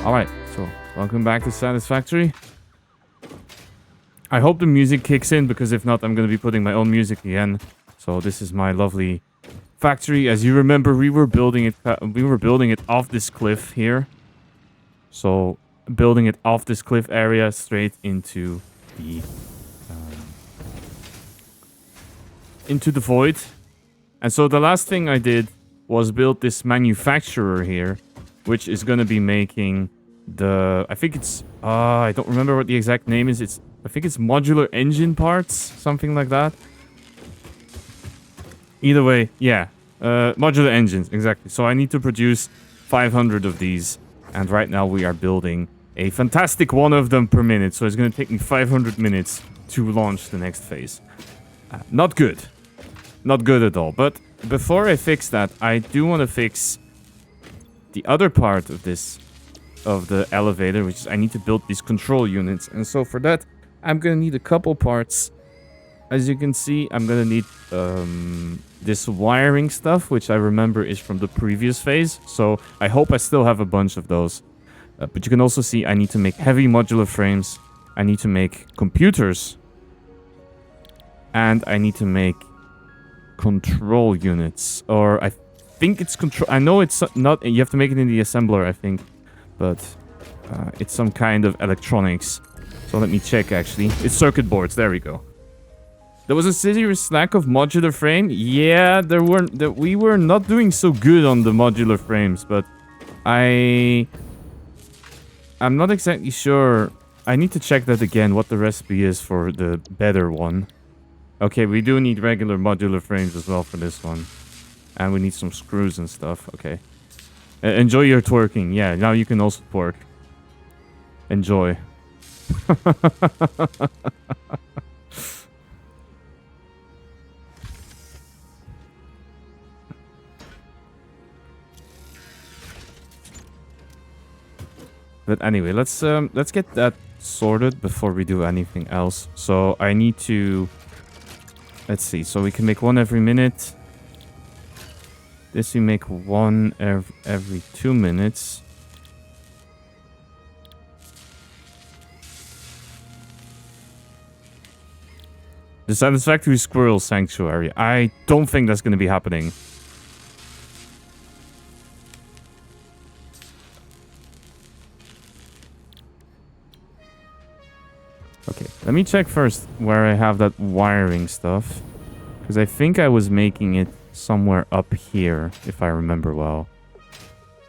Alright, so welcome back to Satisfactory. I hope the music kicks in, because if not, I'm going to be putting my own music again. So this is my lovely factory. As you remember, we were building it off this cliff here. So building it off this cliff area straight into the void. And so the last thing I did was build this manufacturer here, which is going to be making the, I think it's, I don't remember what the exact name is. I think it's modular engine parts, something like that. Either way, yeah, modular engines, exactly. So I need to produce 500 of these, and right now we are building a fantastic one of them per minute. So it's going to take me 500 minutes to launch the next phase. Not good. Not good at all. But before I fix that, I do want to fix the other part of this, of the elevator, which is I need to build these control units. And so for that, I'm going to need a couple parts. As you can see, I'm going to need this wiring stuff, which I remember is from the previous phase. So I hope I still have a bunch of those. But you can also see I need to make heavy modular frames. I need to make computers. And I need to make control units. Or I think it's control. I know it's not. You have to make it in the assembler, I think. But it's some kind of electronics. So let me check, actually. It's circuit boards. There we go. There was a serious lack of modular frame. Yeah, we were not doing so good on the modular frames, but I'm not exactly sure. I need to check that again, what the recipe is for the better one. Okay, we do need regular modular frames as well for this one. And we need some screws and stuff. Okay. Enjoy your twerking. Yeah, now you can also twerk. Enjoy. But anyway, let's get that sorted before we do anything else. So I need to, let's see. So we can make one every minute. This we make one every 2 minutes. The Satisfactory Squirrel Sanctuary. I don't think that's going to be happening. Okay, let me check first where I have that wiring stuff. Because I think I was making it somewhere up here, if I remember well.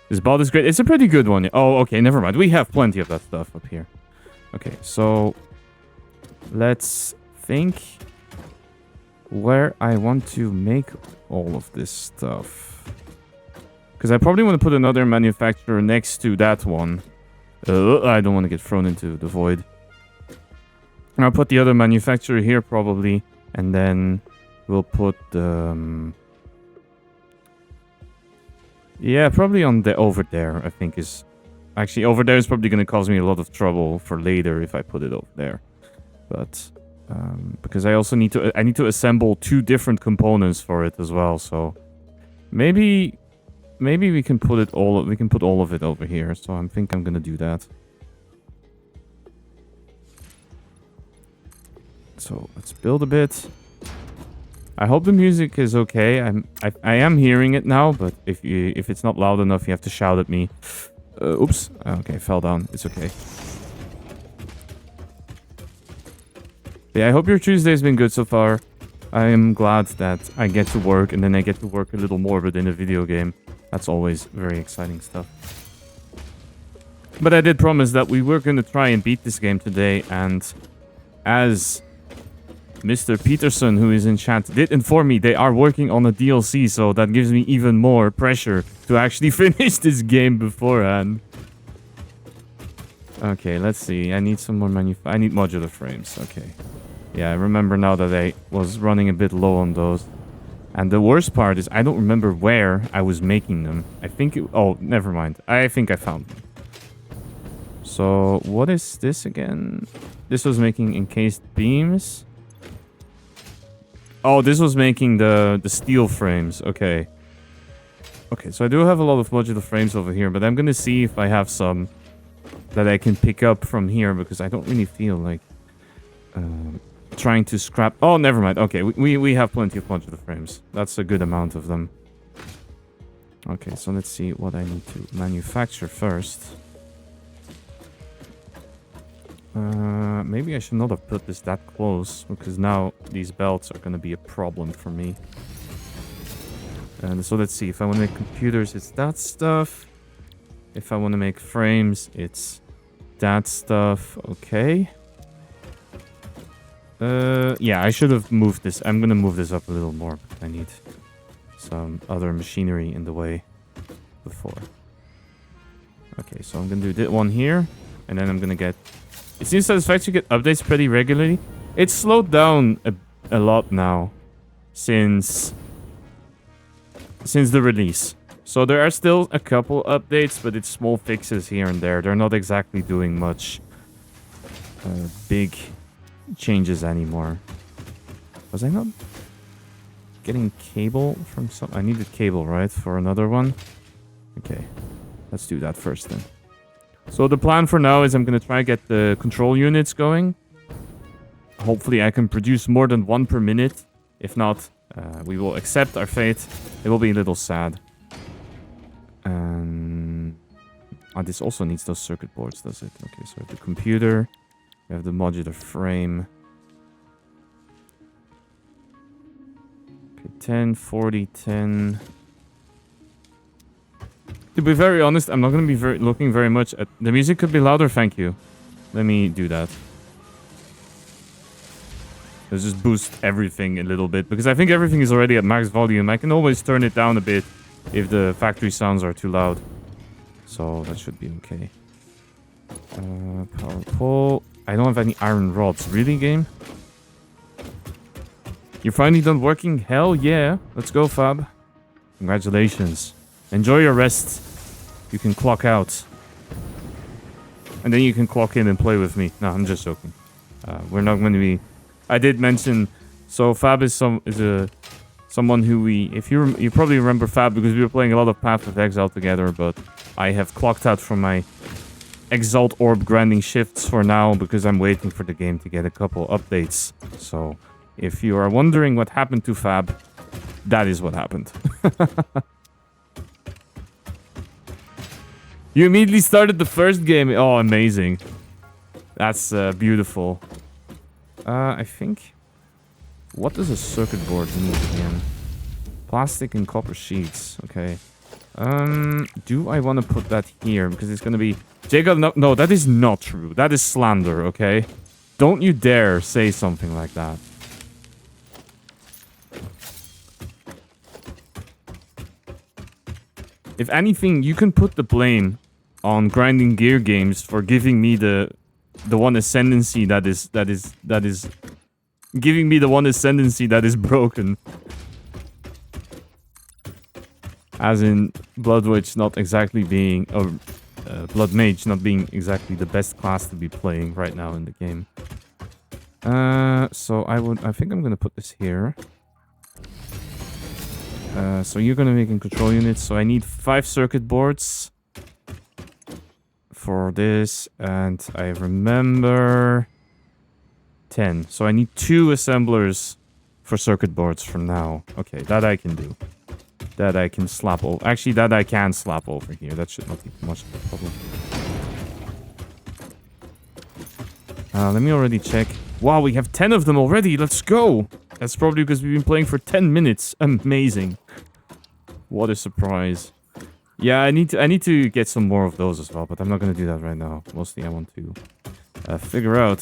This bot is great. It's a pretty good one. Oh, okay, never mind. We have plenty of that stuff up here. Okay, so let's think where I want to make all of this stuff. Because I probably want to put another manufacturer next to that one. I don't want to get thrown into the void. And I'll put the other manufacturer here probably. And then we'll put the... yeah, probably on the over there, I think is... actually, over there is probably going to cause me a lot of trouble for later if I put it over there. But... because I also need to assemble 2 different components for it as well. So maybe we can put all of it over here. So I think I'm gonna do that. So let's build a bit. I hope the music is okay. I am hearing it now, but if it's not loud enough, you have to shout at me. Oops. Okay, fell down. It's okay. Yeah, I hope your Tuesday's been good so far. I am glad that I get to work, and then I get to work a little more within a video game. That's always very exciting stuff. But I did promise that we were going to try and beat this game today, and as Mr. Peterson, who is in chat, did inform me, they are working on a DLC, so that gives me even more pressure to actually finish this game beforehand. Okay, let's see. I need some more I need modular frames. Okay. Yeah, I remember now that I was running a bit low on those. And the worst part is I don't remember where I was making them. I think oh, never mind. I think I found them. So, what is this again? This was making encased beams. Oh, this was making the steel frames. Okay. Okay, so I do have a lot of modular frames over here, but I'm gonna see if I have some that I can pick up from here, because I don't really feel like trying to scrap. Oh, never mind. Okay, we have plenty of modular frames. That's a good amount of them. Okay, so let's see what I need to manufacture first. Maybe I should not have put this that close, because now these belts are going to be a problem for me. And so let's see, if I want to make computers, it's that stuff. If I want to make frames, it's that stuff. Okay. Yeah, I should have moved this. I'm going to move this up a little more. I need some other machinery in the way before. Okay, so I'm going to do that one here. And then I'm going to get... It seems Satisfactory get updates pretty regularly. It's slowed down a lot now since the release. So there are still a couple updates, but it's small fixes here and there. They're not exactly doing much big changes anymore. Was I not getting cable from some... I needed cable, right? For another one? Okay. Let's do that first then. So the plan for now is I'm going to try to get the control units going. Hopefully I can produce more than one per minute. If not, we will accept our fate. It will be a little sad. This also needs those circuit boards, does it? Okay, so the computer. We have the modular frame. Okay, 10, 40, 10... To be very honest, I'm not going to be looking very much at... The music could be louder, thank you. Let me do that. Let's just boost everything a little bit, because I think everything is already at max volume. I can always turn it down a bit if the factory sounds are too loud. So that should be okay. Power pole. I don't have any iron rods. Really, game? You're finally done working? Hell yeah. Let's go, Fab. Congratulations. Enjoy your rest. You can clock out. And then you can clock in and play with me. No, I'm just joking. We're not going to be... I did mention... So Fab is someone who we... If you probably remember Fab because we were playing a lot of Path of Exile together, but I have clocked out from my Exalt Orb grinding shifts for now because I'm waiting for the game to get a couple updates. So if you are wondering what happened to Fab, that is what happened. You immediately started the first game. Oh, amazing. That's beautiful. I think... What does a circuit board need again? Plastic and copper sheets. Okay. Do I want to put that here? Because it's going to be... Jacob, no, that is not true. That is slander, okay? Don't you dare say something like that. If anything, you can put the blame on Grinding Gear Games for giving me the one ascendancy that is giving me the one ascendancy that is broken. As in Blood Witch not exactly being Blood Mage not being exactly the best class to be playing right now in the game. So I think I'm gonna put this here. So you're gonna make in control units. So I need 5 circuit boards for this, and I remember 10. So I need 2 assemblers for circuit boards for now. Okay, that I can do. That I can slap over. Actually, that I can slap over here. That should not be much of a problem. Let me already check. Wow, we have 10 of them already. Let's go. That's probably because we've been playing for 10 minutes. Amazing. What a surprise. Yeah, I need to get some more of those as well, but I'm not going to do that right now. Mostly I want to figure out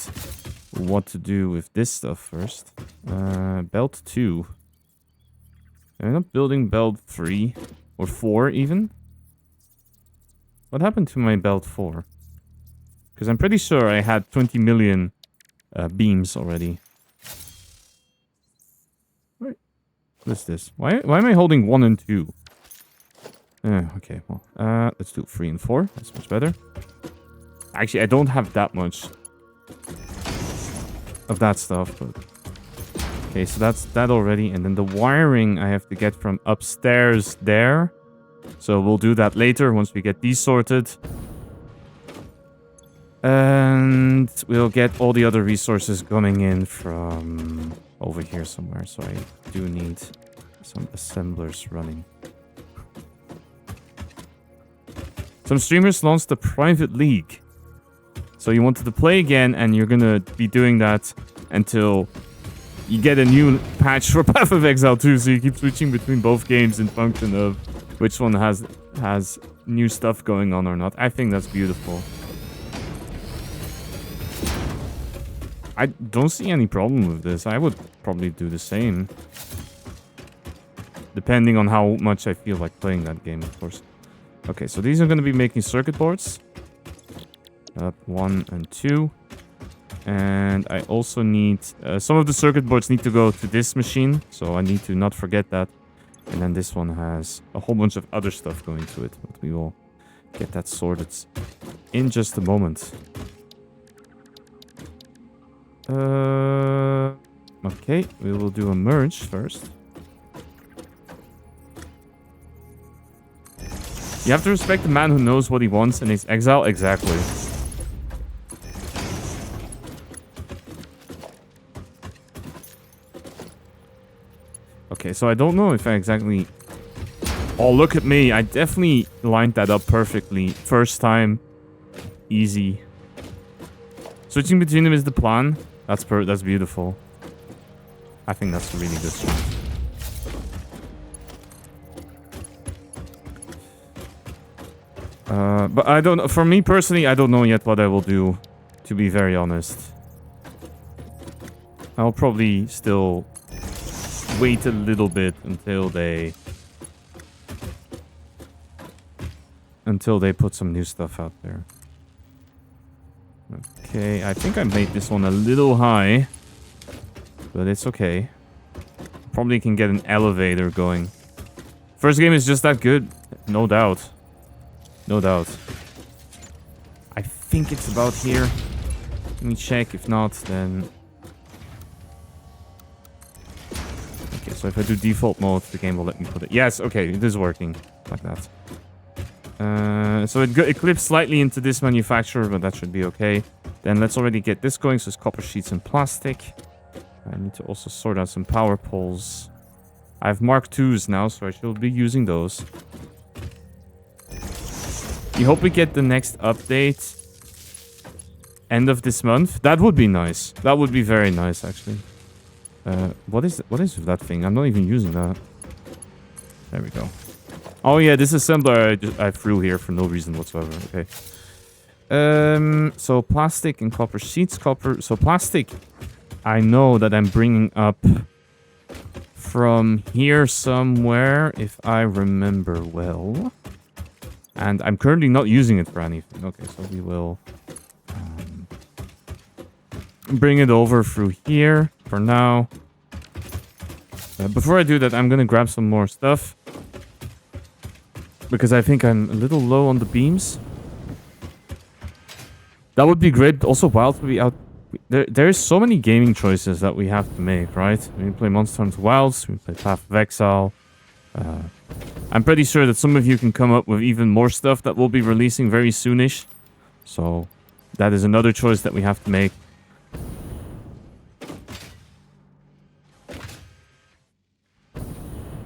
what to do with this stuff first. Belt 2. Am I not building belt 3? Or 4 even? What happened to my belt 4? Because I'm pretty sure I had 20 million beams already. What is this? Why am I holding 1 and 2? Okay, well, let's do 3 and 4. That's much better. Actually, I don't have that much of that stuff, but... Okay, so that's that already. And then the wiring I have to get from upstairs there. So we'll do that later once we get these sorted. And we'll get all the other resources coming in from over here somewhere. So I do need some assemblers running. Some streamers launched a private league. So you wanted to play again, and you're going to be doing that until you get a new patch for Path of Exile 2. So you keep switching between both games in function of which one has new stuff going on or not. I think that's beautiful. I don't see any problem with this. I would probably do the same. Depending on how much I feel like playing that game, of course. Okay, so these are going to be making circuit boards. 1 and 2. And I also need... some of the circuit boards need to go to this machine. So I need to not forget that. And then this one has a whole bunch of other stuff going to it. But we will get that sorted in just a moment. Okay, we will do a merge first. You have to respect the man who knows what he wants and is exile. Exactly. Okay, so I don't know if I exactly... Oh, look at me. I definitely lined that up perfectly. First time. Easy. Switching between them is the plan. That's beautiful. I think that's a really good strat. But I don't... For me personally, I don't know yet what I will do, to be very honest. I'll probably still wait a little bit until they put some new stuff out there. Okay, I think I made this one a little high, but it's okay. Probably can get an elevator going. First game is just that good, no doubt. No doubt. I think it's about here. Let me check. If not, then... Okay, so if I do default mode, the game will let me put it. Yes, okay, it is working. Like that. So it clips slightly into this manufacturer, but that should be okay. Then let's already get this going. So it's copper sheets and plastic. I need to also sort out some power poles. I have Mark IIs now, so I should be using those. You hope we get the next update end of this month. That would be nice. That would be very nice, actually. What is with that thing? I'm not even using that. There we go. Oh yeah, this assembler I threw here for no reason whatsoever. Okay. So plastic and copper sheets. So plastic, I know that I'm bringing up from here somewhere, if I remember well. And I'm currently not using it for anything. Okay, so we will bring it over through here for now. Before I do that, I'm going to grab some more stuff. Because I think I'm a little low on the beams. That would be great. Also, Wild would be out. There's so many gaming choices that we have to make, right? We can play Monster Hunter Wilds. We can play Path of Exile. I'm pretty sure that some of you can come up with even more stuff that we'll be releasing very soonish. So that is another choice that we have to make.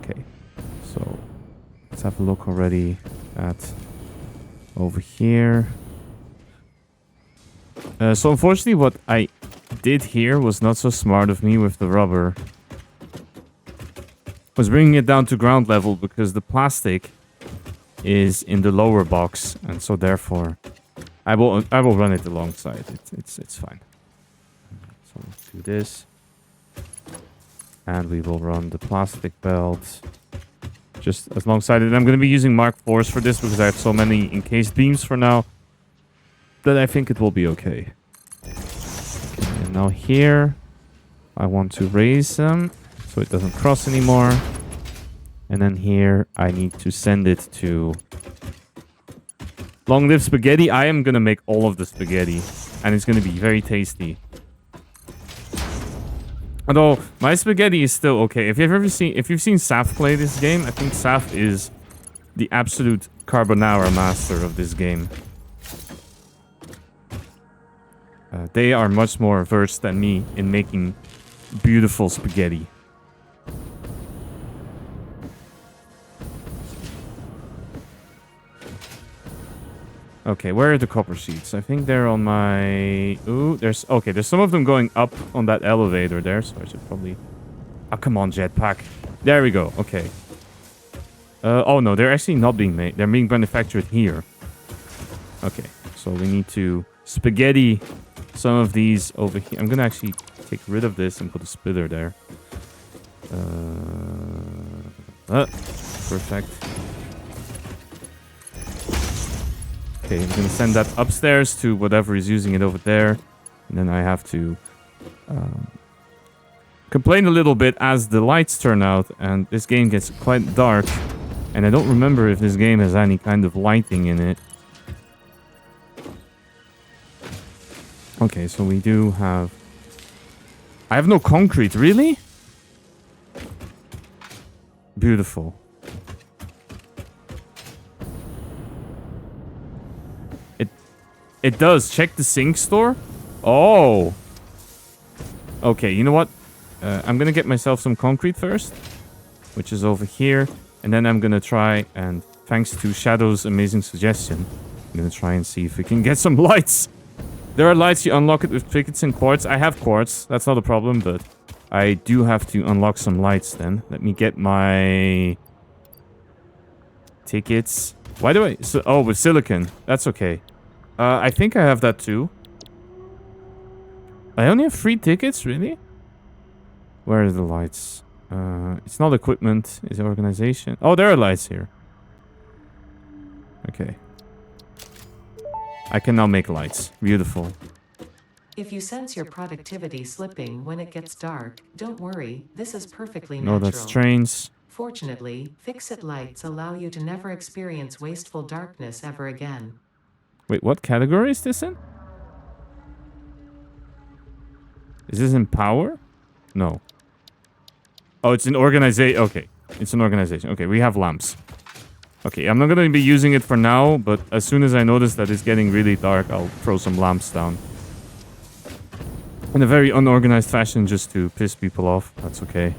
Okay, so let's have a look already at over here. So unfortunately what I did here was not so smart of me with the rubber. Was bringing it down to ground level because the plastic is in the lower box, and so therefore I will run it alongside. It's fine. So let's do this, and we will run the plastic belt just alongside it. I'm going to be using Mark IVs for this because I have so many encased beams for now that I think it will be okay. Okay, and now here I want to raise them so it doesn't cross anymore. And then here, I need to send it to Long Live Spaghetti. I am going to make all of the spaghetti. And it's going to be very tasty. Although, my spaghetti is still okay. If you've seen Saf play this game, I think Saf is the absolute carbonara master of this game. They are much more versed than me in making beautiful spaghetti. Okay, where are the copper sheets? I think they're on my... Ooh, there's... Okay, there's some of them going up on that elevator there, so I should probably... Oh, come on, jetpack. There we go. Okay. Oh, no, they're actually not being made. They're being manufactured here. Okay, so we need to spaghetti some of these over here. I'm gonna actually take rid of this and put a splitter there. Perfect. Okay, I'm gonna send that upstairs to whatever is using it over there. And then I have to complain a little bit as the lights turn out and this game gets quite dark. And I don't remember if this game has any kind of lighting in it. Okay, so we do have... I have no concrete, really? Beautiful. It does. Check the sink store. Oh. Okay, you know what? I'm gonna get myself some concrete first, which is over here. And then I'm gonna try and, thanks to Shadow's amazing suggestion, I'm gonna try and see if we can get some lights. There are lights, you unlock it with tickets and quartz. I have quartz, that's not a problem, but I do have to unlock some lights then. Let me get my tickets. Why do I... So, oh, with silicon. That's okay. I think I have that too. I only have 3 tickets, really? Where are the lights? It's not equipment, it's organization. Oh, there are lights here. Okay. I can now make lights. Beautiful. If you sense your productivity slipping when it gets dark, don't worry, this is perfectly natural. No, that's trains. Fortunately, fix-it lights allow you to never experience wasteful darkness ever again. Wait, what category is this in? Is this in power? No. Oh, it's in organization. Okay. It's an organization. Okay, we have lamps. Okay, I'm not going to be using it for now, but as soon as I notice that it's getting really dark, I'll throw some lamps down. In a very unorganized fashion, just to piss people off. That's okay.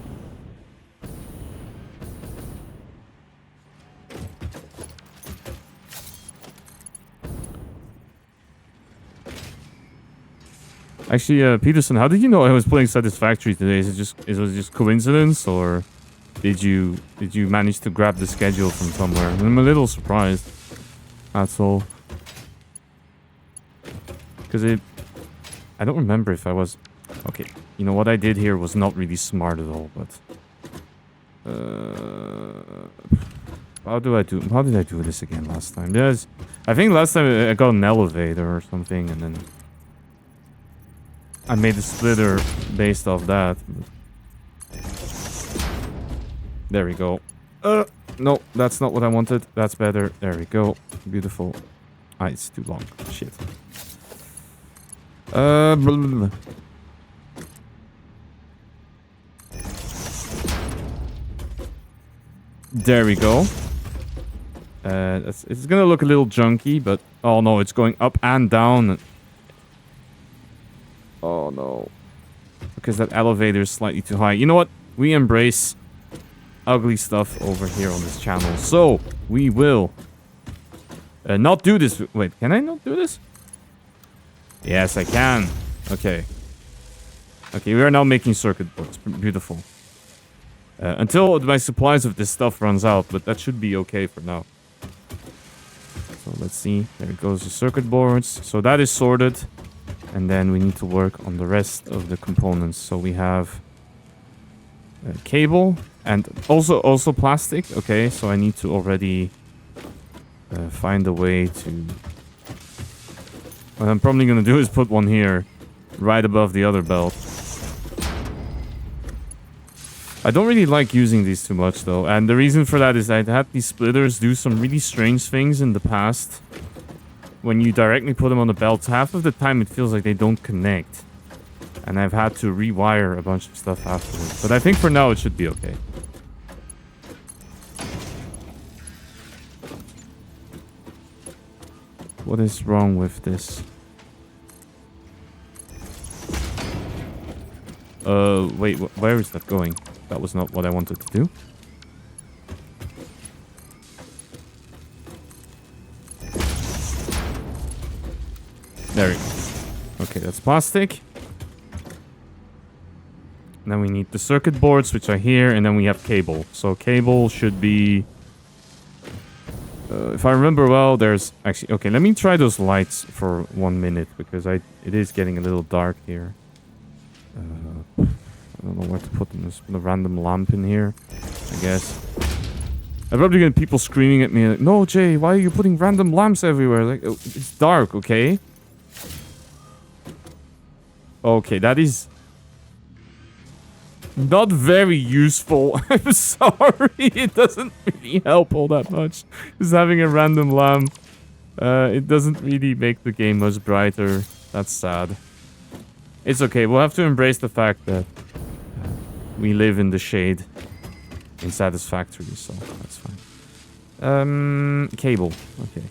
Actually, Peterson, how did you know I was playing Satisfactory today? Is it was just coincidence, or did you manage to grab the schedule from somewhere? I'm a little surprised. That's all. Because I don't remember if I was... Okay, you know what I did here was not really smart at all, but... How did I do this again last time? I think last time I got an elevator or something, and then... I made a splitter based off that. There we go. No, that's not what I wanted. That's better. There we go. Beautiful. Ah, it's too long. Shit. Blah, blah, blah. There we go. It's gonna look a little junky, but... Oh no, it's going up and down. Oh no. Because that elevator is slightly too high. You know what? We embrace ugly stuff over here on this channel. So, we will not do this. Wait, can I not do this? Yes, I can. Okay. Okay, we are now making circuit boards. Beautiful. Until my supplies of this stuff runs out, but that should be okay for now. So let's see. There goes the circuit boards. So that is sorted. And then we need to work on the rest of the components. So we have cable and also plastic. Okay, so I need to already find a way to... What I'm probably going to do is put one here right above the other belt. I don't really like using these too much though. And the reason for that is I'd had these splitters do some really strange things in the past. When you directly put them on the belts, half of the time it feels like they don't connect. And I've had to rewire a bunch of stuff afterwards. But I think for now it should be okay. What is wrong with this? Wait, where is that going? That was not what I wanted to do. There we go. Okay, that's plastic. And then we need the circuit boards, which are here, and then we have cable. So cable should be... if I remember well, there's actually... Okay, let me try those lights for 1 minute, because it is getting a little dark here. I don't know where to put them. There's a random lamp in here, I guess. I'm probably getting people screaming at me like, no, Jay, why are you putting random lamps everywhere? Like, it's dark, okay? Okay, that is... not very useful. I'm sorry. It doesn't really help all that much. Just having a random lamp. It doesn't really make the game much brighter. That's sad. It's okay. We'll have to embrace the fact that we live in the shade in Satisfactory, so that's fine. Cable. Okay.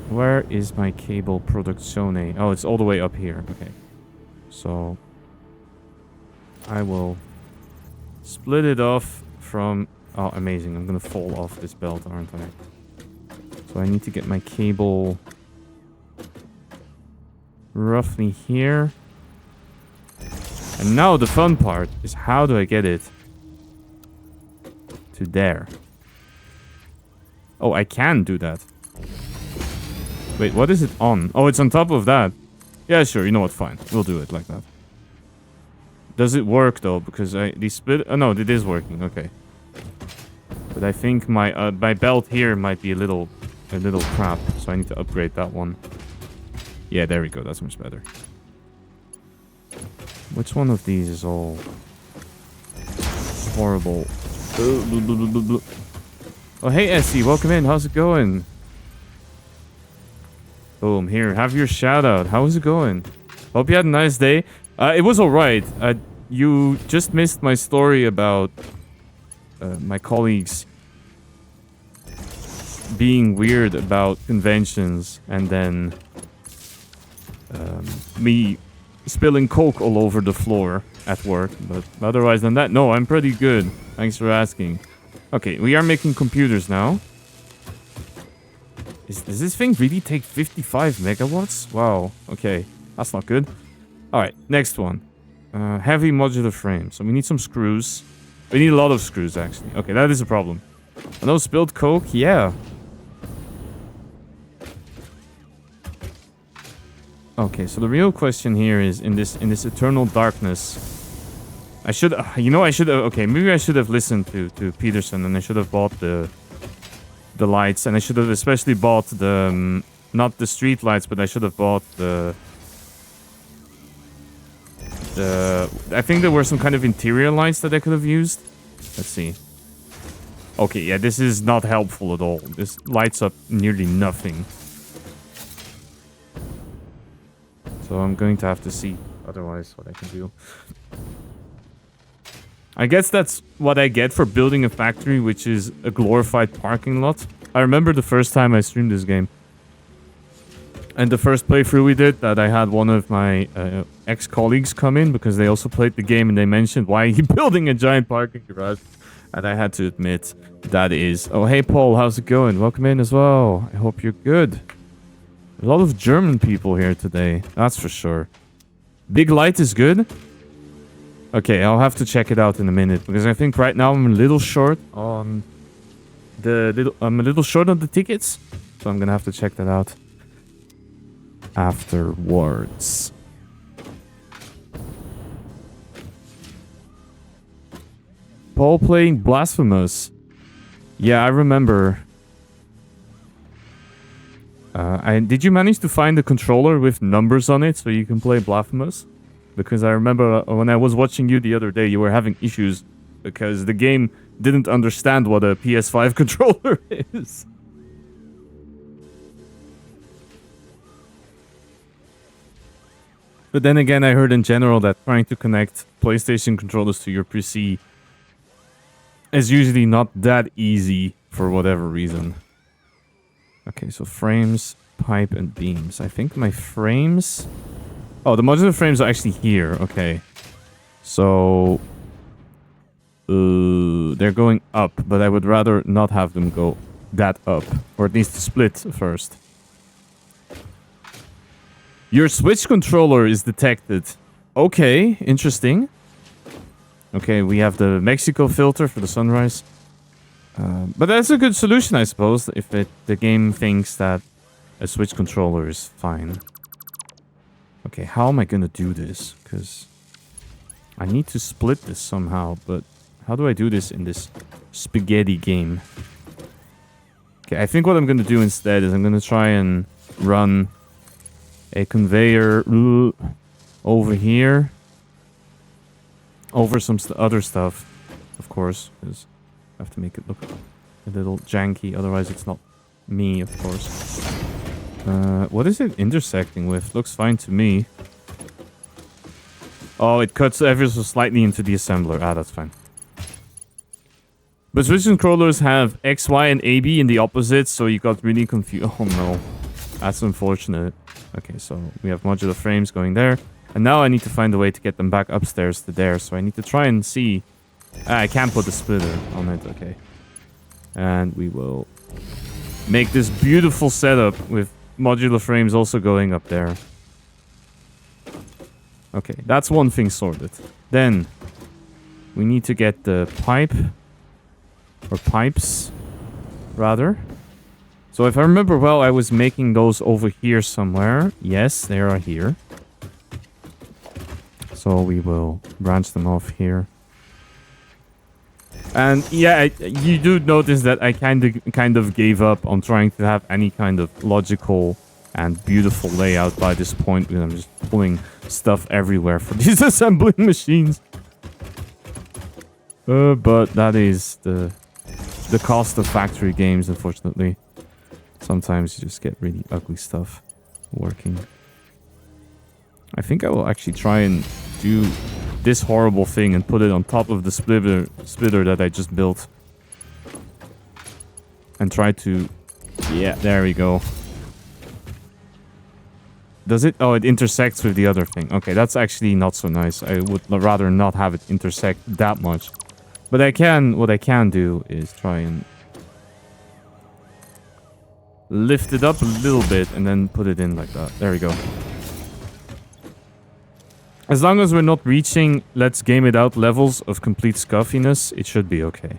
Where is my cable produzione? Oh, it's all the way up here. Okay. So... I will split it off from... Oh, amazing. I'm going to fall off this belt, aren't I? So I need to get my cable roughly here. And now the fun part is how do I get it to there? Oh, I can do that. Wait, what is it on? Oh, it's on top of that. Yeah, sure. You know what? Fine. We'll do it like that. Does it work though? Because the split... Oh no, it is working. Okay. But I think my belt here might be a little crap, so I need to upgrade that one. Yeah, there we go. That's much better. Which one of these is all horrible? Oh, hey Essie, welcome in. How's it going? Boom, here, have your shout out. How's it going? Hope you had a nice day. It was alright. You just missed my story about my colleagues being weird about conventions and then me spilling Coke all over the floor at work. But otherwise than that, no, I'm pretty good. Thanks for asking. Okay, we are making computers now. Does this thing really take 55 megawatts? Wow, okay. That's not good. Alright, next one. Heavy modular frame. So we need some screws. We need a lot of screws, actually. Okay, that is a problem. I know spilled Coke? Yeah. Okay, so the real question here is in this eternal darkness. I should, okay, maybe I should have listened to Peterson and I should have bought the lights, and I should have especially bought the not the street lights, but I should have bought the I think there were some kind of interior lights that I could have used. Let's see. Okay, yeah, this is not helpful at all. This lights up nearly nothing. So I'm going to have to see otherwise what I can do. I guess that's what I get for building a factory, which is a glorified parking lot. I remember the first time I streamed this game. And the first playthrough we did, that I had one of my ex-colleagues come in because they also played the game and they mentioned, why are you building a giant parking garage? And I had to admit, that is... Oh, hey Paul, how's it going? Welcome in as well. I hope you're good. A lot of German people here today, that's for sure. Big light is good? Okay, I'll have to check it out in a minute, because I think right now I'm a little short on the tickets, so I'm gonna have to check that out afterwards. Paul playing Blasphemous. Yeah, I remember. Did you manage to find the controller with numbers on it so you can play Blasphemous? Because I remember when I was watching you the other day, you were having issues because the game didn't understand what a PS5 controller is. But then again, I heard in general that trying to connect PlayStation controllers to your PC is usually not that easy for whatever reason. Okay, so frames, pipe, and beams. I think my frames Oh, the modular frames are actually here. Okay. So... they're going up, but I would rather not have them go that up. Or at least split first. Your Switch controller is detected. Okay, interesting. Okay, we have the Mexico filter for the sunrise. But that's a good solution, I suppose, if the game thinks that a Switch controller is fine. Okay, how am I gonna do this? Because I need to split this somehow, but how do I do this in this spaghetti game? Okay, I think what I'm gonna do instead is I'm gonna try and run a conveyor over here. Over some other stuff, of course, because I have to make it look a little janky, otherwise it's not me, of course. What is it intersecting with? Looks fine to me. Oh, it cuts ever so slightly into the assembler. Ah, that's fine. But Switch controllers have X, Y, and AB in the opposites, so you got really confused. Oh no, that's unfortunate. Okay, so we have modular frames going there. And now I need to find a way to get them back upstairs to there. So I need to try and see. I can't put the splitter on it. Okay. And we will make this beautiful setup with modular frames also going up there. Okay, that's one thing sorted. Then we need to get the pipe. Or pipes, rather. So if I remember well, I was making those over here somewhere. Yes, they are here. So we will branch them off here. And yeah, you do notice that I kind of gave up on trying to have any kind of logical and beautiful layout by this point. I'm just pulling stuff everywhere for these assembling machines. But that is the cost of factory games, unfortunately. Sometimes you just get really ugly stuff working. I think I will actually try and do this horrible thing and put it on top of the splitter that I just built. And try to... Yeah, there we go. Does it? Oh, it intersects with the other thing. Okay, that's actually not so nice. I would rather not have it intersect that much. But what I can do is try and lift it up a little bit and then put it in like that. There we go. As long as we're not reaching let's game it out levels of complete scuffiness, it should be okay.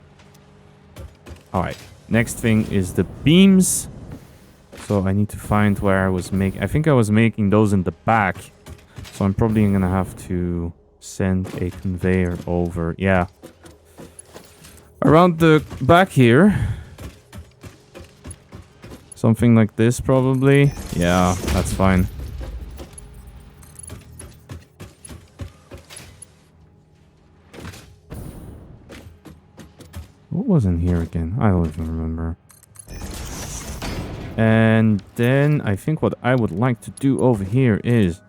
Alright, next thing is the beams. So I need to find where I was making... I think I was making those in the back. So I'm probably gonna have to send a conveyor over. Yeah. Around the back here. Something like this, probably. Yeah, that's fine. What was in here again? I don't even remember. And then I think what I would like to do over here is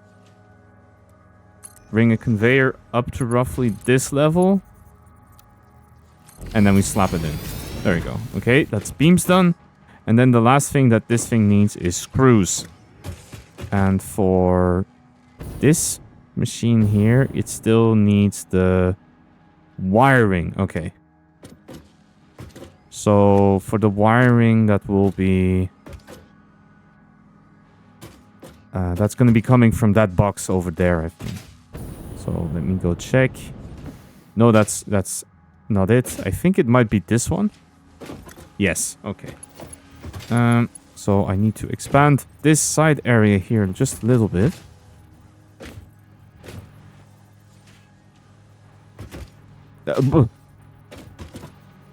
bring a conveyor up to roughly this level. And then we slap it in. There we go. Okay, that's beams done. And then the last thing that this thing needs is screws. And for this machine here, it still needs the wiring. Okay. So for the wiring, that will be... that's going to be coming from that box over there, I think. So let me go check. No, that's not it. I think it might be this one. Yes, okay. So I need to expand this side area here just a little bit.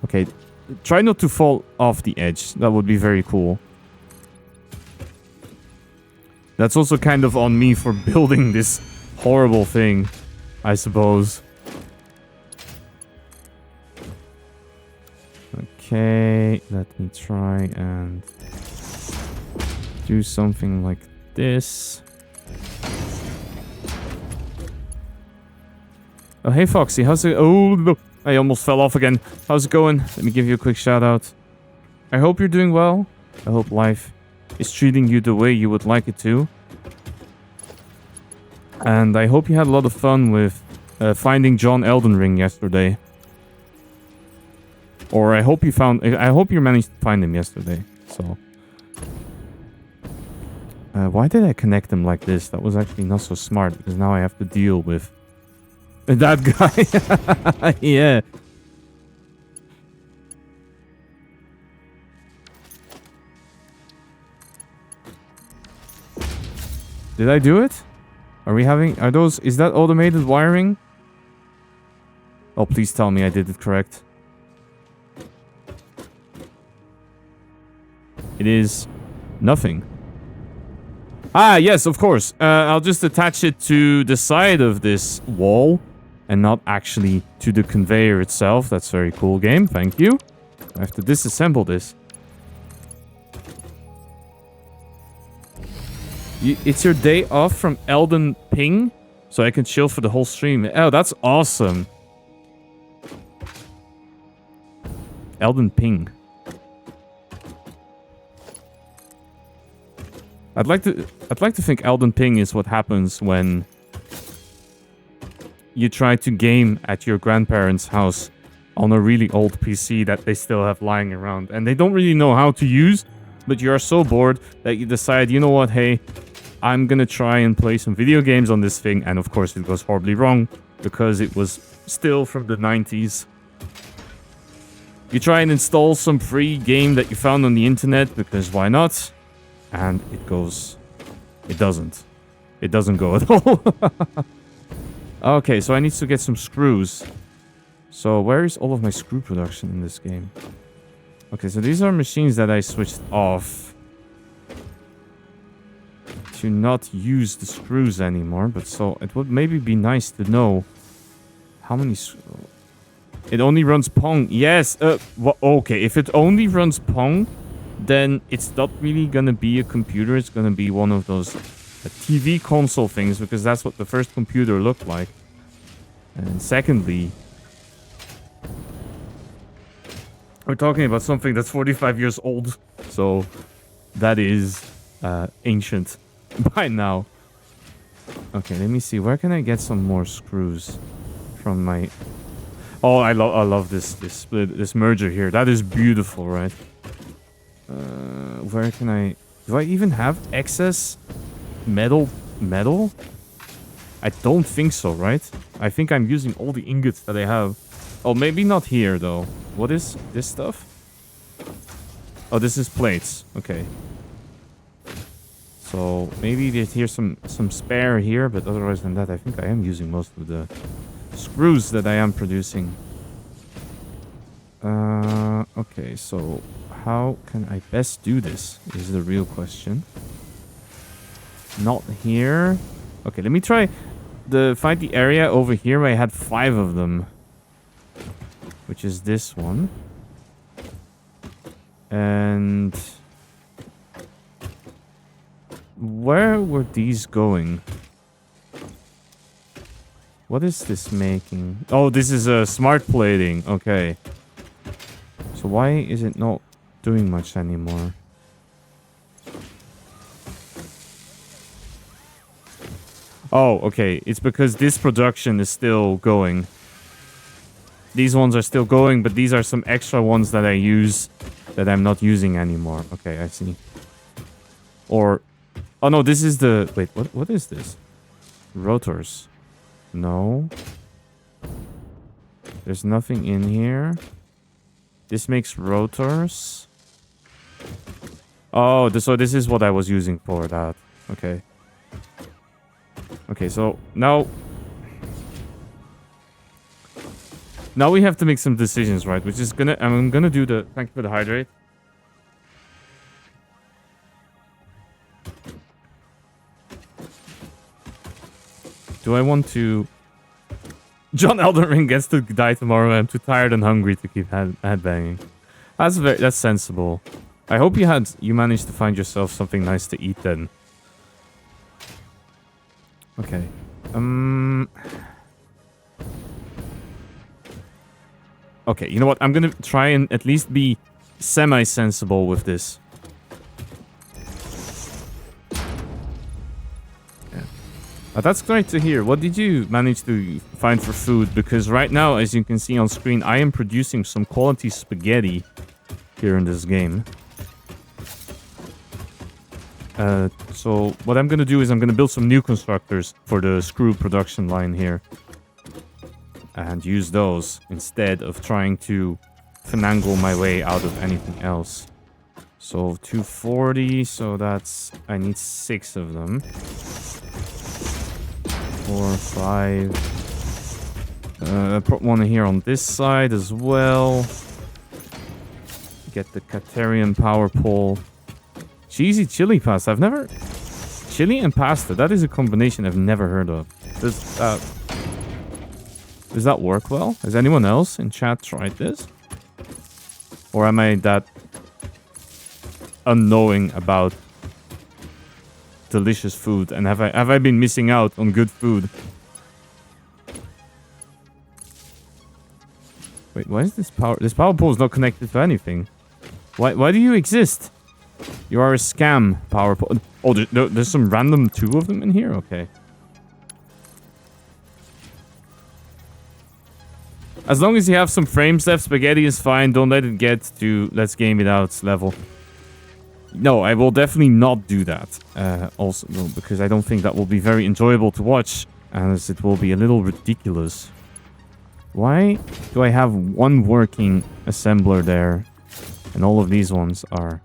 Okay, try not to fall off the edge. That would be very cool. That's also kind of on me for building this horrible thing, I suppose. Okay, let me try and do something like this. Oh, hey Foxy, how's it? Oh, no, I almost fell off again. How's it going? Let me give you a quick shout out. I hope you're doing well. I hope life is treating you the way you would like it to. And I hope you had a lot of fun with finding John Elden Ring yesterday. Or I hope you managed to find him yesterday. So why did I connect them like this? That was actually not so smart, because now I have to deal with that guy. Yeah. Did I do it? Is that automated wiring? Oh, please tell me I did it correct. It is nothing. Ah, yes, of course. I'll just attach it to the side of this wall and not actually to the conveyor itself. That's very cool, game. Thank you. I have to disassemble this. It's your day off from Elden Ping, so I can chill for the whole stream. Oh, that's awesome. Elden Ping. I'd like to think Elden Ping is what happens when you try to game at your grandparents' house on a really old PC that they still have lying around, and they don't really know how to use, but you are so bored that you decide, you know what, hey, I'm gonna try and play some video games on this thing, and of course it goes horribly wrong, because it was still from the 90s. You try and install some free game that you found on the internet, because why not? And it goes... It doesn't. It doesn't go at all. Okay, so I need to get some screws. So where is all of my screw production in this game? Okay, so these are machines that I switched off to not use the screws anymore, but so it would maybe be nice to know how many... It only runs Pong. Yes, okay, if it only runs Pong, then it's not really gonna be a computer, it's gonna be one of those TV console things, because that's what the first computer looked like. And secondly, we're talking about something that's 45 years old, so that is ancient by now. Okay, let me see. Where can I get some more screws from my... Oh, I love this merger here. That is beautiful, right? Where can I... Do I even have excess metal? I don't think so, right? I think I'm using all the ingots that I have. Oh, maybe not here, though. What is this stuff? Oh, this is plates. Okay. So, maybe here's some spare here, but otherwise than that, I think I am using most of the screws that I am producing. Okay, so how can I best do this is the real question. Not here. Okay, let me try find the area over here where I had 5 of them. Which is this one. And where were these going? What is this making? Oh, this is a smart plating. Okay. So why is it not doing much anymore? Oh, okay. It's because this production is still going. These ones are still going, but these are some extra ones that I use that I'm not using anymore. Okay, I see. Or... Oh, no, this is the... Wait, what is this? Rotors. No. There's nothing in here. This makes rotors. Oh, so this is what I was using for that. Okay. Okay, so now... Now we have to make some decisions, right? Which is gonna... I'm gonna do the... Thank you for the hydrate. Do I want to... John Elden Ring gets to die tomorrow. I'm too tired and hungry to keep headbanging. That's sensible. I hope you managed to find yourself something nice to eat then. Okay. Okay, you know what? I'm gonna try and at least be semi-sensible with this. Yeah. That's great to hear. What did you manage to find for food? Because right now, as you can see on screen, I am producing some quality spaghetti here in this game. So what I'm going to do is I'm going to build some new constructors for the screw production line here. And use those instead of trying to finagle my way out of anything else. So 240, so that's... I need 6 of them. 4, 5. Put one here on this side as well. Get the Katerian power pole. Cheesy chili pasta. I've never... Chili and pasta. That is a combination I've never heard of. Does that work well? Has anyone else in chat tried this? Or am I that unknowing about delicious food? And have I been missing out on good food? Wait, why is this power... This power pole is not connected to anything. Why do you exist? You are a scam, power pole. Oh, there's some random 2 of them in here? Okay. As long as you have some frames left, spaghetti is fine. Don't let it get to let's game it out level. No, I will definitely not do that. Also, no, because I don't think that will be very enjoyable to watch, as it will be a little ridiculous. Why do I have one working assembler there, and all of these ones are...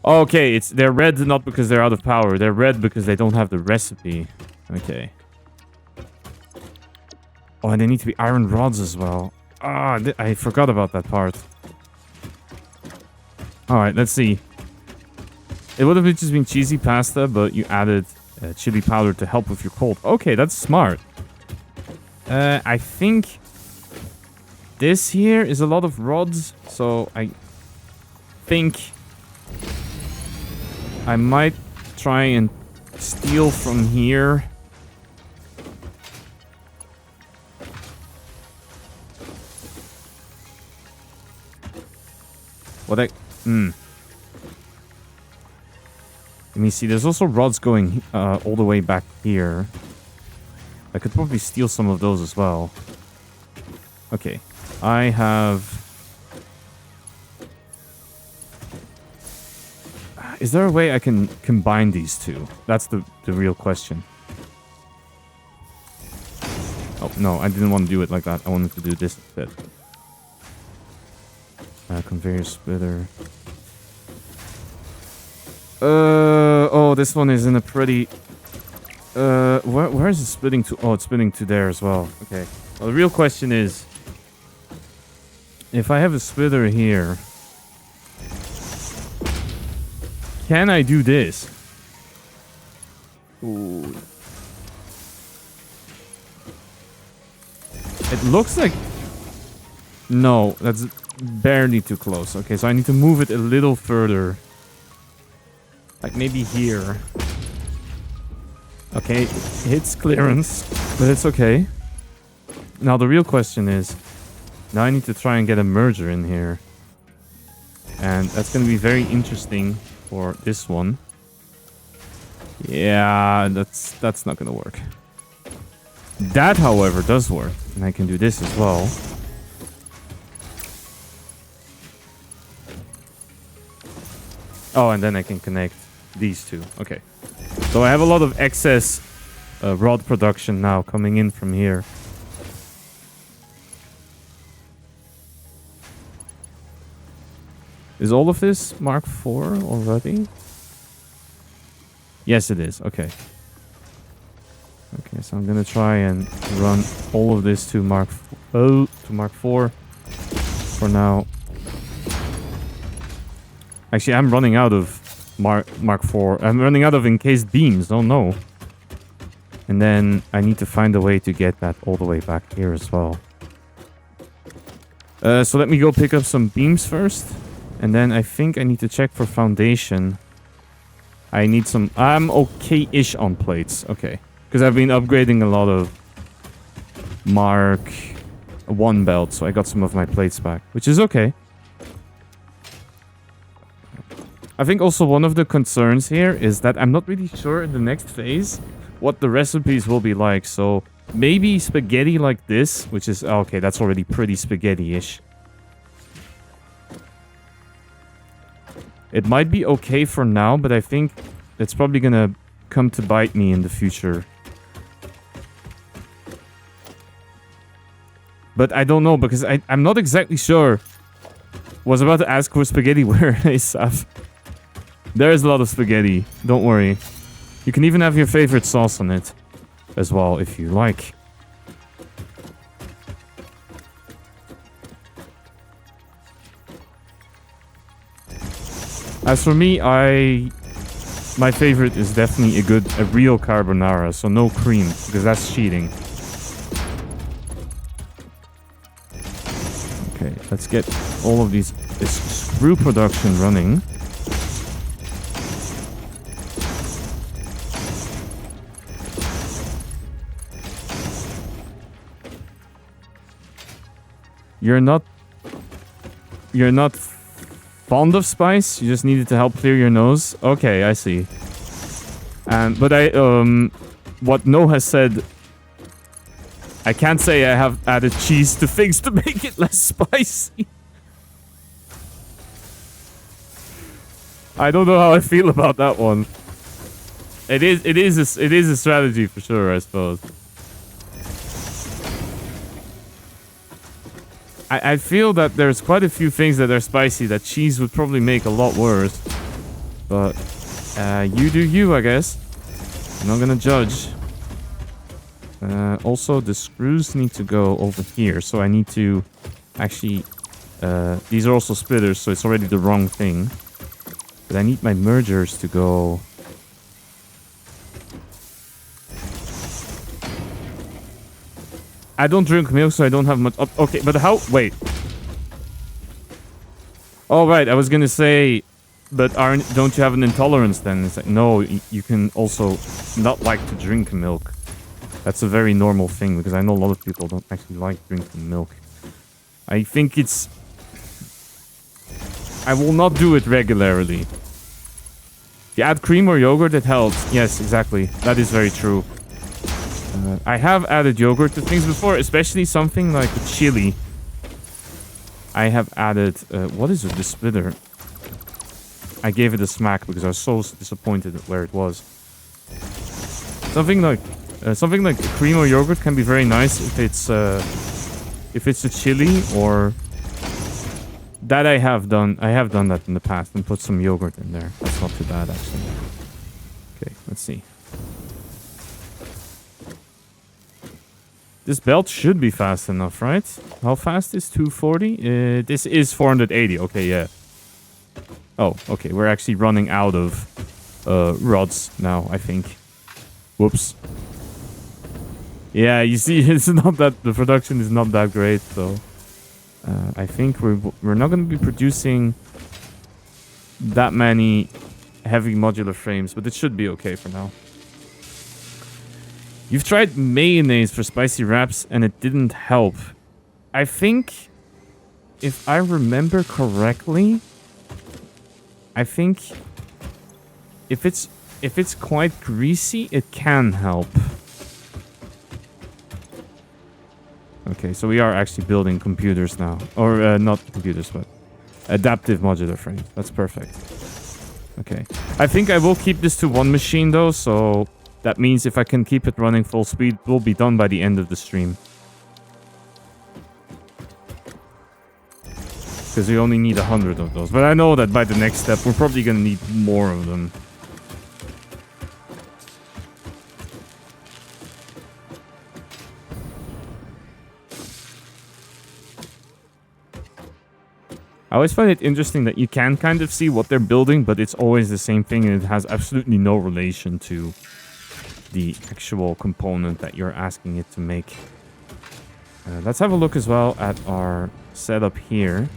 Okay, they're red not because they're out of power. They're red because they don't have the recipe. Okay. Oh, and they need to be iron rods as well. Ah, I forgot about that part. Alright, let's see. It would have just been cheesy pasta, but you added chili powder to help with your cold. Okay, that's smart. I think this here is a lot of rods, so I think I might try and steal from here. Let me see, there's also rods going all the way back here. I could probably steal some of those as well. Okay, I have... Is there a way I can combine these two? That's the real question. Oh, no, I didn't want to do it like that. I wanted to do this instead. Conveyor splitter. Oh, this one is in a pretty... where is it splitting to? Oh, it's splitting to there as well. Okay. Well, the real question is... If I have a splitter here... Can I do this? Ooh. It looks like... No, that's barely too close. Okay, so I need to move it a little further. Like maybe here. Okay, it hits clearance, but it's okay. Now the real question is... Now I need to try and get a merger in here. And that's going to be very interesting for this one. Yeah, that's not going to work. That, however, does work. And I can do this as well. Oh, and then I can connect these two. Okay. So I have a lot of excess rod production now coming in from here. Is all of this Mark IV already? Yes, it is. Okay. Okay, so I'm gonna try and run all of this to Mark IV for now. Actually, I'm running out of Mark IV. I'm running out of encased beams. Oh no. And then I need to find a way to get that all the way back here as well. So let me go pick up some beams first. And then I think I need to check for foundation. I need some... I'm okay-ish on plates. Okay. Because I've been upgrading a lot of Mark 1 belts. So I got some of my plates back. Which is okay. I think also one of the concerns here is that I'm not really sure in the next phase what the recipes will be like. So maybe spaghetti like this, which is... Okay, that's already pretty spaghetti-ish. It might be okay for now, but I think it's probably gonna come to bite me in the future. But I don't know, because I'm not exactly sure. Was about to ask for spaghetti where ASAP. There is a lot of spaghetti. Don't worry. You can even have your favorite sauce on it as well, if you like. As for me, my favorite is definitely a real carbonara, so no cream, because that's cheating. Okay, let's get all of this screw production running. You're not fond of spice? You just needed to help clear your nose? Okay, I see. But what No has said, I can't say I have added cheese to things to make it less spicy. I don't know how I feel about that one. It is a strategy for sure, I suppose. I feel that there's quite a few things that are spicy that cheese would probably make a lot worse. But you do you, I guess. I'm not gonna judge. Also, the screws need to go over here, so I need to actually... these are also splitters, so it's already the wrong thing. But I need my mergers to go... I don't drink milk, so I don't have much... Okay, but how... Wait. Oh, right, I was gonna say... But don't you have an intolerance then? It's like, no, you can also not like to drink milk. That's a very normal thing, because I know a lot of people don't actually like drinking milk. I think it's... I will not do it regularly. If you add cream or yogurt, it helps. Yes, exactly. That is very true. I have added yogurt to things before, especially something like chili. I have added... what is it? The splitter. I gave it a smack because I was so disappointed at where it was. Something like cream or yogurt can be very nice if it's a chili or... That I have done. I have done that in the past and put some yogurt in there. That's not too bad, actually. Okay, let's see. This belt should be fast enough, right? How fast is 240? This is 480. Okay, yeah. Oh, okay. We're actually running out of rods now, I think. Whoops. Yeah, you see, it's not that... The production is not that great, so... I think we're not going to be producing that many heavy modular frames, but it should be okay for now. You've tried mayonnaise for spicy wraps and it didn't help. I think, if I remember correctly, I think if it's quite greasy, it can help. Okay, so we are actually building computers now. Or, not computers, but adaptive modular frames. That's perfect. Okay. I think I will keep this to one machine, though, so that means if I can keep it running full speed, we'll be done by the end of the stream. Because we only need 100 of those. But I know that by the next step, we're probably going to need more of them. I always find it interesting that you can kind of see what they're building, but it's always the same thing and it has absolutely no relation to the actual component that you're asking it to make. Let's have a look as well at our setup here.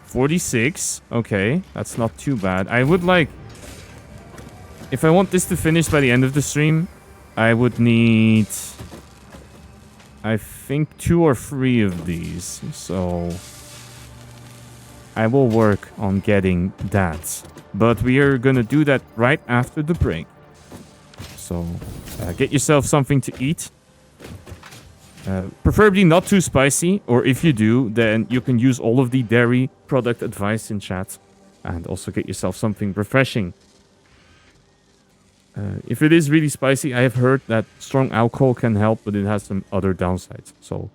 46. Okay, that's not too bad. I would like... If I want this to finish by the end of the stream, I would need... I think 2 or 3 of these. So... I will work on getting that. But we are gonna do that right after the break. So get yourself something to eat. Preferably not too spicy, or if you do, then you can use all of the dairy product advice in chat. And also get yourself something refreshing. If it is really spicy, I have heard that strong alcohol can help, but it has some other downsides. So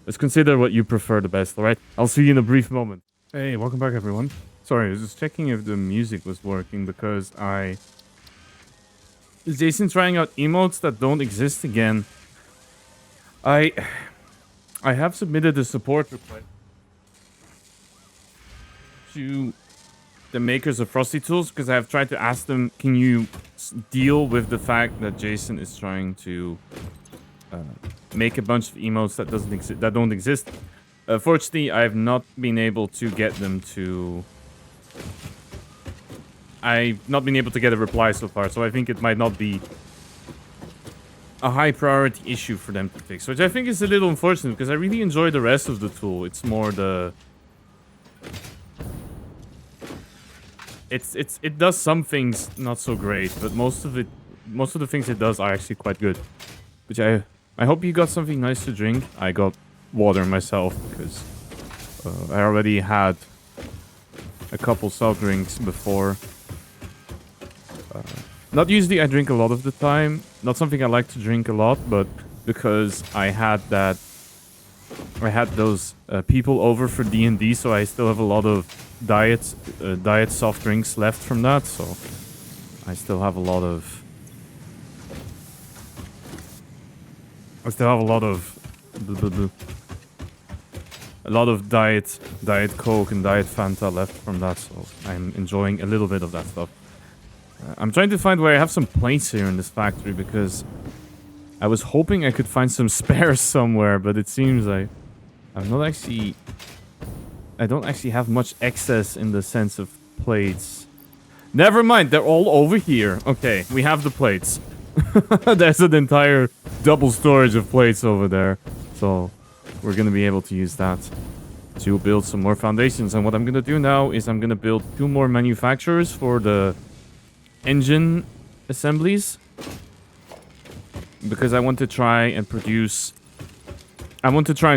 let's consider what you prefer the best, alright? I'll see you in a brief moment. Hey, welcome back everyone. Sorry, I was just checking if the music was working because Is Jason trying out emotes that don't exist again? I have submitted a support request to the makers of Frosty Tools because I have tried to ask them, can you deal with the fact that Jason is trying to make a bunch of emotes that don't exist. Fortunately, I have not been able to get them to. I've not been able to get a reply so far, so I think it might not be a high priority issue for them to fix, which I think is a little unfortunate because I really enjoy the rest of the tool. It's more the it does some things not so great, but most of the things it does are actually quite good. Which I hope you got something nice to drink. I got water myself because I already had a couple soft drinks before. Not usually I drink a lot of the time. Not something I like to drink a lot, but because I had those people over for D&D, so I still have a lot of diet soft drinks left from that. So I still have a lot of diet Coke and diet Fanta left from that. So I'm enjoying a little bit of that stuff. I'm trying to find where I have some plates here in this factory because I was hoping I could find some spares somewhere, but it seems I don't actually have much excess in the sense of plates. Never mind, they're all over here. Okay, we have the plates. There's an entire double storage of plates over there. So we're gonna be able to use that to build some more foundations. And what I'm gonna do now is I'm gonna build 2 more manufacturers for the engine assemblies, because I want to try and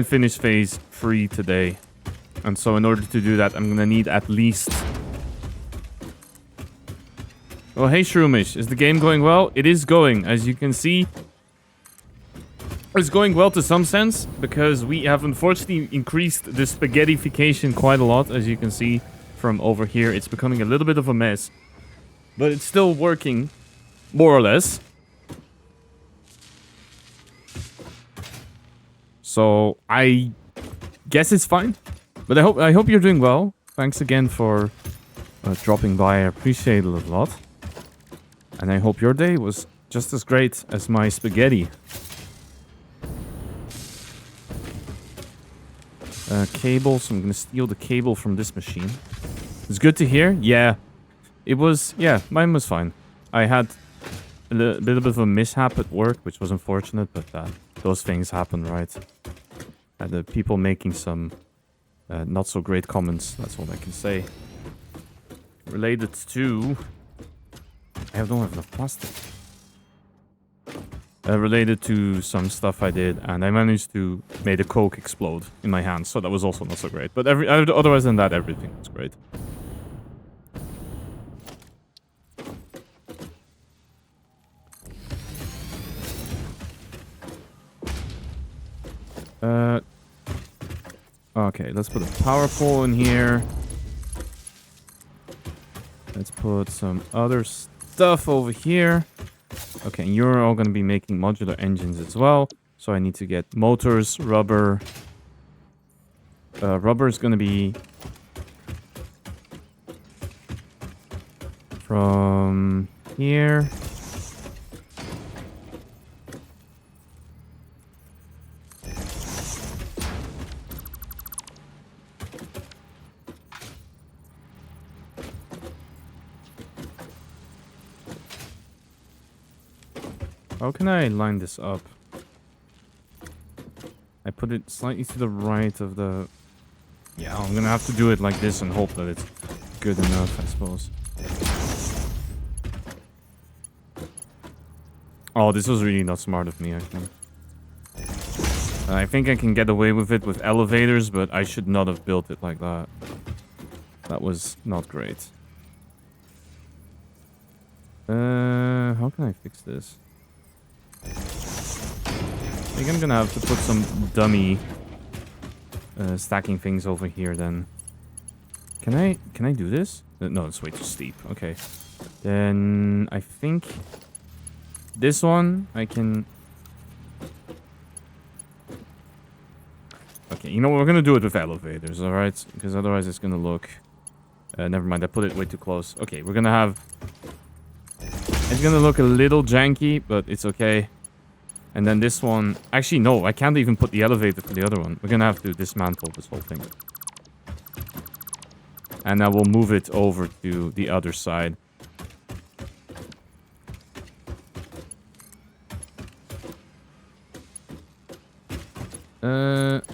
finish phase 3 today. And so in order to do that, I'm gonna need at least... Oh, hey Shroomish, is the game going well? It is going, as you can see. It's going well to some sense, because we have unfortunately increased the spaghettification quite a lot, as you can see from over here. It's becoming a little bit of a mess. But it's still working, more or less. So I guess it's fine. But I hope you're doing well. Thanks again for dropping by. I appreciate it a lot. And I hope your day was just as great as my spaghetti. Cable, so I'm gonna steal the cable from this machine. It's good to hear. Yeah. It was, yeah, mine was fine. I had a bit of a mishap at work, which was unfortunate, but those things happen, right? The people making some not so great comments, that's all I can say. Related to... I don't have enough plastic. Related to some stuff I did, and I managed to make a Coke explode in my hands, so that was also not so great. But otherwise than that, everything was great. Okay, let's put a power pole in here. Let's put some other stuff over here. Okay, and you're all going to be making modular engines as well. So I need to get motors, rubber. Rubber is going to be from here. How can I line this up? I put it slightly to the right of the... Yeah, I'm gonna have to do it like this and hope that it's good enough, I suppose. Oh, this was really not smart of me, I think. I think I can get away with it with elevators, but I should not have built it like that. That was not great. How can I fix this? I think I'm gonna have to put some dummy stacking things over here then. Can I do this? No, it's way too steep. Okay. Then I think this one I can. Okay, you know what? We're gonna do it with elevators, all right? Because otherwise it's gonna look. Never mind. I put it way too close. Okay, we're gonna have. It's gonna look a little janky, but it's okay. And then this one... Actually, no. I can't even put the elevator for the other one. We're gonna have to dismantle this whole thing. And now we'll move it over to the other side.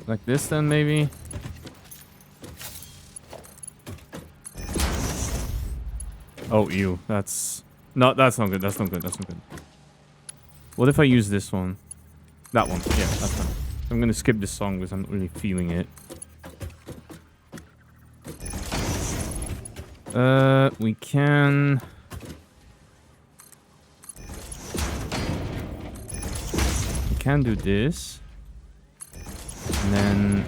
Like this then, maybe? Oh, ew. That's... No, that's not good. That's not good. That's not good. What if I use this one? That one. Yeah, that's fine. I'm gonna skip this song because I'm not really feeling it. We can... We can do this. And then...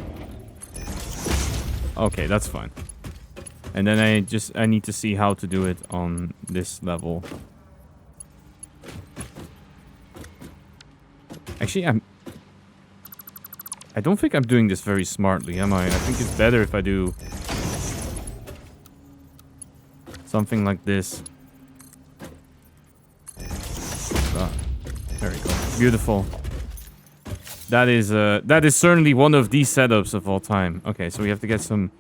Okay, that's fine. And then I need to see how to do it on this level. Actually, I don't think I'm doing this very smartly, am I? I think it's better if I do something like this. There we go. Beautiful. That is certainly one of the setups of all time. Okay, so we have to get some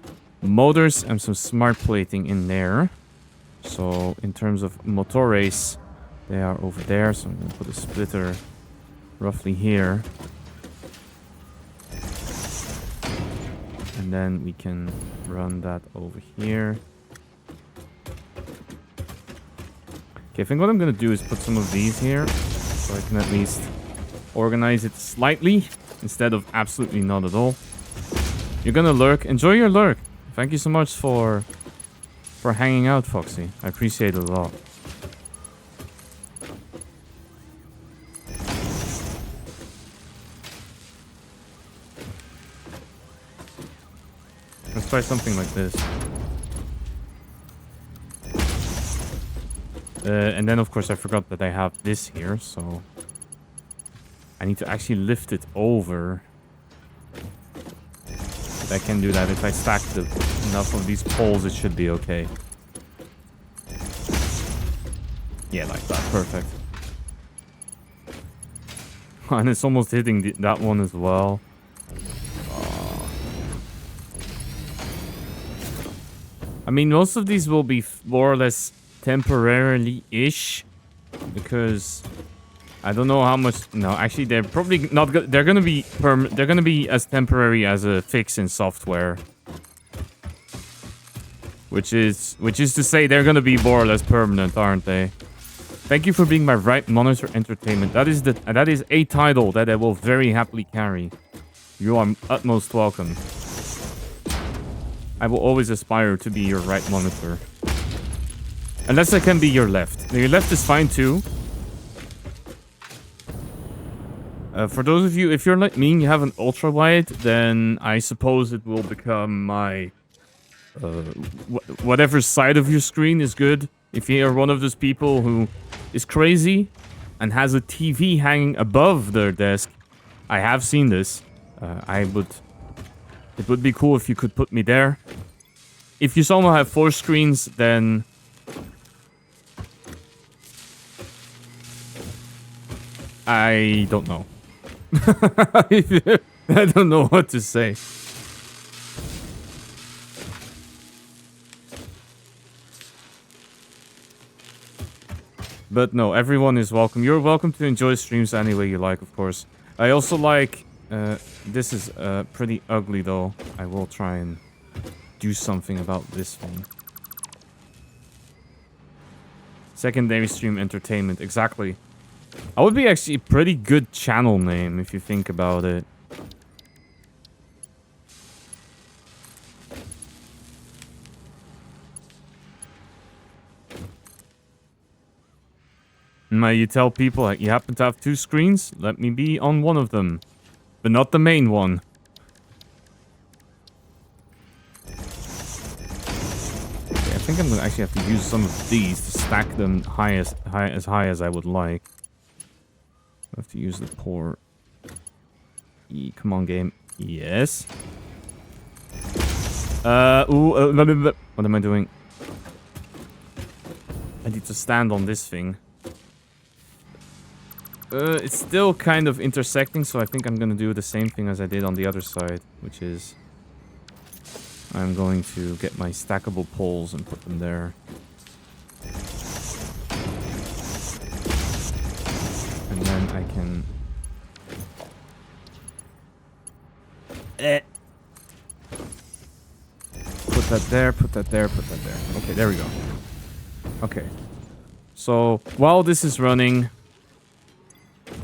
motors and some smart plating in there. So in terms of motores, they are over there. So I'm gonna put a splitter roughly here. And then we can run that over here. Okay, I think what I'm gonna do is put some of these here. So I can at least organize it slightly instead of absolutely not at all. You're gonna lurk. Enjoy your lurk. Thank you so much for hanging out, Foxy. I appreciate it a lot. Let's try something like this. And then, of course, I forgot that I have this here, so... I need to actually lift it over. But I can do that. If I stack enough of these poles, it should be okay. Yeah, like that. Perfect. And it's almost hitting that one as well. I mean, most of these will be more or less temporarily-ish. Because... I don't know how much... No, actually, they're probably not... They're gonna be they're gonna be as temporary as a fix in software. Which is to say they're gonna be more or less permanent, aren't they? Thank you for being my right monitor entertainment. That is a title that I will very happily carry. You are utmost welcome. I will always aspire to be your right monitor. Unless I can be your left. Your left is fine too. For those of you, if you're like me and you have an ultra wide, then I suppose it will become my... whatever side of your screen is good. If you are one of those people who is crazy and has a TV hanging above their desk, I have seen this. It would be cool if you could put me there. If you somehow have 4 screens, then... I don't know. I don't know what to say. But no, everyone is welcome. You're welcome to enjoy streams any way you like, of course. I also like... this is pretty ugly, though. I will try and do something about this one. Secondary stream entertainment, exactly. That would be actually a pretty good channel name if you think about it. You tell people like, you happen to have 2 screens? Let me be on one of them. But not the main one. Okay, I think I'm gonna actually have to use some of these to stack them as high as I would like. I have to use the poor... come on, game. Yes. What am I doing? I need to stand on this thing. It's still kind of intersecting, so I think I'm gonna do the same thing as I did on the other side, which is... I'm going to get my stackable poles and put them there. And then I can... Put that there, put that there, put that there. Okay, there we go. Okay. So, while this is running...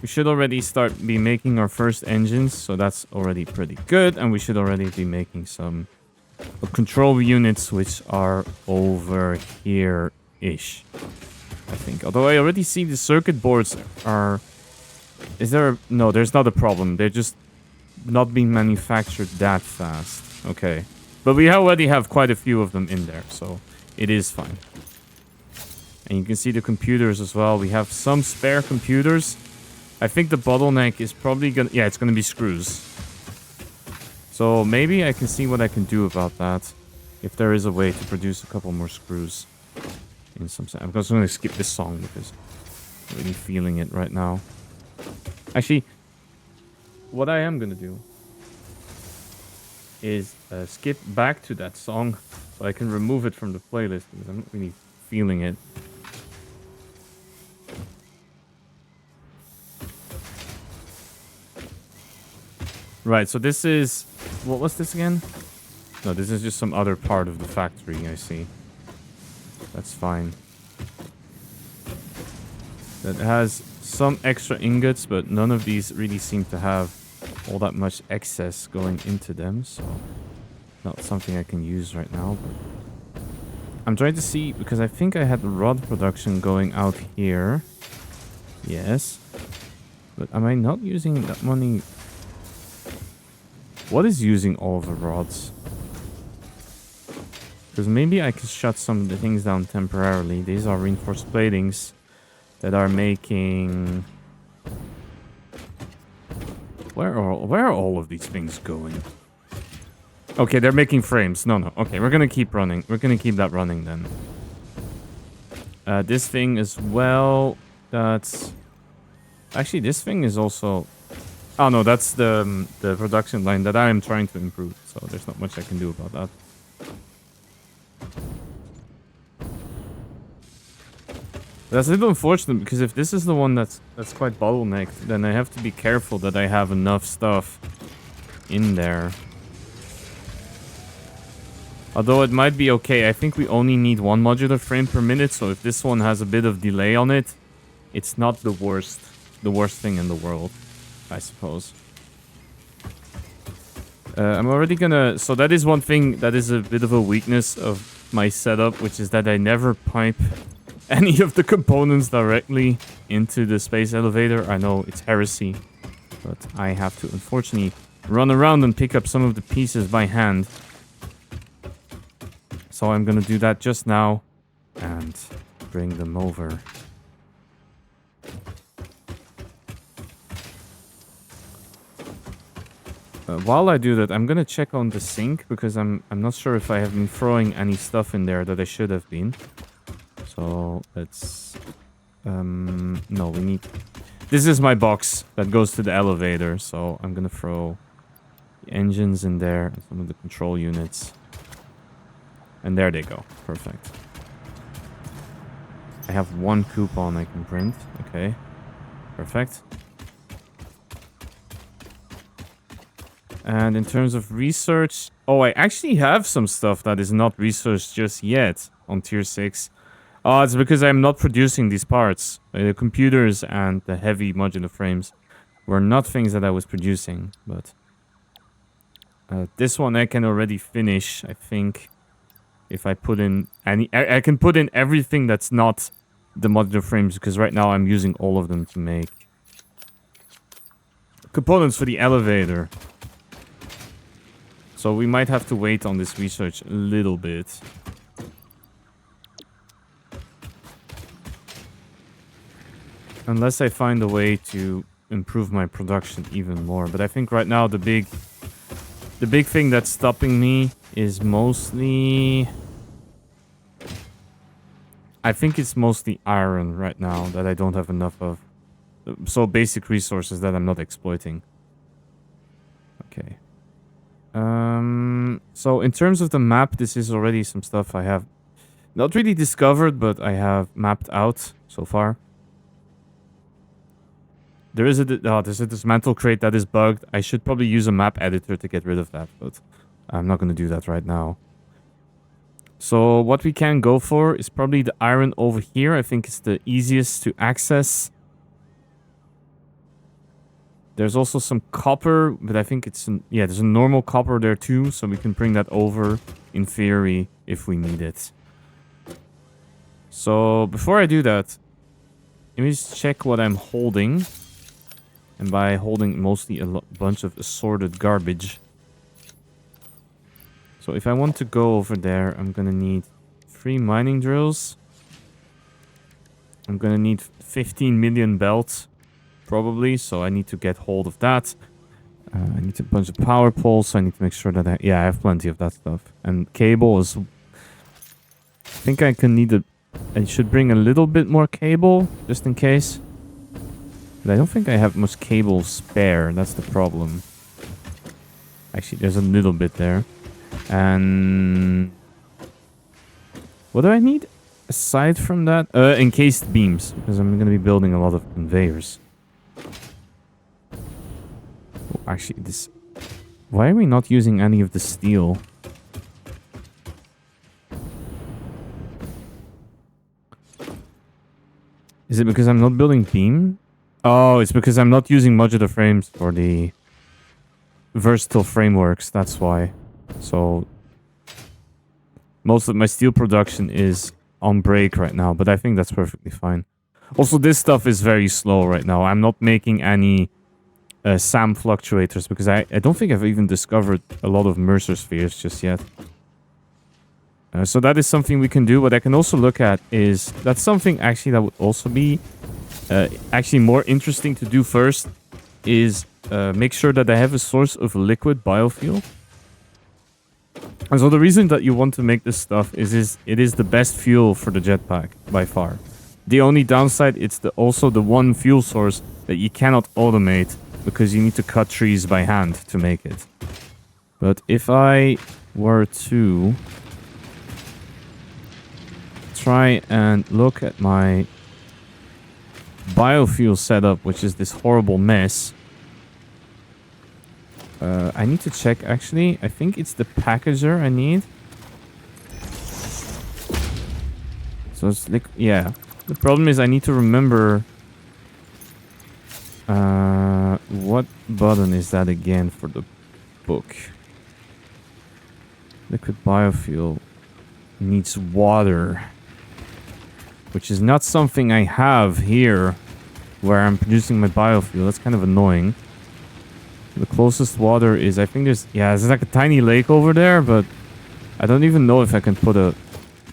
We should already be making our first engines, so that's already pretty good. And we should already be making some control units, which are over here-ish, I think. Although I already see the circuit boards are... Is there... No, there's not a problem. They're just not being manufactured that fast. Okay. But we already have quite a few of them in there, so it is fine. And you can see the computers as well. We have some spare computers. I think the bottleneck is probably gonna... Yeah, it's gonna be screws. So maybe I can see what I can do about that. If there is a way to produce a couple more screws. In some sense. I'm just gonna skip this song because I'm really feeling it right now. Actually, what I am gonna do is skip back to that song so I can remove it from the playlist because I'm not really feeling it. Right, so this is... What was this again? No, this is just some other part of the factory, I see. That's fine. That has some extra ingots, but none of these really seem to have all that much excess going into them, so... Not something I can use right now, but... I'm trying to see, because I think I had rod production going out here. Yes. But am I not using that money... What is using all the rods? Because maybe I could shut some of the things down temporarily. These are reinforced platings that are making... Where are all of these things going? Okay, they're making frames. No. Okay, we're gonna keep running. We're gonna keep that running then. This thing as well. That's... Actually, this thing is also... Oh no, that's the production line that I am trying to improve. So there's not much I can do about that. That's a little unfortunate because if this is the one that's quite bottlenecked, then I have to be careful that I have enough stuff in there. Although it might be okay. I think we only need 1 modular frame per minute, so if this one has a bit of delay on it, it's not the worst thing in the world, I suppose. I'm already gonna... So that is one thing that is a bit of a weakness of my setup, which is that I never pipe any of the components directly into the space elevator. I know it's heresy, but I have to unfortunately run around and pick up some of the pieces by hand. So I'm gonna do that just now and bring them over. While I do that, I'm gonna check on the sink because I'm not sure if I have been throwing any stuff in there that I should have been. So let's... no, we need... This is my box that goes to the elevator, so I'm gonna throw the engines in there and some of the control units. And there they go. Perfect. I have 1 coupon I can print. Okay. Perfect. And in terms of research... Oh, I actually have some stuff that is not researched just yet on tier 6. Oh, it's because I'm not producing these parts. The computers and the heavy modular frames were not things that I was producing, but this one I can already finish, I think, if I put in any... I can put in everything that's not the modular frames, because right now I'm using all of them to make components for the elevator. So we might have to wait on this research a little bit. Unless I find a way to improve my production even more. But I think right now the big thing that's stopping me is mostly... I think it's mostly iron right now that I don't have enough of. So basic resources that I'm not exploiting. Okay. So in terms of the map, this is already some stuff I have not really discovered, but I have mapped out so far. There's a dismantle crate that is bugged. I should probably use a map editor to get rid of that, but I'm not going to do that right now. So what we can go for is probably the iron over here. I think it's the easiest to access. There's also some copper, but I think it's... yeah, there's a normal copper there too, so we can bring that over in theory if we need it. So before I do that, let me just check what I'm holding. And by holding mostly a bunch of assorted garbage. So if I want to go over there, I'm gonna need 3 mining drills. I'm gonna need 15 million belts, probably. So I need to get hold of that. I need a bunch of power poles, so I need to make sure that I have plenty of that stuff. And cable is... I think I can need I should bring a little bit more cable, just in case. But I don't think I have much cable spare. That's the problem. Actually, there's a little bit there. And... what do I need? Aside from that? Encased beams. Because I'm going to be building a lot of conveyors. Oh, actually, this... why are we not using any of the steel? Is it because I'm not building beam? Oh, it's because I'm not using modular frames for the versatile frameworks. That's why. So most of my steel production is on break right now, but I think that's perfectly fine. Also, this stuff is very slow right now. I'm not making any SAM fluctuators because I don't think I've even discovered a lot of Mercer spheres just yet. So that is something we can do. What I can also look at is... that's something actually that would also be actually more interesting to do first, is make sure that I have a source of liquid biofuel. And so the reason that you want to make this stuff is it is the best fuel for the jetpack by far. The only downside, it's also the one fuel source that you cannot automate because you need to cut trees by hand to make it. But if I were to try and look at my biofuel setup, which is this horrible mess. I need to check, actually. I think it's the packager I need. So it's like... yeah. The problem is I need to remember... what button is that again for the book? Liquid biofuel needs water. Which is not something I have here where I'm producing my biofuel. That's kind of annoying. The closest water is, I think there's like a tiny lake over there, but I don't even know if I can put a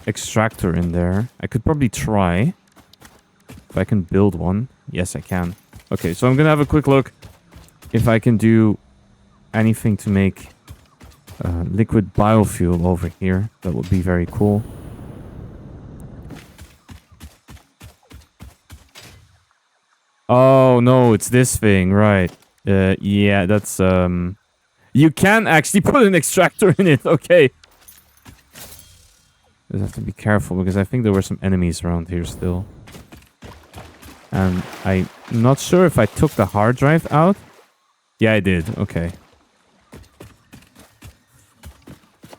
extractor in there. I could probably try if I can build one. Yes, I can. Okay, so I'm gonna have a quick look if I can do anything to make liquid biofuel over here. That would be very cool. Oh, no, it's this thing, right. Yeah, that's, you can actually put an extractor in it, okay. Just have to be careful, because I think there were some enemies around here still. And I'm not sure if I took the hard drive out. Yeah, I did, okay.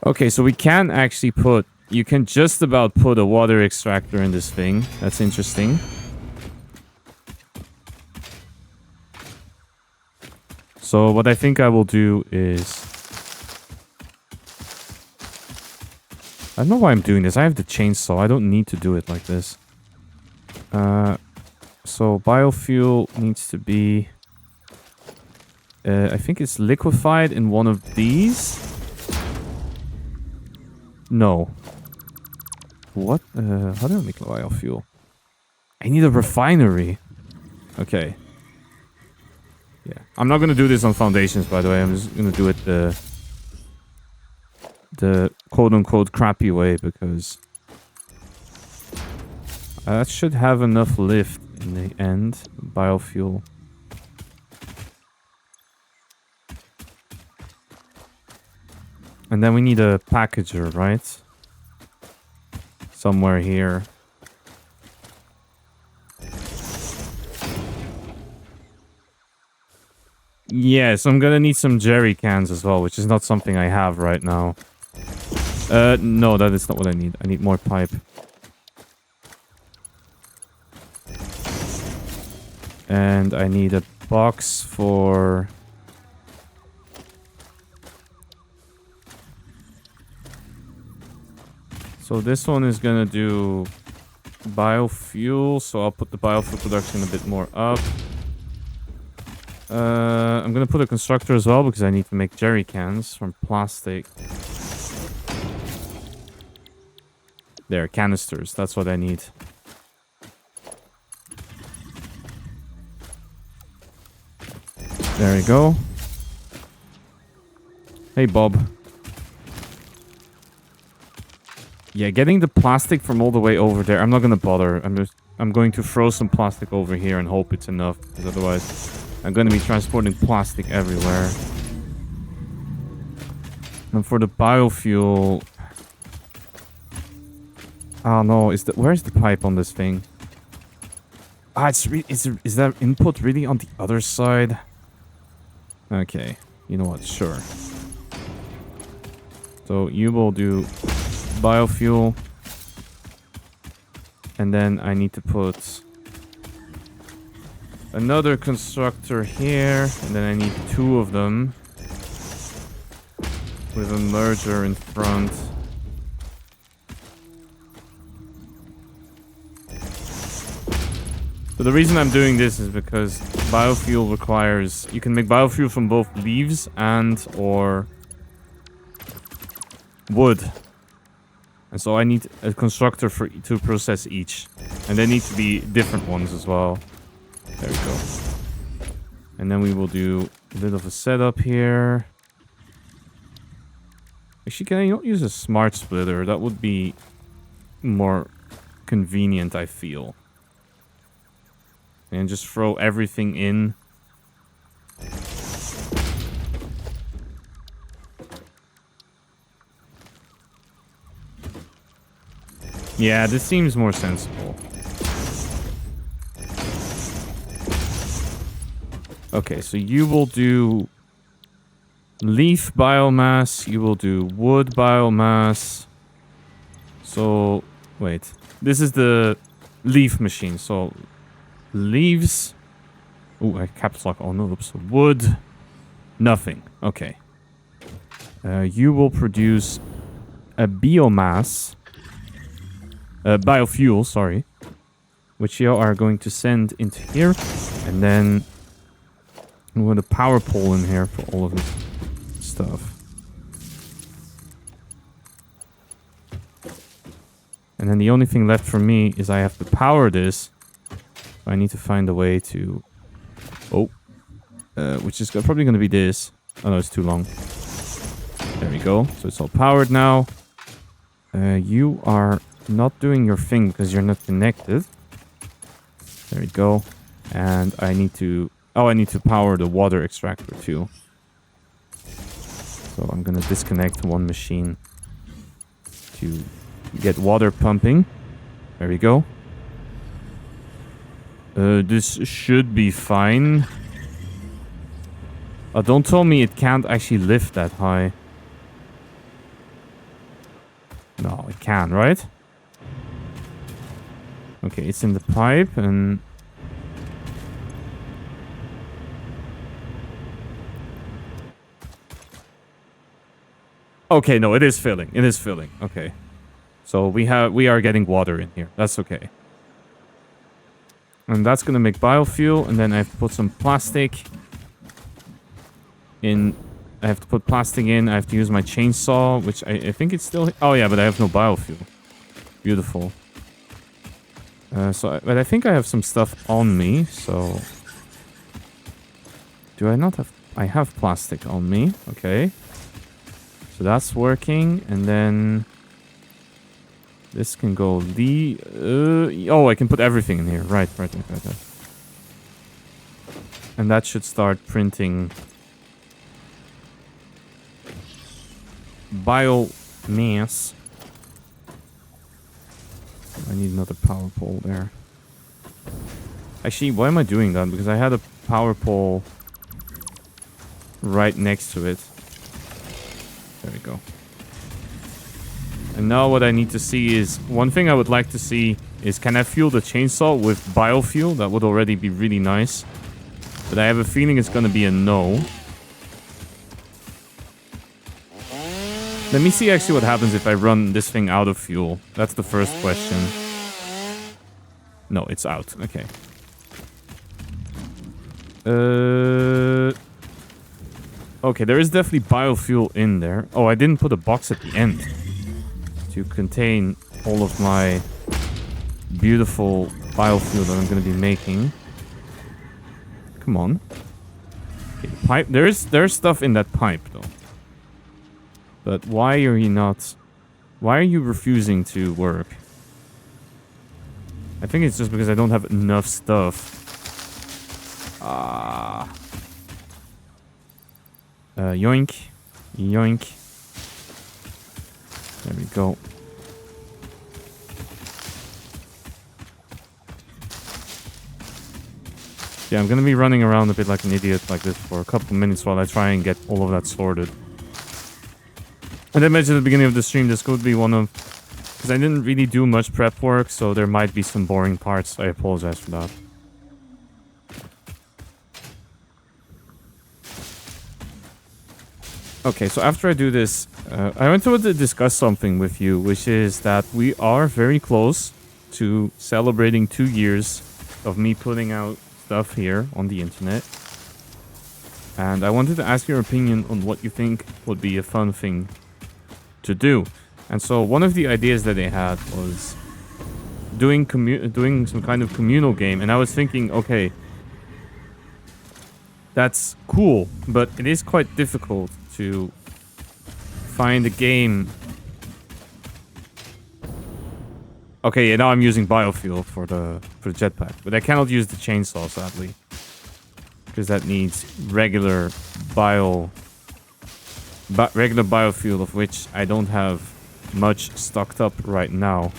Okay, so we can actually put You can just about put a water extractor in this thing. That's interesting. So what I think I will do is... I don't know why I'm doing this. I have the chainsaw. I don't need to do it like this. So biofuel needs to be... I think it's liquefied in one of these. No. What? How do I make biofuel? I need a refinery. Okay. Yeah. I'm not gonna do this on foundations, by the way. I'm just gonna do it the quote-unquote crappy way, because that should have enough lift in the end. Biofuel. And then we need a packager, right? Somewhere here. Yes, I'm gonna need some jerry cans as well, which is not something I have right now. No, that is not what I need. I need more pipe. And I need a box for... So this one is gonna do biofuel, so I'll put the biofuel production a bit more up. I'm gonna put a constructor as well, because I need to make jerry cans from plastic. There, canisters, that's what I need. There we go. Hey, Bob. Yeah, getting the plastic from all the way over there, I'm not gonna bother. I'm going to throw some plastic over here and hope it's enough, because otherwise I'm gonna be transporting plastic everywhere. And for the biofuel... Oh no, where's the pipe on this thing? Ah, is that input really on the other side? Okay, you know what, sure. So you will do biofuel. And then I need to put another constructor here. And then I need 2 of them. With a merger in front. So the reason I'm doing this is because biofuel requires... You can make biofuel from both leaves and or wood. And so I need a constructor to process each. And they need to be different ones as well. There we go. And then we will do a bit of a setup here. Actually, can I not use a smart splitter? That would be more convenient, I feel. And just throw everything in. Yeah, this seems more sensible. Okay, so you will do leaf biomass, you will do wood biomass. So, wait. This is the leaf machine, so leaves. Ooh, I caps lock on oops. Wood. Nothing. Okay. You will produce a biomass. Biofuel, sorry. Which you are going to send into here. And then I'm going to power pole in here for all of this stuff. And then the only thing left for me is I have to power this. I need to find a way to... Oh. Which is probably going to be this. Oh no, it's too long. There we go. So it's all powered now. You are not doing your thing because you're not connected. There we go. And I need to... Oh, I need to power the water extractor too. So I'm going to disconnect one machine to get water pumping. There we go. This should be fine. Don't tell me it can't actually lift that high. No, it can, right? Okay, it's in the pipe and... Okay, no, it is filling. It is filling. Okay. So we are getting water in here. That's okay. And that's gonna make biofuel, and then I have to put some plastic in. I have to put plastic in. I have to use my chainsaw, which I think it's still... Oh yeah, but I have no biofuel. Beautiful. But I think I have some stuff on me, so... Do I not have... I have plastic on me. Okay. So that's working, and then... This can go oh, I can put everything in here. Right. And that should start printing... biomass. I need another power pole there. Actually, why am I doing that? Because I had a power pole right next to it. There we go. And now what I need to see is... One thing I would like to see is, can I fuel the chainsaw with biofuel? That would already be really nice. But I have a feeling it's going to be a no. Let me see actually what happens if I run this thing out of fuel. That's the first question. No, it's out. Okay. Okay, there is definitely biofuel in there. Oh, I didn't put a box at the end to contain all of my beautiful biofuel that I'm going to be making. Come on. Okay, pipe. There's stuff in that pipe though. But why are you not... Why are you refusing to work? I think it's just because I don't have enough stuff. Yoink. Yoink. There we go. Yeah, I'm gonna be running around a bit like an idiot like this for a couple minutes while I try and get all of that sorted. And I mentioned at the beginning of the stream, this could be one of... Because I didn't really do much prep work, so there might be some boring parts. I apologize for that. Okay, so after I do this, I want to discuss something with you, which is that we are very close to celebrating 2 years of me putting out stuff here on the internet. And I wanted to ask your opinion on what you think would be a fun thing to do. And so one of the ideas that they had was doing some kind of communal game. And I was thinking, okay, that's cool, but it is quite difficult to find a game. Okay, yeah, now I'm using biofuel for the jetpack, but I cannot use the chainsaw, sadly, because that needs regular biofuel, of which I don't have much stocked up right now.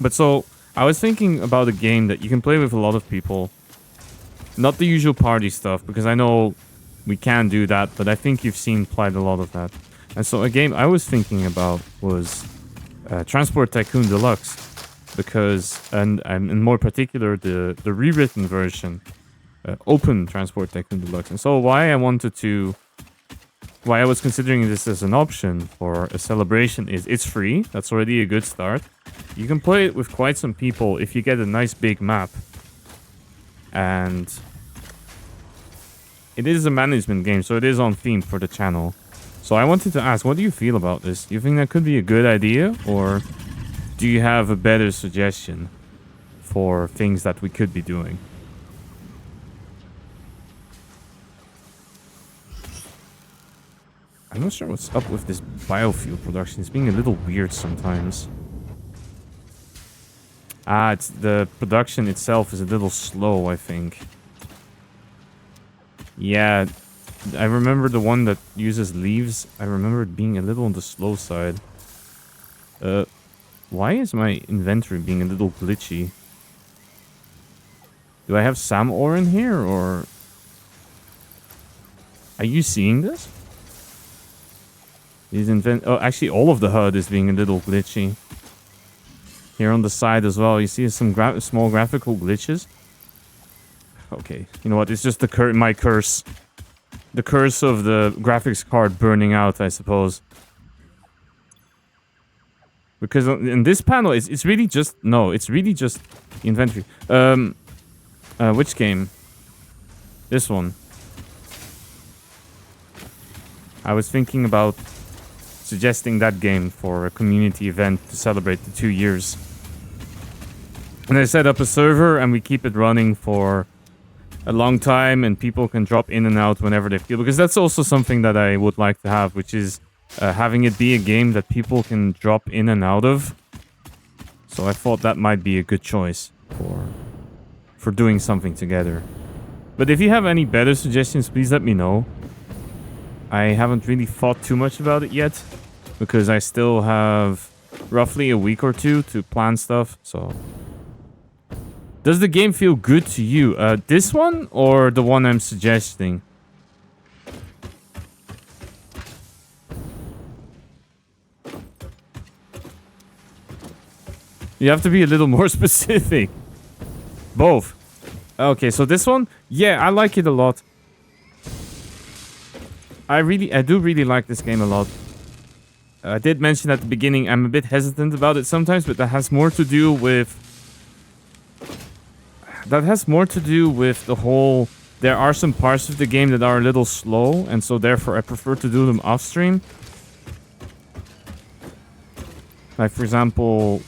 But so I was thinking about a game that you can play with a lot of people. Not the usual party stuff, because I know we can do that, but I think you've seen quite a lot of that. And so a game I was thinking about was Transport Tycoon Deluxe, because, and in more particular, the rewritten version, Open Transport Tycoon Deluxe. And so why I was considering this as an option for a celebration is it's free. That's already a good start. You can play it with quite some people if you get a nice big map. And it is a management game, so it is on theme for the channel. So I wanted to ask, what do you feel about this? Do you think that could be a good idea? Or do you have a better suggestion for things that we could be doing? I'm not sure what's up with this biofuel production. It's being a little weird sometimes. It's the production itself is a little slow, I think. Yeah, I remember the one that uses leaves. I remember it being a little on the slow side. Why is my inventory being a little glitchy? Do I have SAM ore in here, or... Are you seeing this? Oh, actually, all of the HUD is being a little glitchy. Here on the side as well, you see some small graphical glitches. Okay, you know what? It's just my curse. The curse of the graphics card burning out, I suppose. Because in this panel, it's really just... No, it's really just inventory. Which game? This one. I was thinking about suggesting that game for a community event to celebrate the 2 years. And I set up a server and we keep it running for a long time and people can drop in and out whenever they feel. Because that's also something that I would like to have, which is having it be a game that people can drop in and out of. So I thought that might be a good choice for doing something together. But if you have any better suggestions, please let me know. I haven't really thought too much about it yet, because I still have roughly a week or two to plan stuff, so... Does the game feel good to you? This one or the one I'm suggesting? You have to be a little more specific. Both. Okay, so this one? Yeah, I like it a lot. I do really like this game a lot. I did mention at the beginning I'm a bit hesitant about it sometimes, but that has more to do with... That has more to do with the whole... There are some parts of the game that are a little slow, and so therefore I prefer to do them off stream. Like, for example...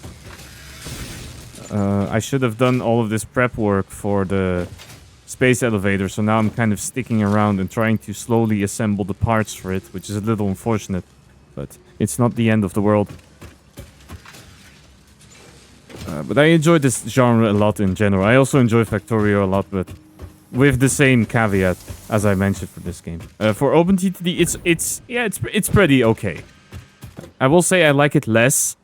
I should have done all of this prep work for the space elevator, so now I'm kind of sticking around and trying to slowly assemble the parts for it, which is a little unfortunate, but it's not the end of the world. But I enjoy this genre a lot in general. I also enjoy Factorio a lot, but with the same caveat as I mentioned for this game. For OpenTTD, it's pretty okay. I will say I like it less.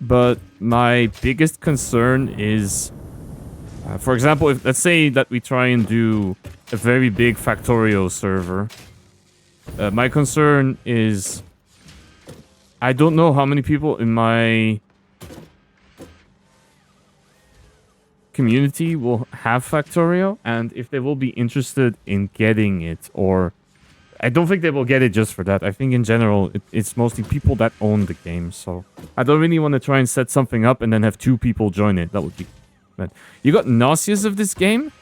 But my biggest concern is, for example, let's say that we try and do a very big Factorio server. My concern is, I don't know how many people in my community will have Factorio, and if they will be interested in getting it, or... I don't think they will get it just for that. I think in general, it's mostly people that own the game, so... I don't really want to try and set something up and then have 2 people join it. That would be bad. You got nauseous of this game?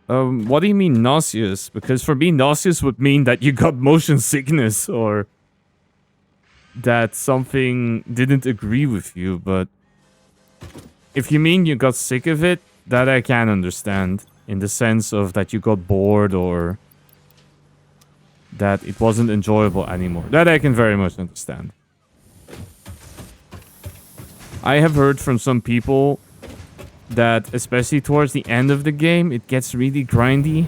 What do you mean nauseous? Because for me, nauseous would mean that you got motion sickness, or... that something didn't agree with you, but... if you mean you got sick of it, that I can understand. In the sense of that you got bored, or... that it wasn't enjoyable anymore. That I can very much understand. I have heard from some people that, especially towards the end of the game, it gets really grindy.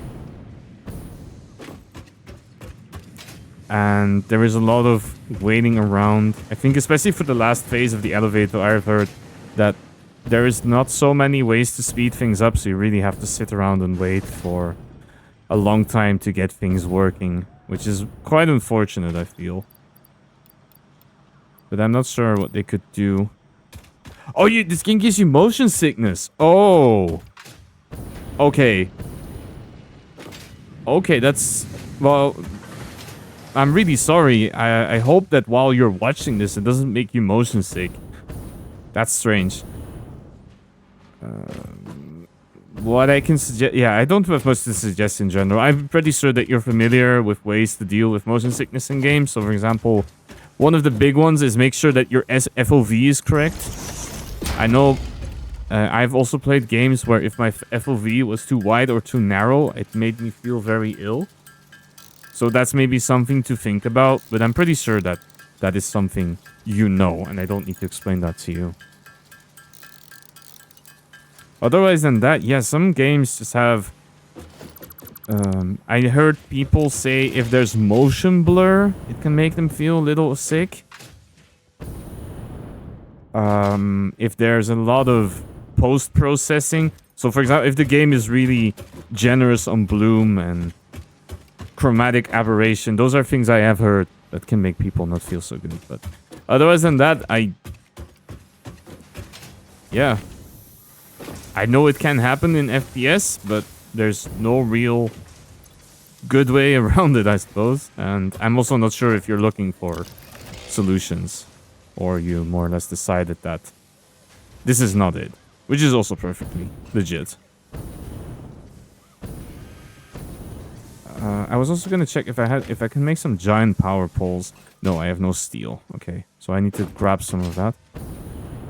And there is a lot of waiting around. I think especially for the last phase of the elevator, I've heard that there is not so many ways to speed things up, so you really have to sit around and wait for a long time to get things working. Which is quite unfortunate, I feel. But I'm not sure what they could do. Oh, this game gives you motion sickness. Oh. Okay. Okay, that's... Well, I'm really sorry. I hope that while you're watching this, it doesn't make you motion sick. That's strange. What I can suggest... Yeah, I don't have much to suggest in general. I'm pretty sure that you're familiar with ways to deal with motion sickness in games. So, for example, one of the big ones is make sure that your FOV is correct. I know I've also played games where if my FOV was too wide or too narrow, it made me feel very ill. So that's maybe something to think about. But I'm pretty sure that that is something you know, and I don't need to explain that to you. Otherwise than that, yeah, some games just have... I heard people say if there's motion blur, it can make them feel a little sick. If there's a lot of post-processing. So, for example, if the game is really generous on bloom and chromatic aberration. Those are things I have heard that can make people not feel so good. But otherwise than that, yeah. I know it can happen in FPS, but there's no real good way around it, I suppose. And I'm also not sure if you're looking for solutions, or you more or less decided that this is not it, which is also perfectly legit. I was also gonna check if I can make some giant power poles. No, I have no steel. Okay, so I need to grab some of that.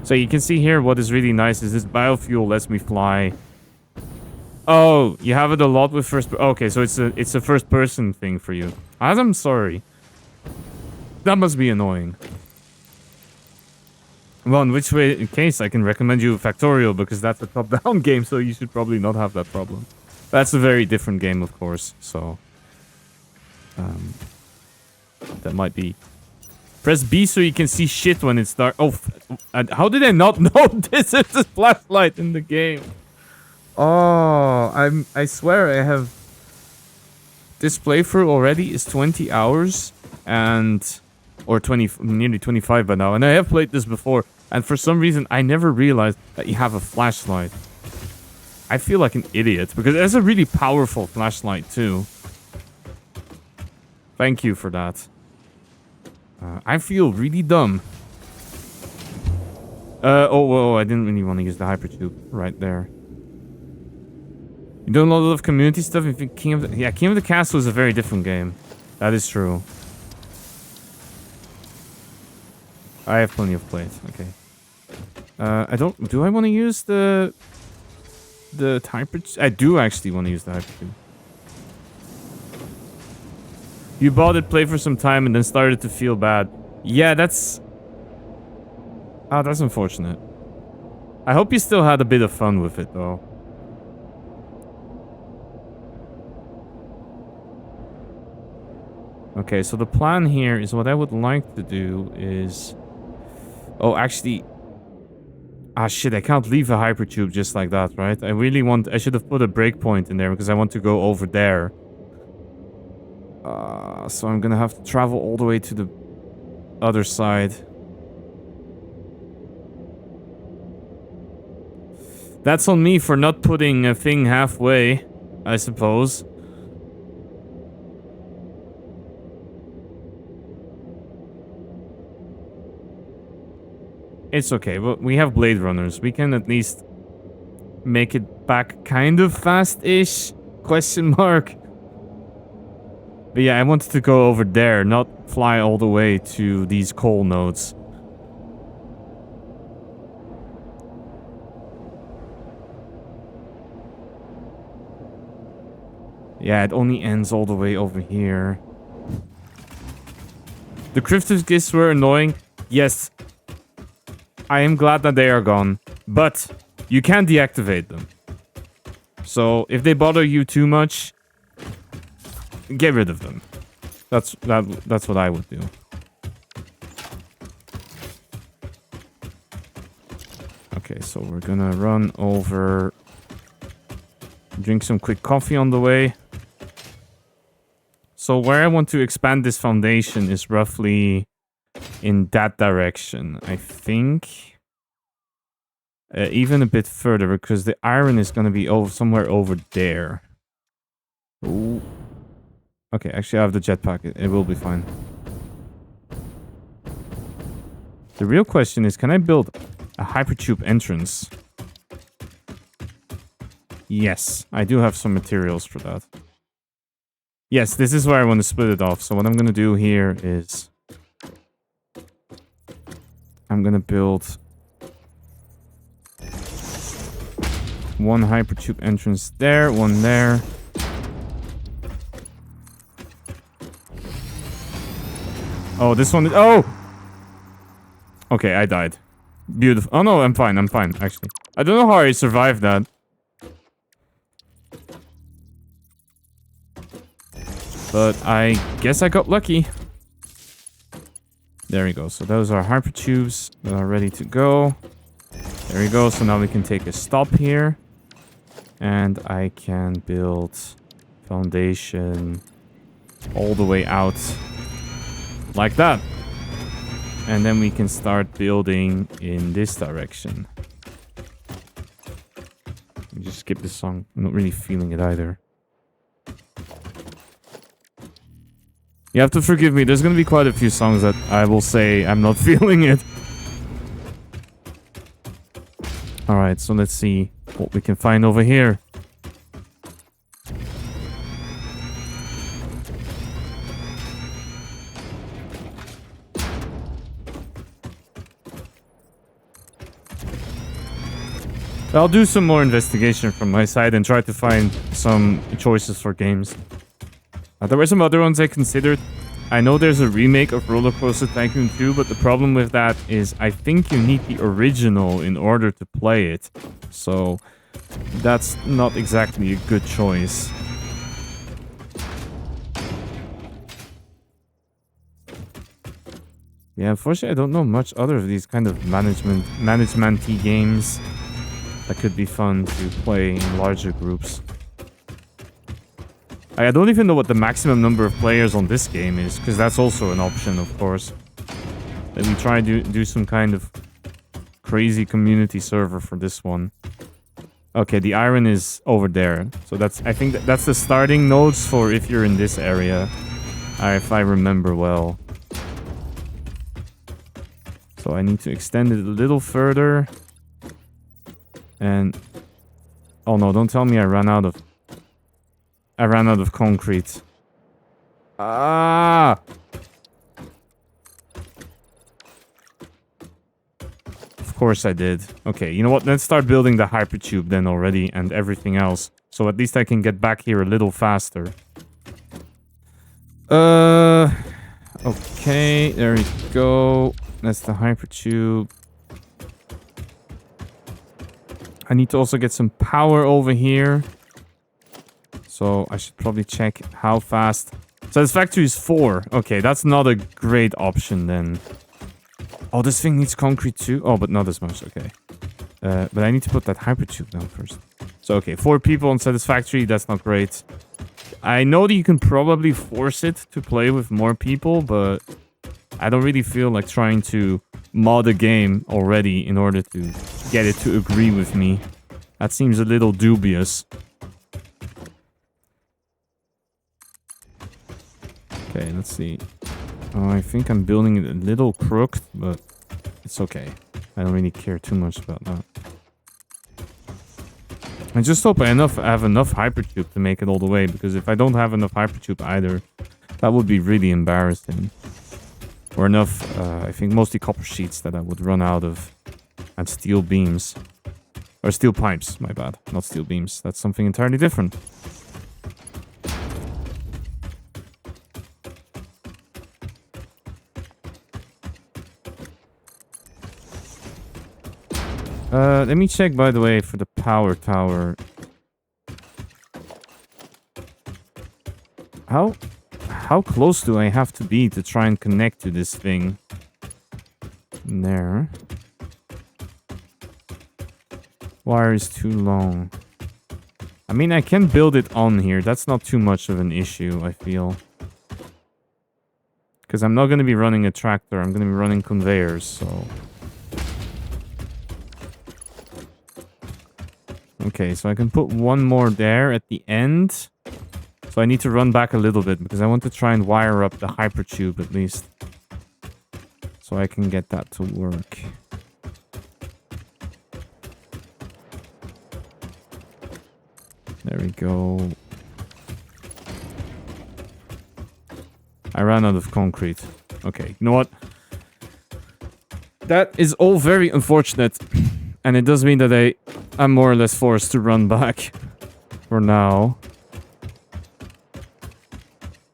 So you can see here what is really nice is this biofuel lets me fly. Oh, you have it a lot with first. Okay, so it's a first person thing for you. I'm sorry. That must be annoying. Well, in which way, in case, I can recommend you Factorial because that's a top-down game, so you should probably not have that problem. That's a very different game, of course, so... that might be... Press B so you can see shit when it's dark. Oh, how did I not know this is a flashlight in the game? Oh, I swear I have... This playthrough already is 20 hours, and... Or 20, nearly 25 by now, and I have played this before, and for some reason I never realized that you have a flashlight. I feel like an idiot, because there's a really powerful flashlight too. Thank you for that. I feel really dumb. Oh, I didn't really want to use the hypertube right there. You don't know a lot of community stuff? If King of the Castle is a very different game. That is true. I have plenty of plates. Okay. Do I want to use the hypertube? I do actually want to use the hypertube. You bought it, played for some time, and then started to feel bad. Yeah, that's... Oh, that's unfortunate. I hope you still had a bit of fun with it, though. Okay, so the plan here is what I would like to do is... Oh, actually... Ah, shit, I can't leave a hypertube just like that, right? I really want... I should have put a breakpoint in there because I want to go over there. So I'm gonna have to travel all the way to the other side. That's on me for not putting a thing halfway, I suppose. It's okay, but we have Blade Runners. We can at least make it back kind of fast-ish? Question mark. But yeah, I wanted to go over there, not fly all the way to these coal nodes. Yeah, it only ends all the way over here. The Cryptus gifts were annoying. Yes. I am glad that they are gone. But you can deactivate them. So if they bother you too much, get rid of them. That's what I would do. Okay, so we're gonna run over, drink some quick coffee on the way. So where I want to expand this foundation is roughly in that direction, I think. Even a bit further, because the iron is gonna be somewhere over there. Ooh. Okay, actually I have the jetpack. It will be fine. The real question is, can I build a hypertube entrance? Yes, I do have some materials for that. Yes, this is where I want to split it off. So what I'm going to do here is... I'm going to build... one hypertube entrance there, one there. Oh, this one... Oh! Okay, I died. Beautiful. Oh no, I'm fine, actually. I don't know how I survived that. But I guess I got lucky. There we go. So those are hypertubes that are ready to go. There we go. So now we can take a stop here. And I can build foundation all the way out like that. And then we can start building in this direction. Let me just skip this song. I'm not really feeling it either. You have to forgive me. There's going to be quite a few songs that I will say I'm not feeling it. Alright, so let's see what we can find over here. I'll do some more investigation from my side and try to find some choices for games. There were some other ones I considered. I know there's a remake of Roller Coaster Tycoon 2, but the problem with that is I think you need the original in order to play it. So that's not exactly a good choice. Yeah, unfortunately I don't know much other of these kind of management-y games that could be fun to play in larger groups. I don't even know what the maximum number of players on this game is, because that's also an option, of course. Let me try to do some kind of crazy community server for this one. Okay, the iron is over there. So that's, I think that's the starting nodes for if you're in this area, if I remember well. So I need to extend it a little further. And oh no, don't tell me I ran out of concrete. Ah! Of course I did. Okay, you know what? Let's start building the hypertube then already and everything else. So at least I can get back here a little faster. Okay, there we go. That's the hypertube. I need to also get some power over here. So I should probably check how fast. Satisfactory is 4. Okay, that's not a great option then. Oh, this thing needs concrete too? Oh, but not as much. Okay. But I need to put that hypertube down first. So, okay, 4 people on Satisfactory. That's not great. I know that you can probably force it to play with more people, but I don't really feel like trying to mod a game already in order to get it to agree with me. That seems a little dubious. Okay, let's see. Oh, I think I'm building it a little crooked, but it's okay. I don't really care too much about that. I just hope I have enough hypertube to make it all the way, because if I don't have enough hypertube either, that would be really embarrassing. Or enough, I think mostly copper sheets that I would run out of. And steel beams. Or steel pipes, my bad. Not steel beams. That's something entirely different. Let me check, by the way, for the power tower. How close do I have to be to try and connect to this thing? There. Wire is too long. I mean, I can build it on here. That's not too much of an issue, I feel. Because I'm not going to be running a tractor. I'm going to be running conveyors, so... Okay, so I can put one more there at the end. So I need to run back a little bit because I want to try and wire up the hypertube at least. So I can get that to work. There we go. I ran out of concrete. Okay, you know what? That is all very unfortunate. And it does mean that I'm more or less forced to run back. For now.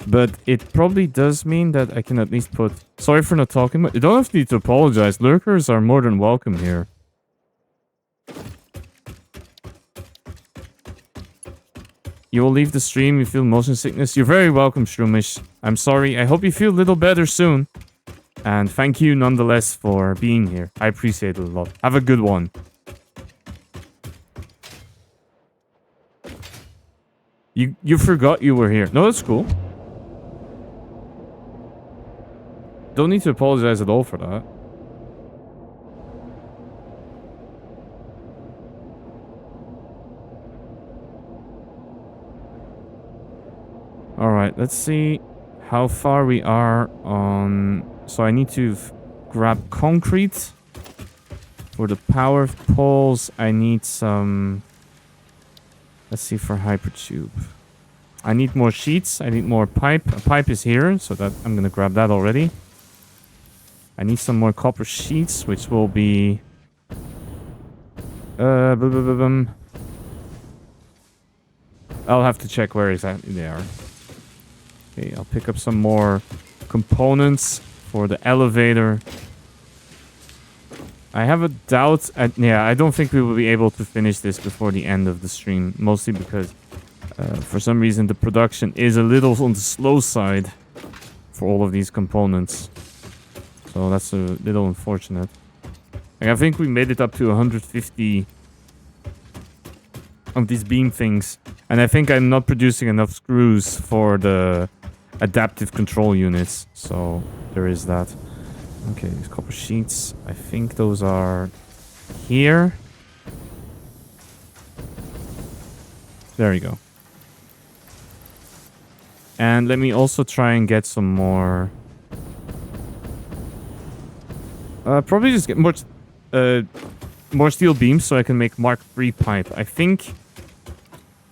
But it probably does mean that I can at least put... Sorry for not talking, but you don't have to apologize. Lurkers are more than welcome here. You will leave the stream, you feel motion sickness. You're very welcome, Shroomish. I'm sorry. I hope you feel a little better soon. And thank you nonetheless for being here. I appreciate it a lot. Have a good one. You forgot you were here. No, that's cool. Don't need to apologize at all for that. Alright, let's see how far we are on... So I need to grab concrete. For the power poles, I need some... Let's see for hypertube. I need more sheets. I need more pipe. A pipe is here, so that I'm gonna grab that already. I need some more copper sheets, which will be... I'll have to check where exactly they are. Okay, I'll pick up some more components for the elevator. I have a doubt. Yeah, I don't think we will be able to finish this before the end of the stream. Mostly because, for some reason, the production is a little on the slow side for all of these components. So that's a little unfortunate. Like, I think we made it up to 150 of these beam things. And I think I'm not producing enough screws for the adaptive control units. So there is that. Okay, these copper sheets. I think those are here. There we go. And let me also try and get some more... probably just get more steel beams so I can make Mark III pipe. I think...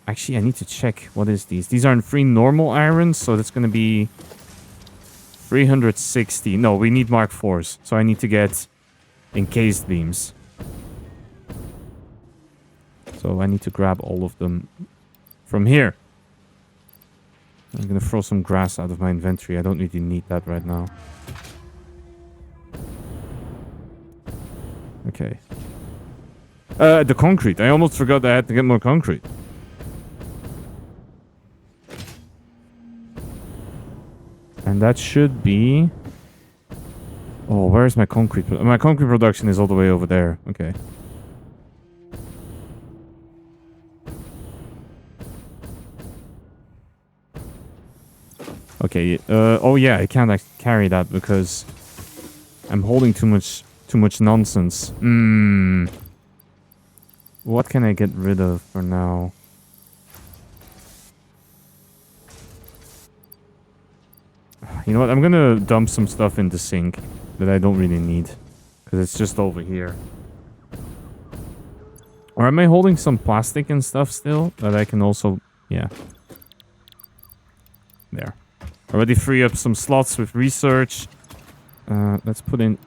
Actually, I need to check. What is these? These are in free normal iron, so that's going to be... 360. No, we need Mark IVs. So I need to get encased beams. So I need to grab all of them from here. I'm going to throw some grass out of my inventory. I don't really need that right now. Okay. The concrete. I almost forgot I had to get more concrete. And that should be... Oh, where's my concrete? My concrete production is all the way over there. Okay. Okay. Oh yeah, I can't actually carry that because I'm holding too much nonsense. What can I get rid of for now? You know what? I'm gonna dump some stuff in the sink that I don't really need. Because it's just over here. Or am I holding some plastic and stuff still? That I can also... Yeah. There. Already free up some slots with research. Let's put in...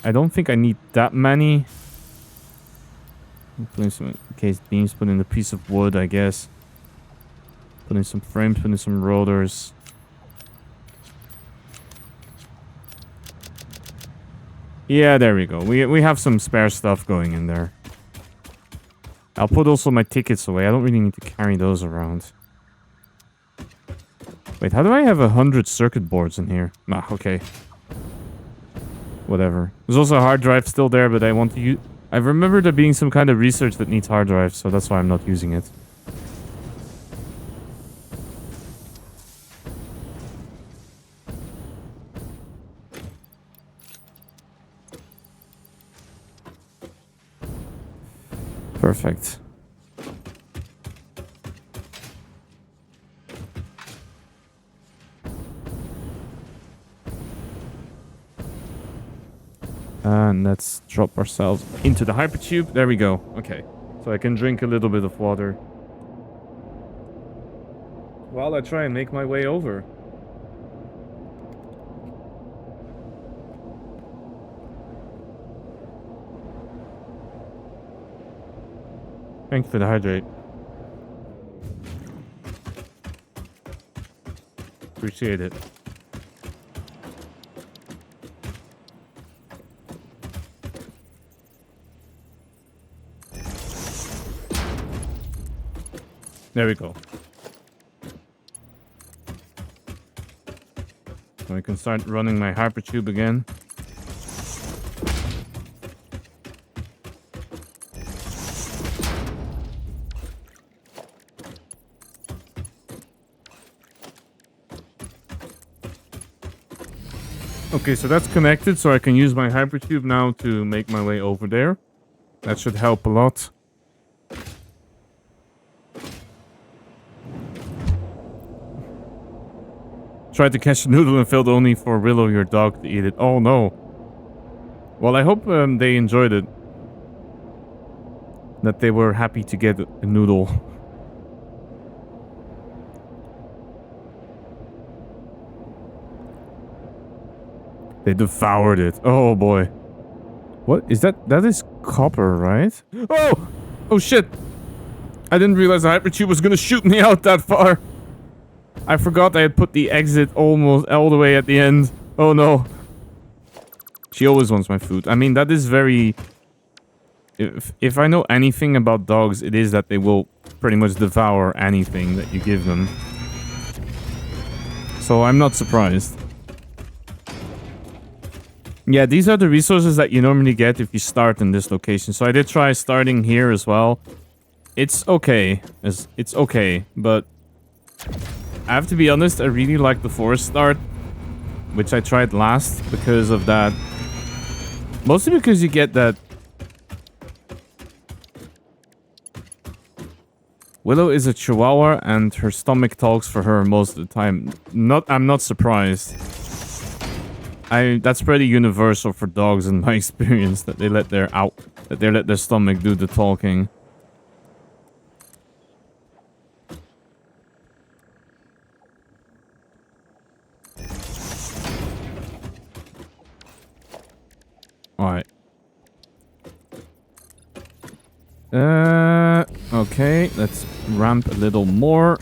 I don't think I need that many. Put in some encased beams. Put in a piece of wood, I guess. Put in some frames. Put in some rotors. Yeah, there we go. We have some spare stuff going in there. I'll put also my tickets away. I don't really need to carry those around. Wait, how do I have 100 circuit boards in here? Ah, okay. Whatever. There's also a hard drive still there, but I want to use... I remember there being some kind of research that needs hard drives, so that's why I'm not using it. Perfect. And let's drop ourselves into the hypertube. There we go. Okay. So I can drink a little bit of water while I try and make my way over. Thanks for the hydrate. Appreciate it. There we go. So I can start running my hypertube again. Okay, so that's connected, so I can use my hypertube now to make my way over there. That should help a lot. Tried to catch a noodle and failed only for Willow, your dog, to eat it. Oh no. Well, I hope they enjoyed it. That they were happy to get a noodle. They devoured it. Oh boy. What is that? That is copper, right? Oh! Oh shit! I didn't realize the hypertube was gonna shoot me out that far. I forgot I had put the exit almost all the way at the end. Oh no. She always wants my food. I mean, that is very... If I know anything about dogs, it is that they will pretty much devour anything that you give them. So I'm not surprised. Yeah, these are the resources that you normally get if you start in this location. So I did try starting here as well. It's okay. It's okay, but... I have to be honest, I really like the forest start, which I tried last because of that. Mostly because you get that... Willow is a chihuahua and her stomach talks for her most of the time. I'm not surprised. That's pretty universal for dogs in my experience, that they let their stomach do the talking. Alright. Okay, let's ramp a little more.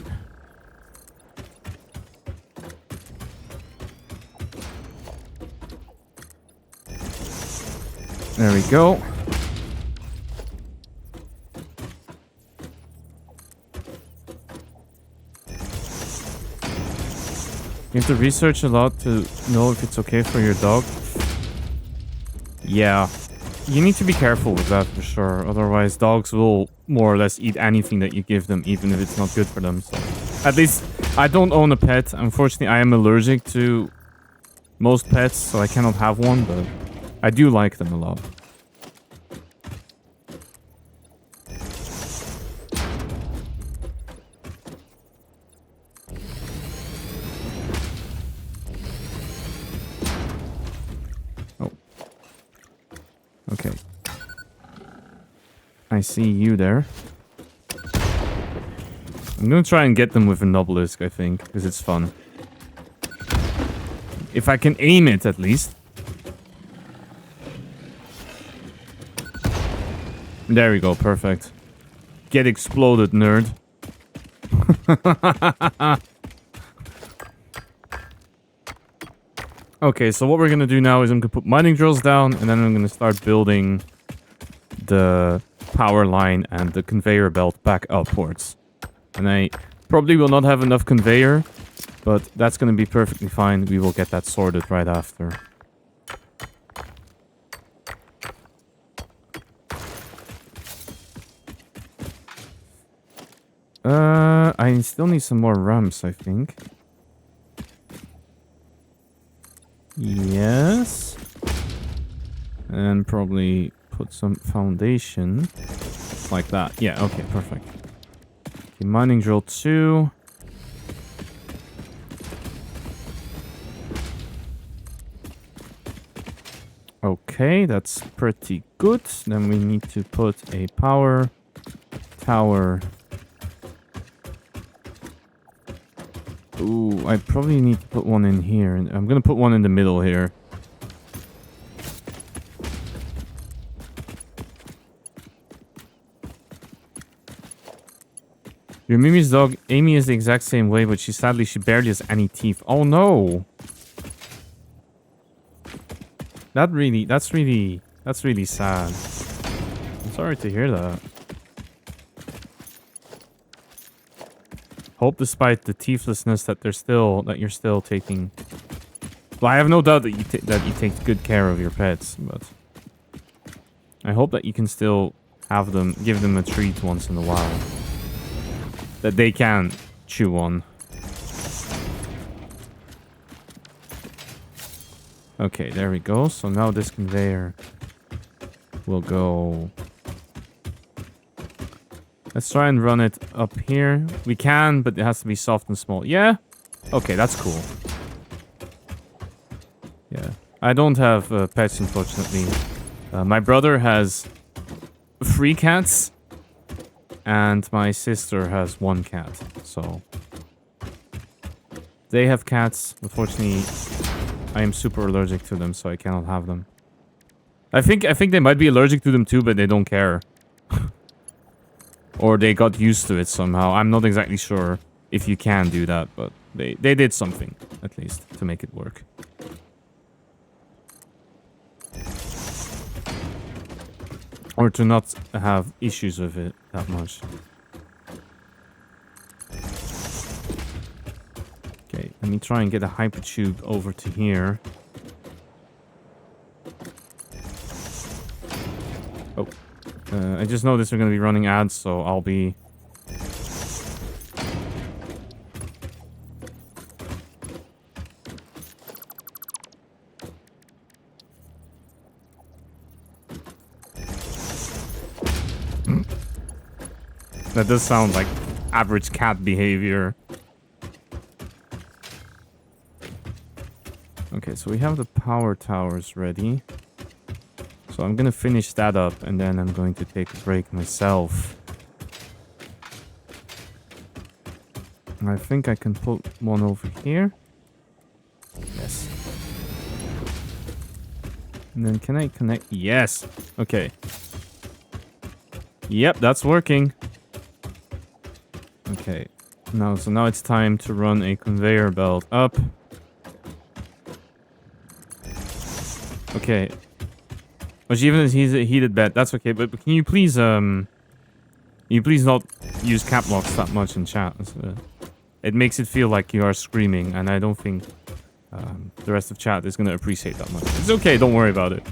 There we go. You have to research a lot to know if it's okay for your dog. Yeah. You need to be careful with that for sure. Otherwise, dogs will more or less eat anything that you give them, even if it's not good for them. So, at least, I don't own a pet. Unfortunately, I am allergic to most pets, so I cannot have one, but I do like them a lot. Okay. I see you there. I'm gonna try and get them with an obelisk, I think, because it's fun. If I can aim it, at least. There we go, perfect. Get exploded, nerd. Okay, so what we're gonna do now is I'm gonna put mining drills down, and then I'm gonna start building the power line and the conveyor belt back upwards. And I probably will not have enough conveyor, but that's gonna be perfectly fine. We will get that sorted right after. I still need some more ramps, I think. Yes. And probably put some foundation. Like that. Yeah, okay, perfect. Okay, mining drill 2. Okay, that's pretty good. Then we need to put a power tower. Ooh, I probably need to put one in here. And I'm gonna put one in the middle here. Your Mimi's dog, Amy, is the exact same way, but she barely has any teeth. Oh no! That's really sad. I'm sorry to hear that. Hope despite the teethlessness that you're still taking. Well, I have no doubt that you take good care of your pets, but I hope that you can still give them a treat once in a while that they can chew on. Okay, there we go. So now this conveyor will go... Let's try and run it up here. We can, but it has to be soft and small. Yeah? Okay, that's cool. Yeah. I don't have pets, unfortunately. My brother has 3 cats. And my sister has 1 cat. So... They have cats. Unfortunately, I am super allergic to them, so I cannot have them. I think they might be allergic to them too, but they don't care. Or they got used to it somehow. I'm not exactly sure if you can do that, but they did something, at least, to make it work. Or to not have issues with it that much. Okay, let me try and get a hypertube over to here. Oh. I just noticed we're going to be running ads, so I'll be... That does sound like average cat behavior. Okay, so we have the power towers ready. So I'm gonna finish that up and then I'm going to take a break myself. I think I can put one over here. Yes. And then can I connect? Yes. Okay. Yep, that's working. Okay. So now it's time to run a conveyor belt up. Okay. Oh, she even has a heated bed. That's okay, but can you please not use cap locks that much in chat? It makes it feel like you are screaming, and I don't think the rest of chat is gonna appreciate that much. It's okay, don't worry about it.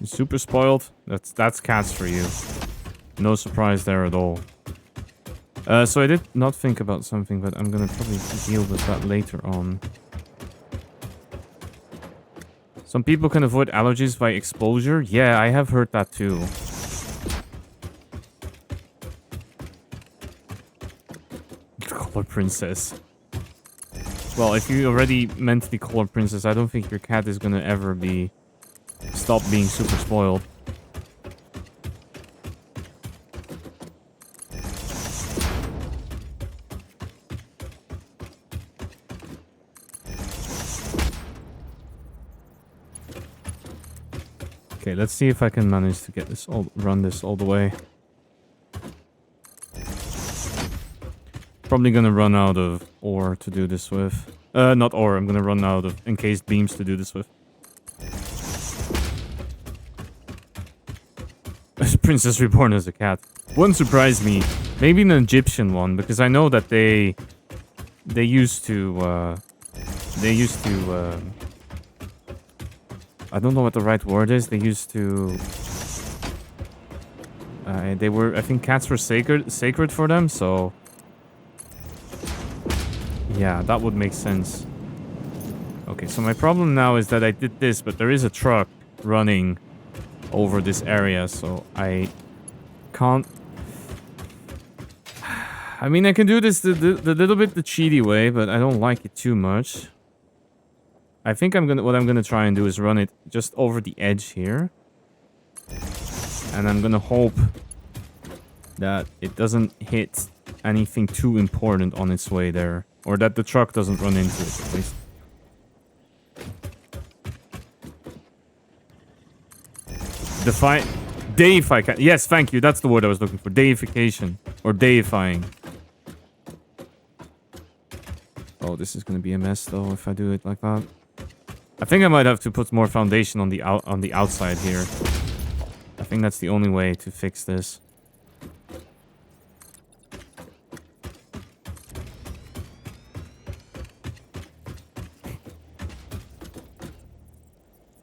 You're super spoiled. That's cats for you. No surprise there at all. So I did not think about something, but I'm gonna probably deal with that later on. Some people can avoid allergies by exposure. Yeah, I have heard that too. Color princess. Well, if you already meant the color princess, I don't think your cat is gonna ever stop being super spoiled. Okay, let's see if I can manage to get this run this all the way. Probably gonna run out of ore to do this with. Not ore, I'm gonna run out of encased beams to do this with. Princess Reborn as a cat. Wouldn't surprise me. Maybe an Egyptian one, because I know that they used to I don't know what the right word is. They used to I think cats were sacred for them, so yeah, that would make sense. Okay, so my problem now is that I did this, but there is a truck running over this area, so I can't... I mean, I can do this the little bit the cheaty way, but I don't like it too much. I think what I'm gonna try and do is run it just over the edge here. And I'm gonna hope that it doesn't hit anything too important on its way there. Or that the truck doesn't run into it, at least. Deify. Yes, thank you. That's the word I was looking for. Deification. Or deifying. Oh, this is gonna be a mess, though, if I do it like that. I think I might have to put more foundation on the outside here. I think that's the only way to fix this.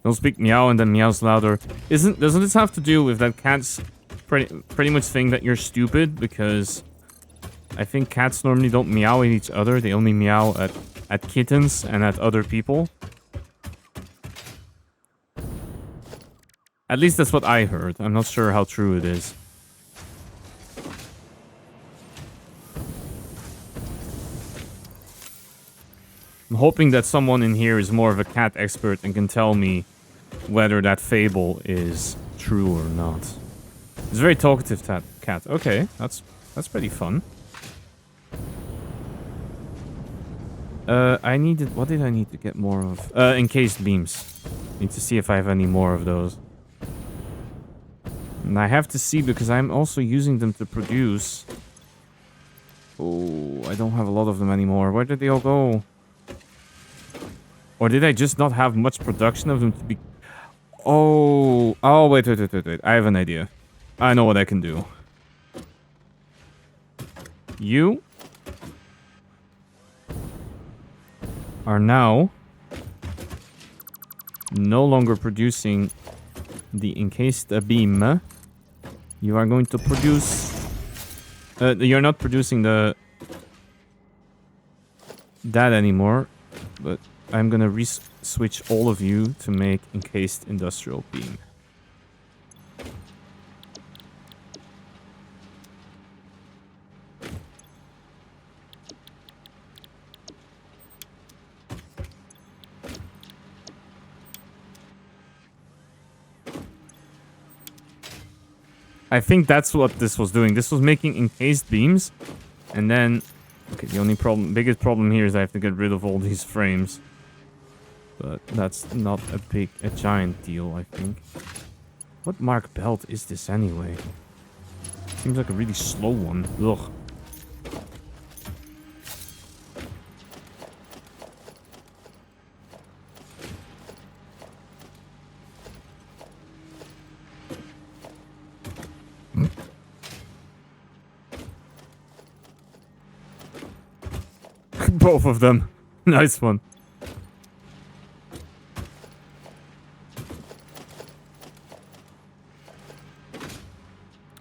Don't speak meow and then meows louder. Doesn't this have to do with that cats pretty much think that you're stupid? Because I think cats normally don't meow at each other. They only meow at kittens and at other people. At least that's what I heard. I'm not sure how true it is. I'm hoping that someone in here is more of a cat expert and can tell me whether that fable is true or not. It's a very talkative cat. Okay, that's pretty fun. I needed... What did I need to get more of? Encased beams. Need to see if I have any more of those. And I have to see because I'm also using them to produce... Oh, I don't have a lot of them anymore. Where did they all go? Or did I just not have much production of them to be... Oh, wait. I have an idea. I know what I can do. You are now no longer producing the encased beam. You are going to produce... you're not producing that anymore, but I'm gonna switch all of you to make encased industrial beam. I think that's what this was doing. This was making encased beams, and then... Okay, the biggest problem here is I have to get rid of all these frames. But that's not a giant deal, I think. What mark belt is this anyway? Seems like a really slow one. Ugh. Both of them. Nice one.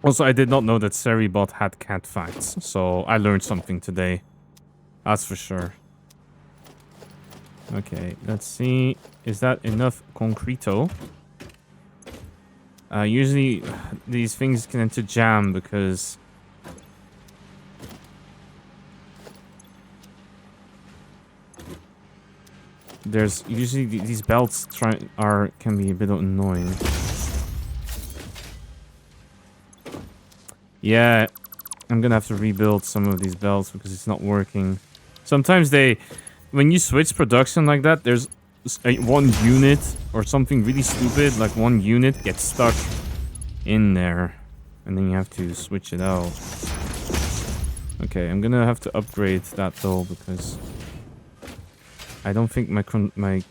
Also, I did not know that Seribot had cat facts, so I learned something today. That's for sure. Okay, let's see. Is that enough concreto? Usually, these things tend to jam because... There's usually these belts can be a bit annoying. Yeah, I'm gonna have to rebuild some of these belts because it's not working. Sometimes when you switch production like that, there's one unit or something really stupid, like one unit gets stuck in there, and then you have to switch it out. Okay, I'm gonna have to upgrade that though because I don't think my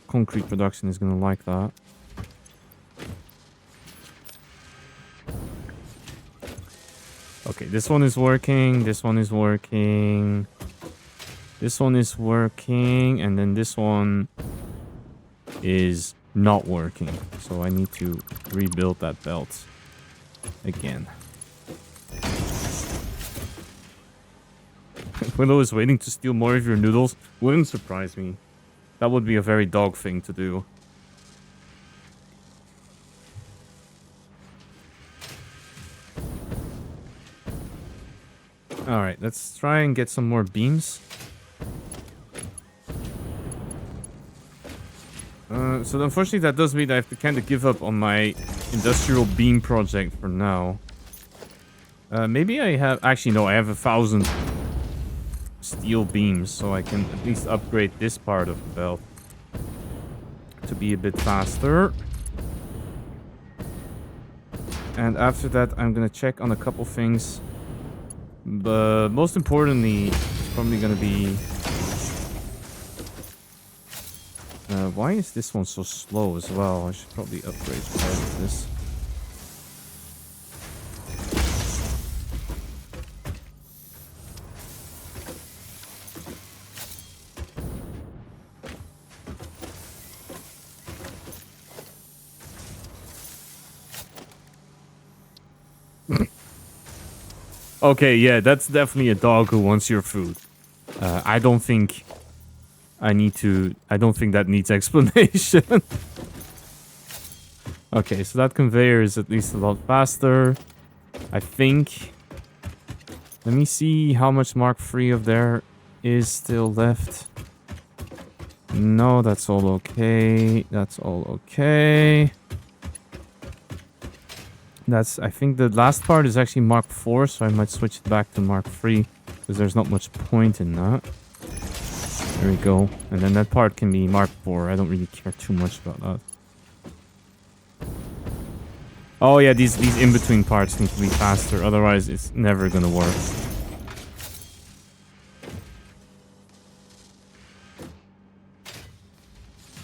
concrete production is gonna like that. Okay, this one is working, this one is working, this one is working, and then this one is not working. So I need to rebuild that belt again. Willow is waiting to steal more of your noodles. Wouldn't surprise me. That would be a very dog thing to do. Alright, let's try and get some more beams. So unfortunately that does mean I have to kind of give up on my industrial beam project for now. Maybe I have... Actually, no, I have 1,000 steel beams, so I can at least upgrade this part of the belt to be a bit faster. And after that, I'm gonna check on a couple things. But most importantly, it's probably gonna be... why is this one so slow as well? I should probably upgrade part of this. Okay, yeah, that's definitely a dog who wants your food. I don't think I need to... I don't think that needs explanation. Okay, so that conveyor is at least a lot faster. I think... Let me see how much Mark III of there is still left. No, that's all okay. That's all okay. That's... I think the last part is actually Mark IV, so I might switch it back to Mark III. Because there's not much point in that. There we go. And then that part can be Mark IV. I don't really care too much about that. Oh yeah, these in-between parts need to be faster, otherwise it's never gonna work.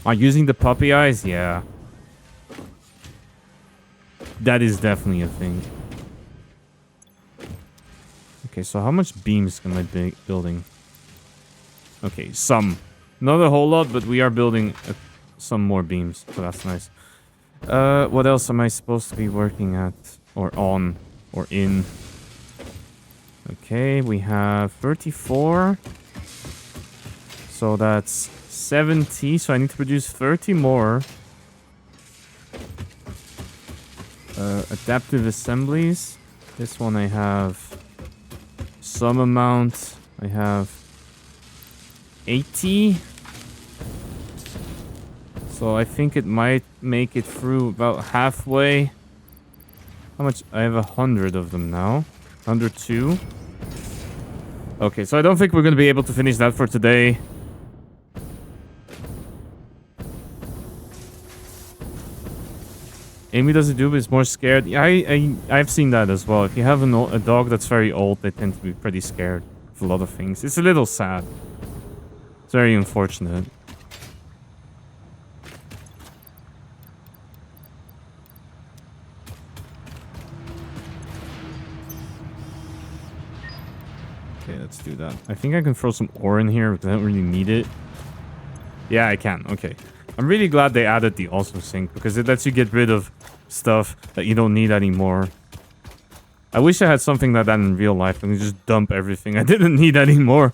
Are using the puppy eyes? Yeah. That is definitely a thing. Okay, so how much beams am I building? Okay, some. Not a whole lot, but we are building some more beams, so that's nice. What else am I supposed to be working at? Or on? Or in? Okay, we have 34. So that's 70. So I need to produce 30 more. Adaptive assemblies. This one I have some amount. I have 80. So I think it might make it through about halfway. How much? I have 100 of them now. 102. Okay, so I don't think we're going to be able to finish that for today. Amy doesn't do, but is more scared. Yeah, I've seen that as well. If you have a dog that's very old, they tend to be pretty scared of a lot of things. It's a little sad. It's very unfortunate. Okay, let's do that. I think I can throw some ore in here, but I don't really need it. Yeah, I can. Okay. I'm really glad they added the also sink, because it lets you get rid of stuff that you don't need anymore. I wish I had something like that in real life. I can just dump everything I didn't need anymore.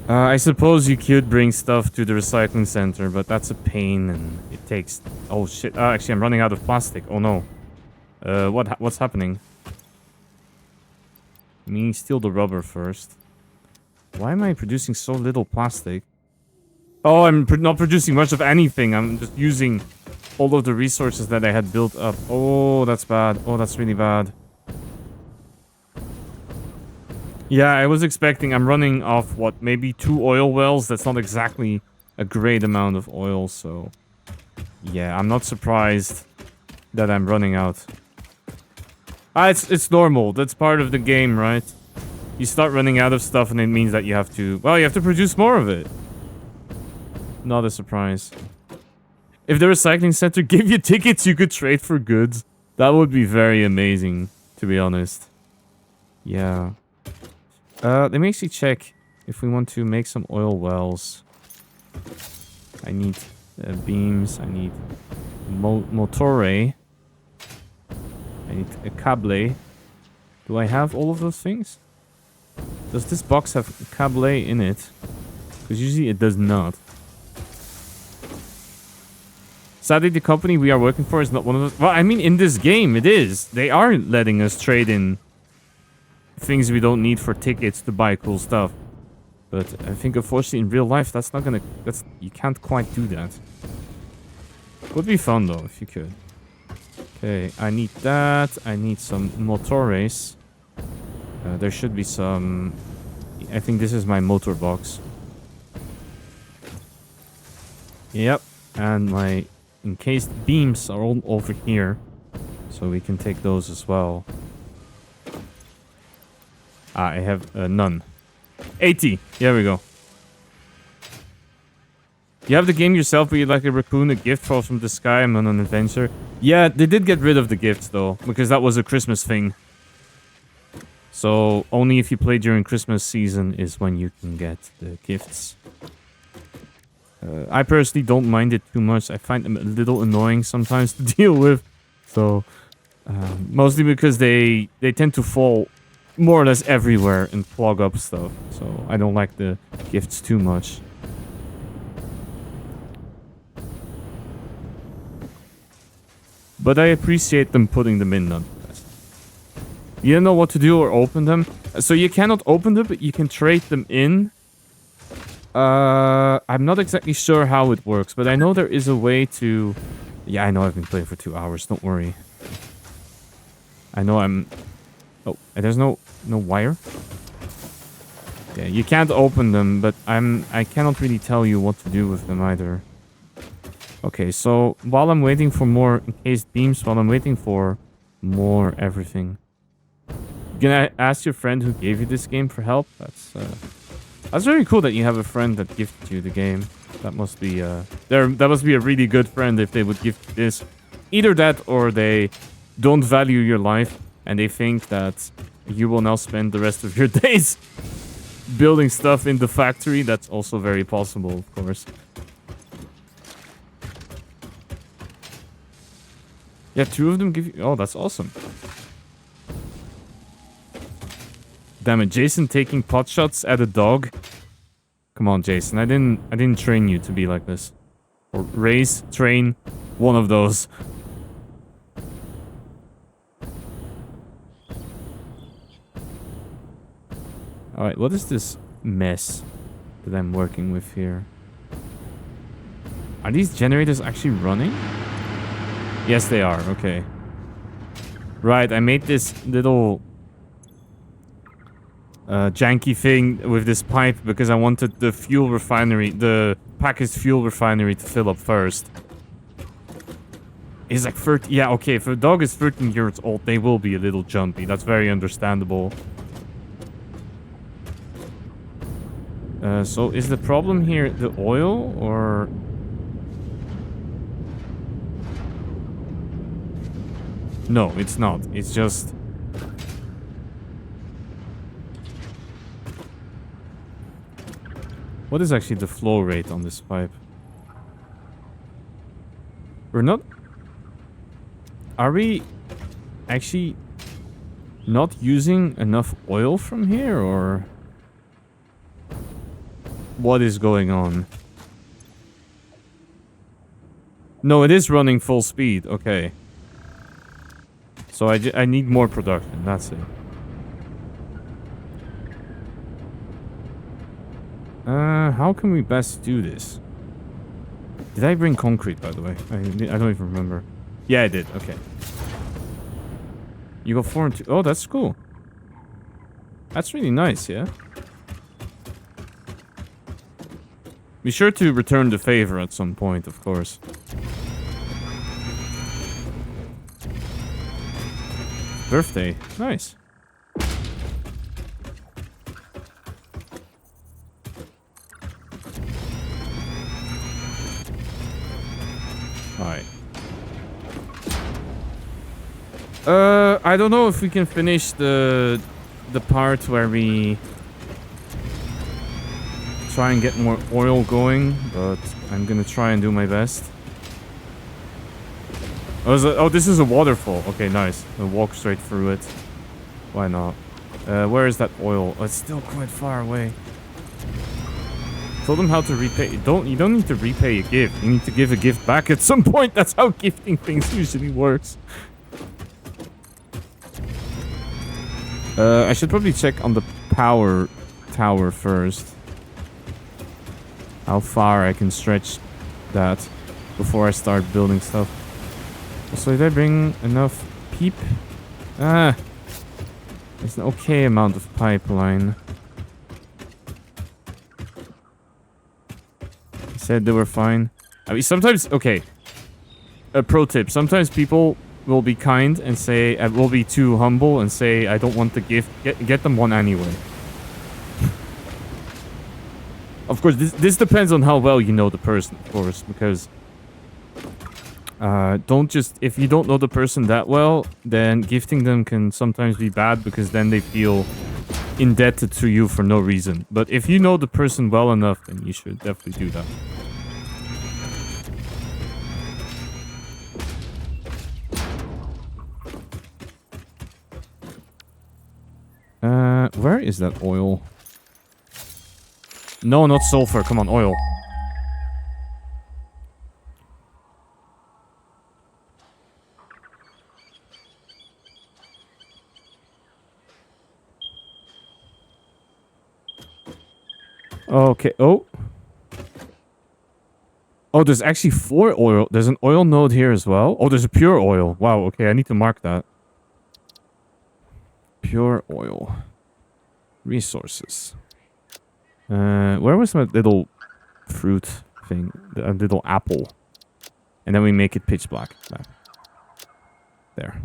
I suppose you could bring stuff to the recycling center, but that's a pain and it takes... Oh shit, actually I'm running out of plastic. Oh no. What's happening? Let me steal the rubber first. Why am I producing so little plastic? Oh, I'm not producing much of anything. I'm just using all of the resources that I had built up. Oh, that's bad. Oh, that's really bad. Yeah, I was expecting... I'm running off, what, maybe 2 oil wells? That's not exactly a great amount of oil, so... Yeah, I'm not surprised that I'm running out. It's normal. That's part of the game, right? You start running out of stuff and it means that you have to... Well, you have to produce more of it. Not a surprise. If the recycling center gave you tickets you could trade for goods, that would be very amazing, to be honest. Yeah. Let me actually check if we want to make some oil wells. I need beams. I need motore. I need a cable. Do I have all of those things? Does this box have cable in it? Because usually it does not. Sadly, the company we are working for is not one of those... Well, I mean, in this game, it is. They are letting us trade in things we don't need for tickets to buy cool stuff. But I think, unfortunately, in real life, that's not gonna... You can't quite do that. Would be fun, though, if you could. Okay, I need that. I need some motores. There should be some... I think this is my motor box. Yep. And my encased beams are all over here. So we can take those as well. I have none. 80. There we go. You have the game yourself, but you'd like a raccoon, a gift falls from the sky, I'm on an adventure. Yeah, they did get rid of the gifts, though. Because that was a Christmas thing. So, only if you play during Christmas season is when you can get the gifts. I personally don't mind it too much. I find them a little annoying sometimes to deal with. So, Mostly because they tend to fall more or less everywhere and clog up stuff. So I don't like the gifts too much. But I appreciate them putting them in nonetheless. You don't know what to do or open them. So you cannot open them, but you can trade them in. I'm not exactly sure how it works, but I know there is a way to... Yeah, I know I've been playing for 2 hours, don't worry. I know I'm... Oh, there's no wire? Yeah, you can't open them, but I cannot really tell you what to do with them either. Okay, so while I'm waiting for more encased beams, while I'm waiting for more everything, you gonna ask your friend who gave you this game for help? That's very cool that you have a friend that gifted you the game. That must be that must be a really good friend if they would gift this. Either that or they don't value your life and they think that you will now spend the rest of your days building stuff in the factory. That's also very possible, of course. Yeah, 2 of them give you... Oh, that's awesome. Damn it, Jason taking pot shots at a dog. Come on, Jason. I didn't train you to be like this. Or train one of those. Alright, what is this mess that I'm working with here? Are these generators actually running? Yes, they are. Okay. Right, I made this little janky thing with this pipe because I wanted the fuel refinery, the packaged fuel refinery to fill up first. It's like 30... Yeah, okay, if a dog is 13 years old, they will be a little jumpy. That's very understandable. So is the problem here the oil, or... No, it's not. It's just... What is actually the flow rate on this pipe? We're not... Are we actually not using enough oil from here, or... What is going on? No, it is running full speed. Okay. So I need more production. That's it. How can we best do this? Did I bring concrete, by the way? I don't even remember. Yeah, I did. Okay. You got 4 and 2. Oh, that's cool. That's really nice, yeah? Be sure to return the favor at some point, of course. Birthday. Nice. Alright. I don't know if we can finish the part where we try and get more oil going, but I'm gonna try and do my best. Oh, this is a waterfall. Okay, nice. I'll walk straight through it. Why not? Where is that oil? Oh, it's still quite far away. Told them how to repay. You don't need to repay a gift. You need to give a gift back at some point. That's how gifting things usually works. I should probably check on the power tower first. How far I can stretch that before I start building stuff. Also, did I bring enough PEEP? There's an okay amount of pipeline. I said they were fine. I mean, sometimes, okay. A pro tip. Sometimes people will be kind and say, will be too humble and say, I don't want the gift. Get them one anyway. Of course, this depends on how well you know the person, of course, because... don't just... If you don't know the person that well, then gifting them can sometimes be bad because then they feel indebted to you for no reason. But if you know the person well enough, then you should definitely do that. Where is that oil? No, not sulfur. Come on, oil. Okay. Oh. Oh, there's actually 4 oil. There's an oil node here as well. Oh, there's a pure oil. Wow. Okay, I need to mark that. Pure oil. Resources. Where was my little fruit thing? A little apple. And then we make it pitch black. There.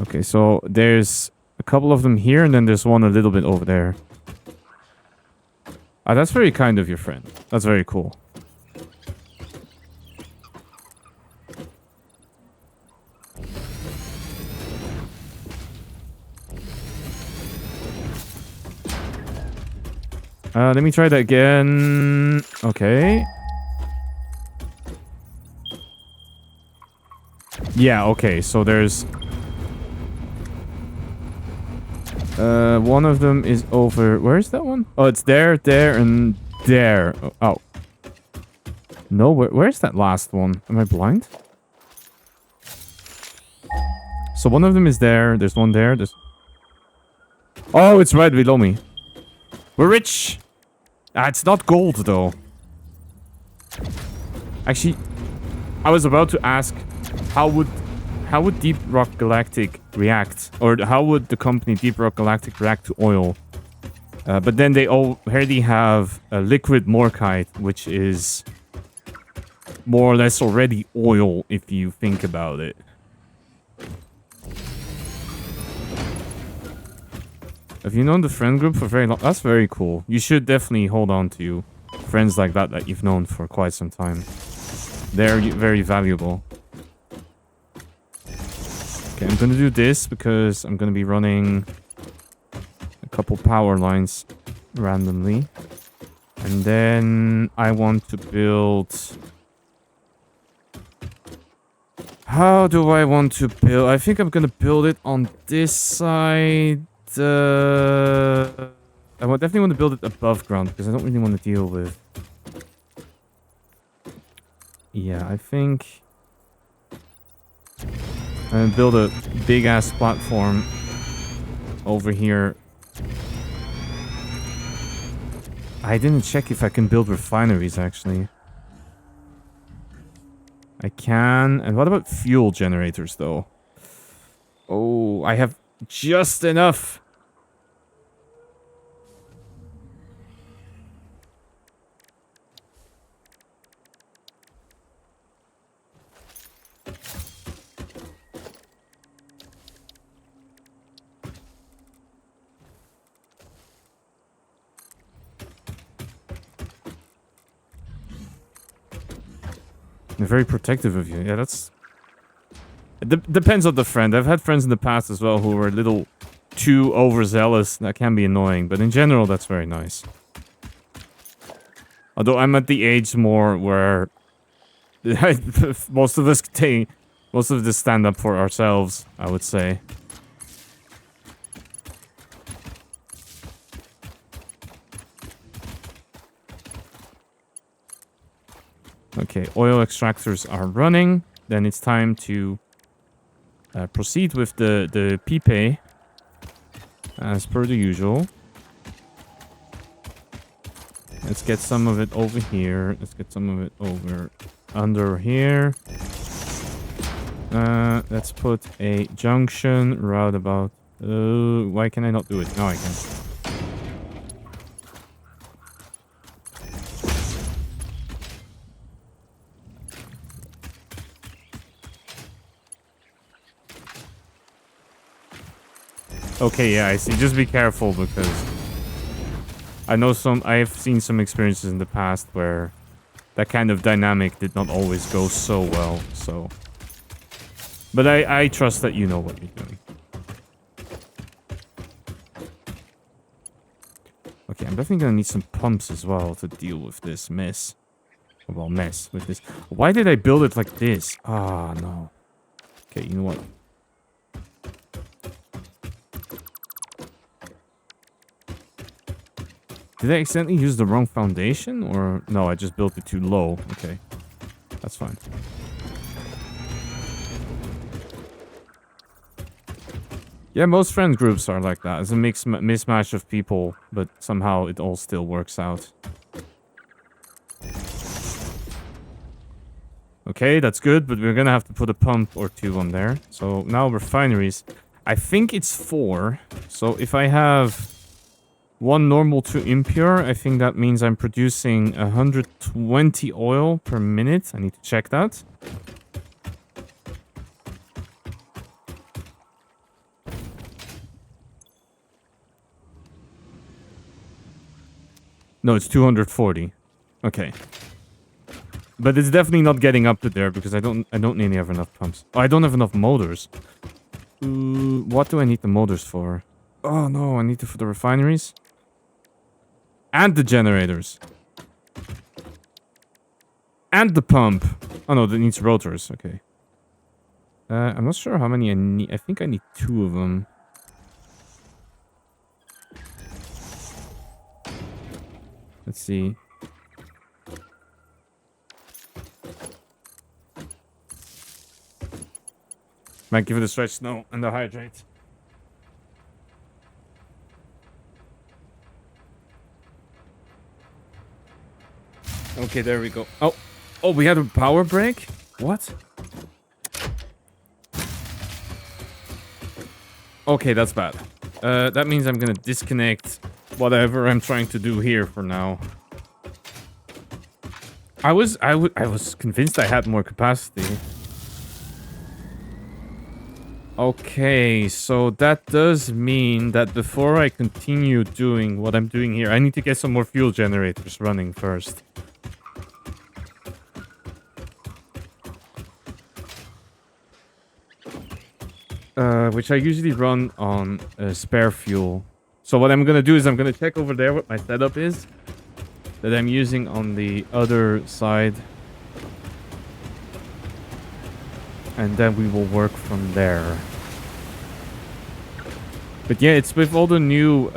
Okay, so there's a couple of them here, and then there's one a little bit over there. Ah, that's very kind of your friend. That's very cool. Let me try that again. Okay. Yeah, okay, so there's... one of them is over... Where is that one? Oh, it's there, there, and there. Oh. No, where's that last one? Am I blind? So one of them is there. There's one there. There's... Oh, it's right below me. We're rich! Ah, it's not gold, though. Actually, I was about to ask, how would Deep Rock Galactic react? Or how would the company Deep Rock Galactic react to oil? But then they already have a liquid morkite, which is more or less already oil, if you think about it. Have you known the friend group for very long? That's very cool. You should definitely hold on to friends like that you've known for quite some time. They're very valuable. Okay, I'm gonna do this because I'm gonna be running a couple power lines randomly. And then I want to build... How do I want to build? I think I'm gonna build it on this side. I definitely want to build it above ground because I don't really want to deal with... Yeah, I think... I'm gonna build a big-ass platform over here. I didn't check if I can build refineries, actually. I can. And what about fuel generators, though? Oh, I have just enough. They're very protective of you. Yeah, that's... It depends on the friend. I've had friends in the past as well who were a little too overzealous. That can be annoying, but in general, that's very nice. Although I'm at the age more where most of us stand up for ourselves, I would say. Okay, oil extractors are running. Then it's time to proceed with the pipe, as per the usual. Let's get some of it over here. Let's get some of it over under here. Let's put a junction roundabout. Why can I not do it? No, I can. Okay, yeah, I see. Just be careful because I've seen some experiences in the past where that kind of dynamic did not always go so well, so. But I trust that you know what you're doing. Okay, I'm definitely gonna need some pumps as well to deal with this mess. Well, mess with this. Why did I build it like this? Ah, no. Okay, you know what? Did I accidentally use the wrong foundation? Or no, I just built it too low. Okay. That's fine. Yeah, most friend groups are like that. It's a mismatch of people, but somehow it all still works out. Okay, that's good, but we're gonna have to put a pump or two on there. So now refineries. I think it's 4. So if I have 1 normal, 2 impure, I think that means I'm producing 120 oil per minute. I need to check that. No, it's 240. Okay. But it's definitely not getting up to there because I don't nearly have enough pumps. Oh, I don't have enough motors. What do I need the motors for? Oh no, I need it for the refineries. And the generators. And the pump. Oh no, that needs rotors. Okay. I'm not sure how many I need. I think I need 2 of them. Let's see. Might give it a stretch. No, and the hydrate. Okay, there we go. Oh, we had a power break? What? Okay, that's bad. That means I'm gonna disconnect whatever I'm trying to do here for now. I was convinced I had more capacity. Okay, so that does mean that before I continue doing what I'm doing here, I need to get some more fuel generators running first. Which I usually run on spare fuel. So what I'm gonna do is I'm gonna check over there what my setup is that I'm using on the other side. And then we will work from there. But yeah, it's with all the new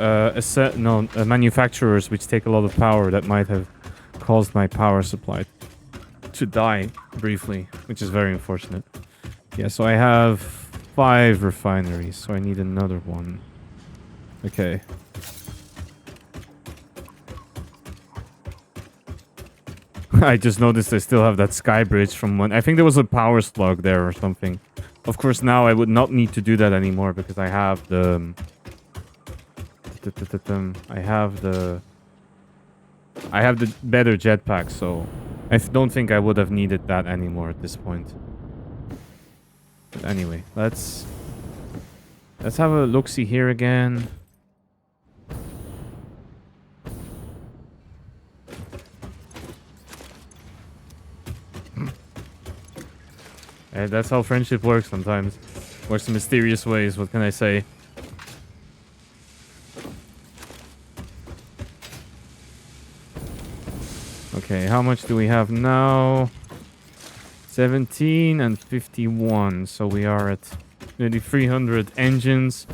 manufacturers which take a lot of power that might have caused my power supply to die briefly, which is very unfortunate. Yeah, so I have 5 refineries, so I need another one. Okay. I just noticed I still have that sky bridge from when... I think there was a power slug there or something. Of course, now I would not need to do that anymore because I have the... I have the better jetpack, so... I don't think I would have needed that anymore at this point. But anyway, let's have a look-see here again. That's how friendship works sometimes. Works in mysterious ways, what can I say? Okay, how much do we have now? 17 and 51. So we are at nearly 300 engines.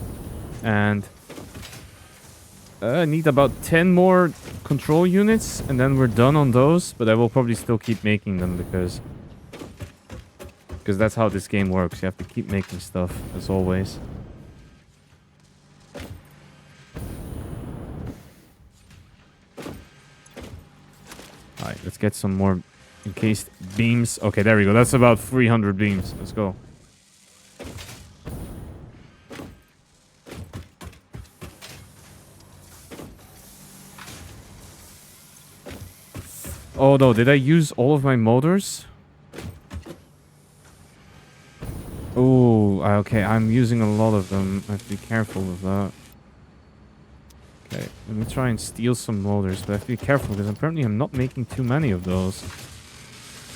And I need about 10 more control units. And then we're done on those. But I will probably still keep making them because that's how this game works. You have to keep making stuff, as always. Alright, let's get some more encased beams. Okay, there we go. That's about 300 beams. Let's go. Oh no, did I use all of my motors? Oh, okay, I'm using a lot of them. I have to be careful of that. Okay, let me try and steal some motors, but I have to be careful because apparently I'm not making too many of those.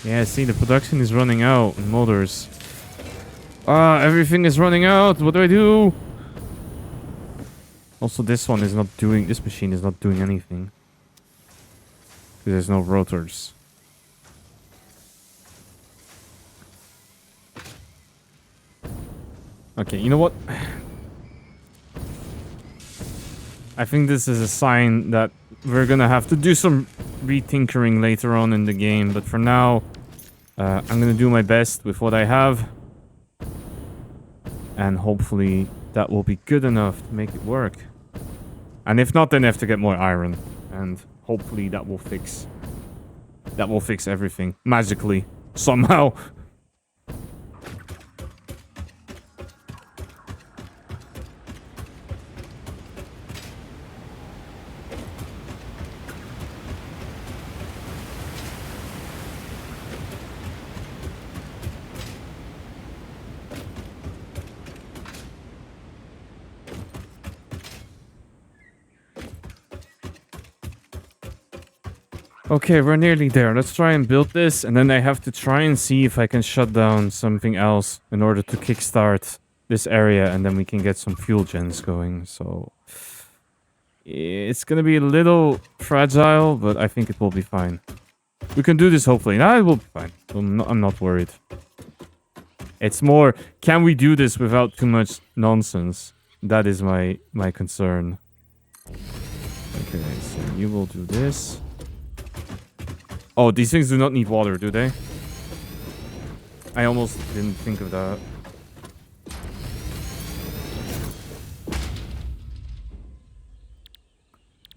Yeah, see, the production is running out in motors. Everything is running out. What do I do? Also, this machine is not doing anything. Because there's no rotors. Okay, you know what? I think this is a sign that we're gonna have to do some retinkering later on in the game. But for now, I'm gonna do my best with what I have. And hopefully that will be good enough to make it work. And if not, then I have to get more iron. And hopefully that will fix everything. Magically. Somehow. Okay, we're nearly there. Let's try and build this, and then I have to try and see if I can shut down something else in order to kickstart this area, and then we can get some fuel gens going. So it's gonna be a little fragile, but I think it will be fine. We can do this hopefully. Nah, it will be fine. I'm not worried. It's more, can we do this without too much nonsense? That is my concern. Okay, so you will do this. Oh, these things do not need water, do they? I almost didn't think of that.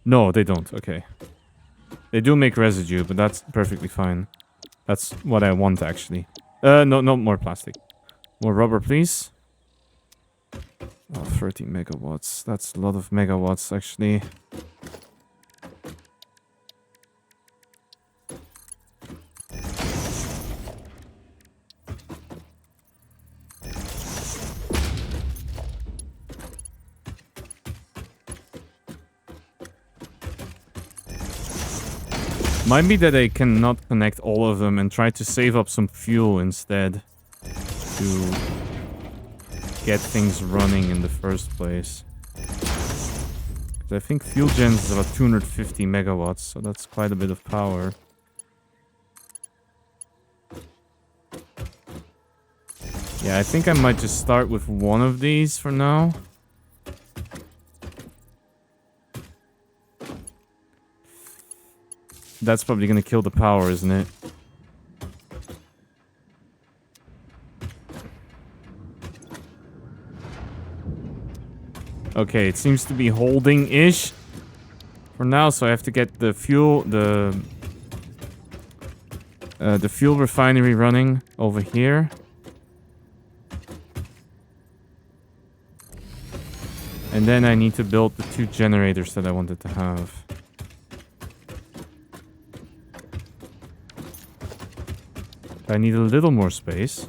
No, they don't. Okay. They do make residue, but that's perfectly fine. That's what I want, actually. No, more plastic. More rubber, please. Oh, 30 megawatts. That's a lot of megawatts, actually. Might be that I cannot connect all of them and try to save up some fuel instead to get things running in the first place. 'Cause I think fuel gens is about 250 megawatts, so that's quite a bit of power. Yeah, I think I might just start with one of these for now. That's probably gonna kill the power, isn't it? Okay, it seems to be holding-ish for now, so I have to get the fuel, the fuel refinery running over here. And then I need to build the 2 generators that I wanted to have. I need a little more space.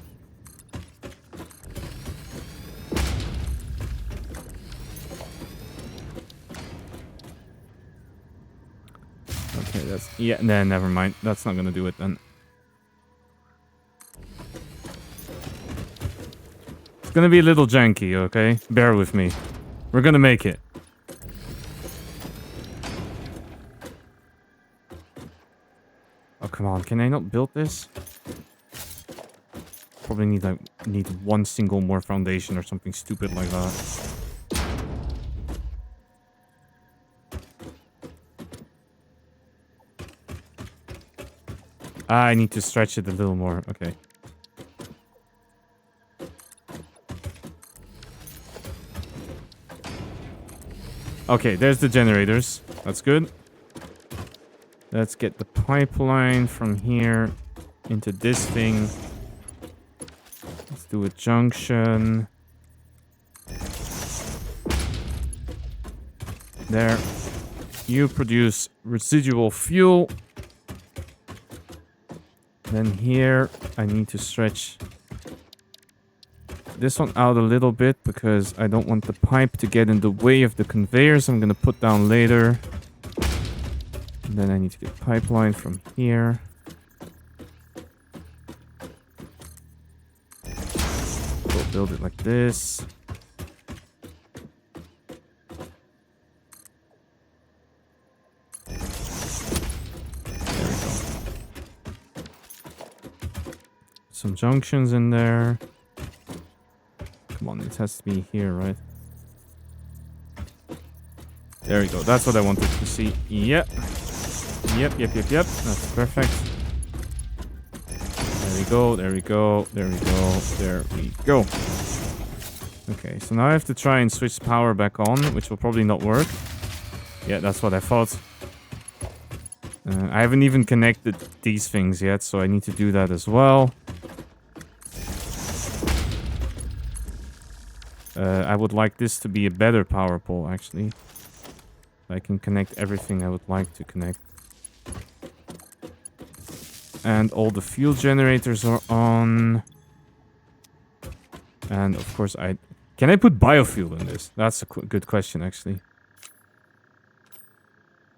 Okay, that's... Yeah, nah, never mind. That's not gonna do it then. It's gonna be a little janky, okay? Bear with me. We're gonna make it. Oh, come on. Can I not build this? Probably need one single more foundation or something stupid like that. I need to stretch it a little more. Okay. Okay, there's the generators. That's good. Let's get the pipeline from here into this thing. Let's do a junction. There. You produce residual fuel. Then here, I need to stretch this one out a little bit because I don't want the pipe to get in the way of the conveyors I'm going to put down later. And then I need to get pipeline from here. We'll build it like this. There we go. Some junctions in there. Come on, this has to be here, right? There we go. That's what I wanted to see. Yep. Yep. That's perfect. There we go. There we go. There we go. There we go. Okay, so now I have to try and switch power back on, which will probably not work. Yeah, that's what I thought. I haven't even connected these things yet, so I need to do that as well. I would like this to be a better power pole, actually. I can connect everything I would like to connect. And all the fuel generators are on. And of course Can I put biofuel in this? That's a good question, actually.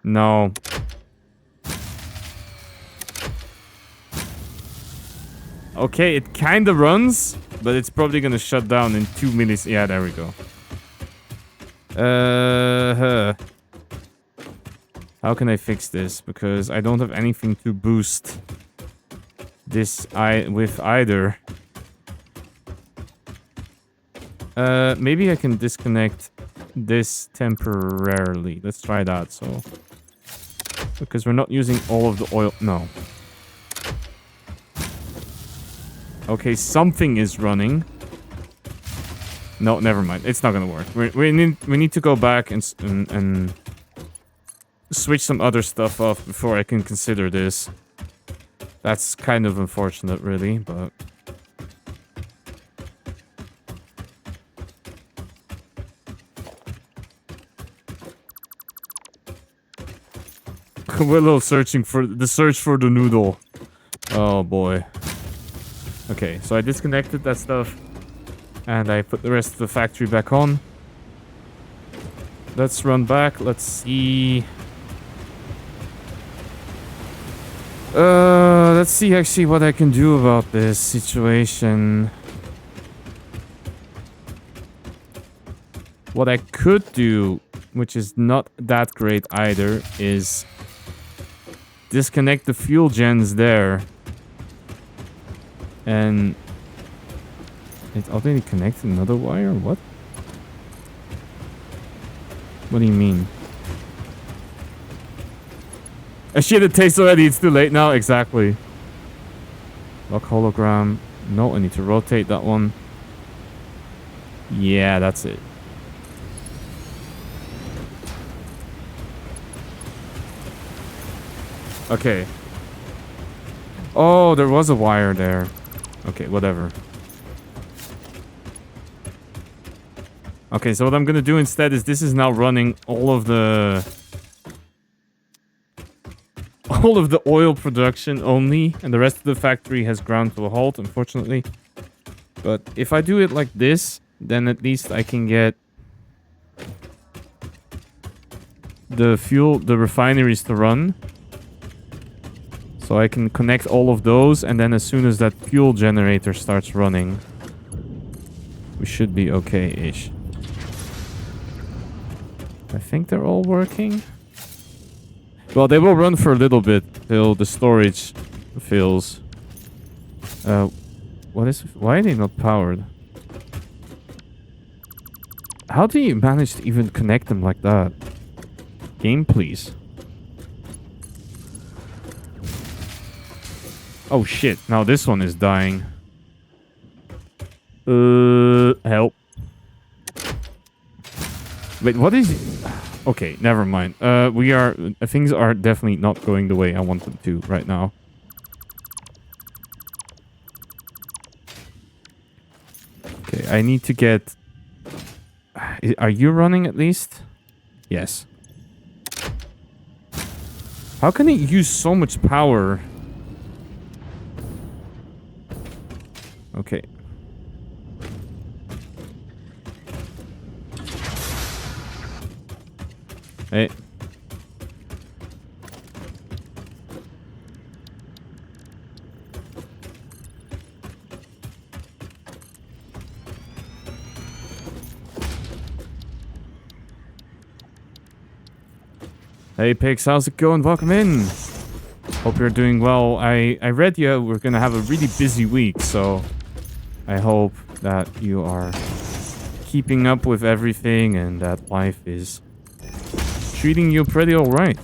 No. Okay, it kind of runs, but it's probably gonna shut down in 2 minutes. Yeah, there we go. How can I fix this? Because I don't have anything to boost this with either. Maybe I can disconnect this temporarily. Let's try that. So, because we're not using all of the oil. No. Okay, something is running. No, never mind. It's not gonna work. We need to go back and switch some other stuff off before I can consider this. That's kind of unfortunate, really, but. We're a little searching for the search for the noodle. Oh boy. Okay, so I disconnected that stuff and I put the rest of the factory back on. Let's run back. Let's see. Let's see actually what I can do about this situation. What I could do, which is not that great either, is disconnect the fuel gens there. And it's already connected another wire? What? What do you mean? Shit, it tastes already. It's too late now. Exactly. Lock hologram. No, I need to rotate that one. Yeah, that's it. Okay. Oh, there was a wire there. Okay, whatever. Okay, so what I'm gonna do instead is this is now running all of the oil production only, and the rest of the factory has ground to a halt, unfortunately. But if I do it like this, then at least I can get the refineries to run. So I can connect all of those, and then as soon as that fuel generator starts running, we should be okay-ish. I think they're all working. Well, they will run for a little bit till the storage fills. Why are they not powered? How do you manage to even connect them like that? Game, please. Oh shit, now this one is dying. Help. Wait, what is it? Okay, never mind. Things are definitely not going the way I want them to right now. Okay, I need to get... Are you running at least? Yes. How can it use so much power? Okay. Hey. Hey Pix, how's it going? Welcome in. Hope you're doing well. I read you we're gonna have a really busy week, so I hope that you are keeping up with everything and that life is treating you pretty alright.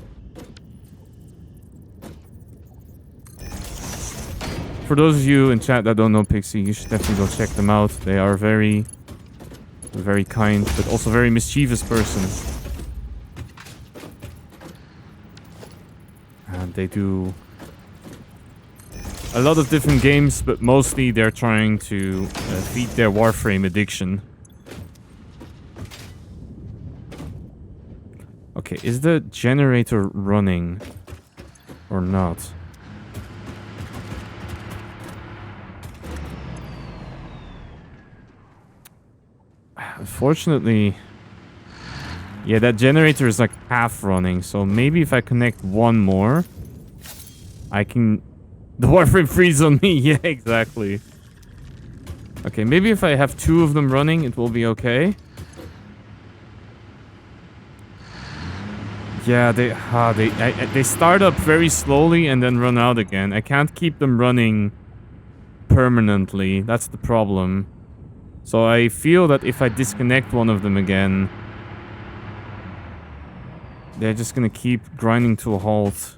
For those of you in chat that don't know Pixie, you should definitely go check them out. They are very kind, but also very mischievous person. And they do a lot of different games, but mostly they're trying to feed their Warframe addiction. Okay, is the generator running or not? Unfortunately, yeah, that generator is like half running, so maybe if I connect one more, I can... The Warframe freeze on me, yeah, exactly. Okay, maybe if I have 2 of them running, it will be okay. Yeah, they start up very slowly and then run out again. I can't keep them running permanently, that's the problem. So I feel that if I disconnect one of them again, they're just gonna keep grinding to a halt.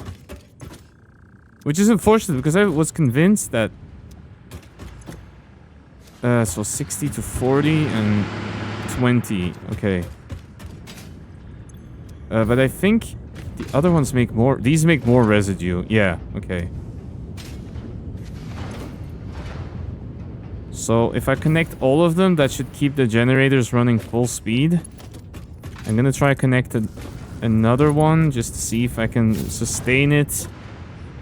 Which is unfortunate, because I was convinced that... so 60 to 40 and 20. Okay. But I think the other ones make more... These make more residue. Yeah, okay. So if I connect all of them, that should keep the generators running full speed. I'm gonna try connect another one just to see if I can sustain it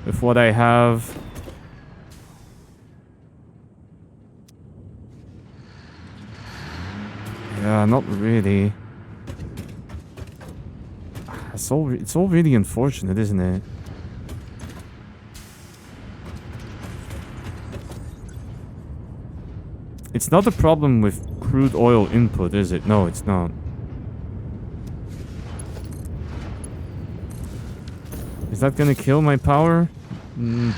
with what I have. Yeah, not really. It's all really unfortunate, isn't it? It's not a problem with crude oil input, is it? No, it's not. Is that gonna kill my power?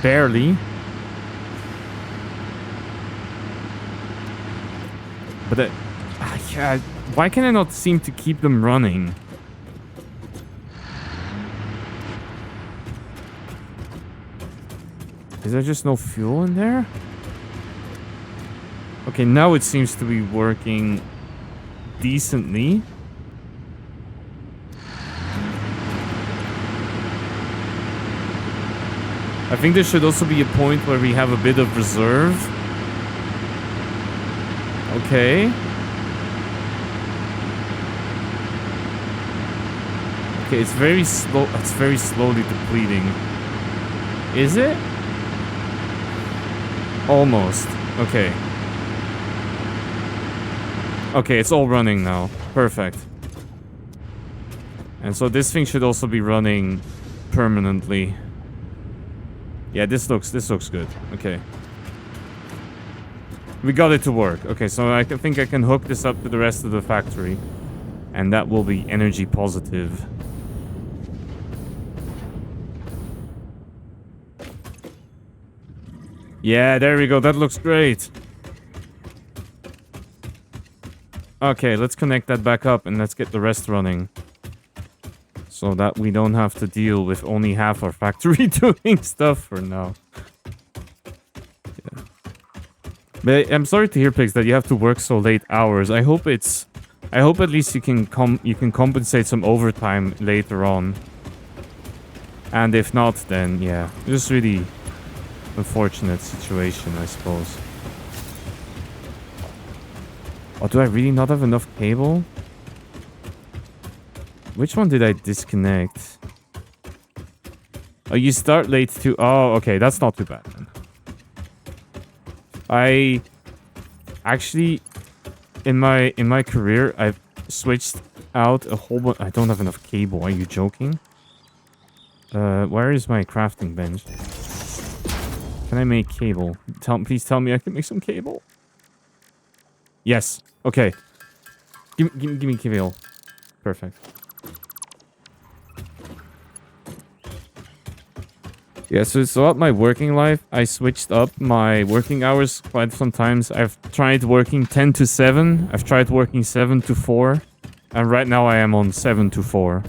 Barely. But yeah, why can I not seem to keep them running? Is there just no fuel in there? Okay, now it seems to be working decently. I think there should also be a point where we have a bit of reserve. Okay. Okay, it's very slow. It's very slowly depleting. Is it? Almost. Okay. Okay, it's all running now. Perfect. And so this thing should also be running permanently. Yeah, this looks good. Okay. We got it to work. Okay, so I think I can hook this up to the rest of the factory. And that will be energy positive. Yeah, there we go. That looks great. Okay, let's connect that back up and let's get the rest running. So that we don't have to deal with only half our factory doing stuff for now. Yeah. But I'm sorry to hear, Pix, that you have to work so late hours. I hope at least you can compensate some overtime later on. And if not, then yeah, just really unfortunate situation, I suppose. Oh, do I really not have enough cable? Which one did I disconnect? Oh, you start late too. Oh, okay, that's not too bad then. I actually, in my career, I've switched out a whole bunch. I don't have enough cable. Are you joking? Where is my crafting bench? Can I make cable? Please tell me I can make some cable. Yes. Okay. Give me cable. Perfect. Yeah, so throughout my working life, I switched up my working hours quite sometimes. I've tried working 10 to 7. I've tried working 7 to 4. And right now I am on 7 to 4.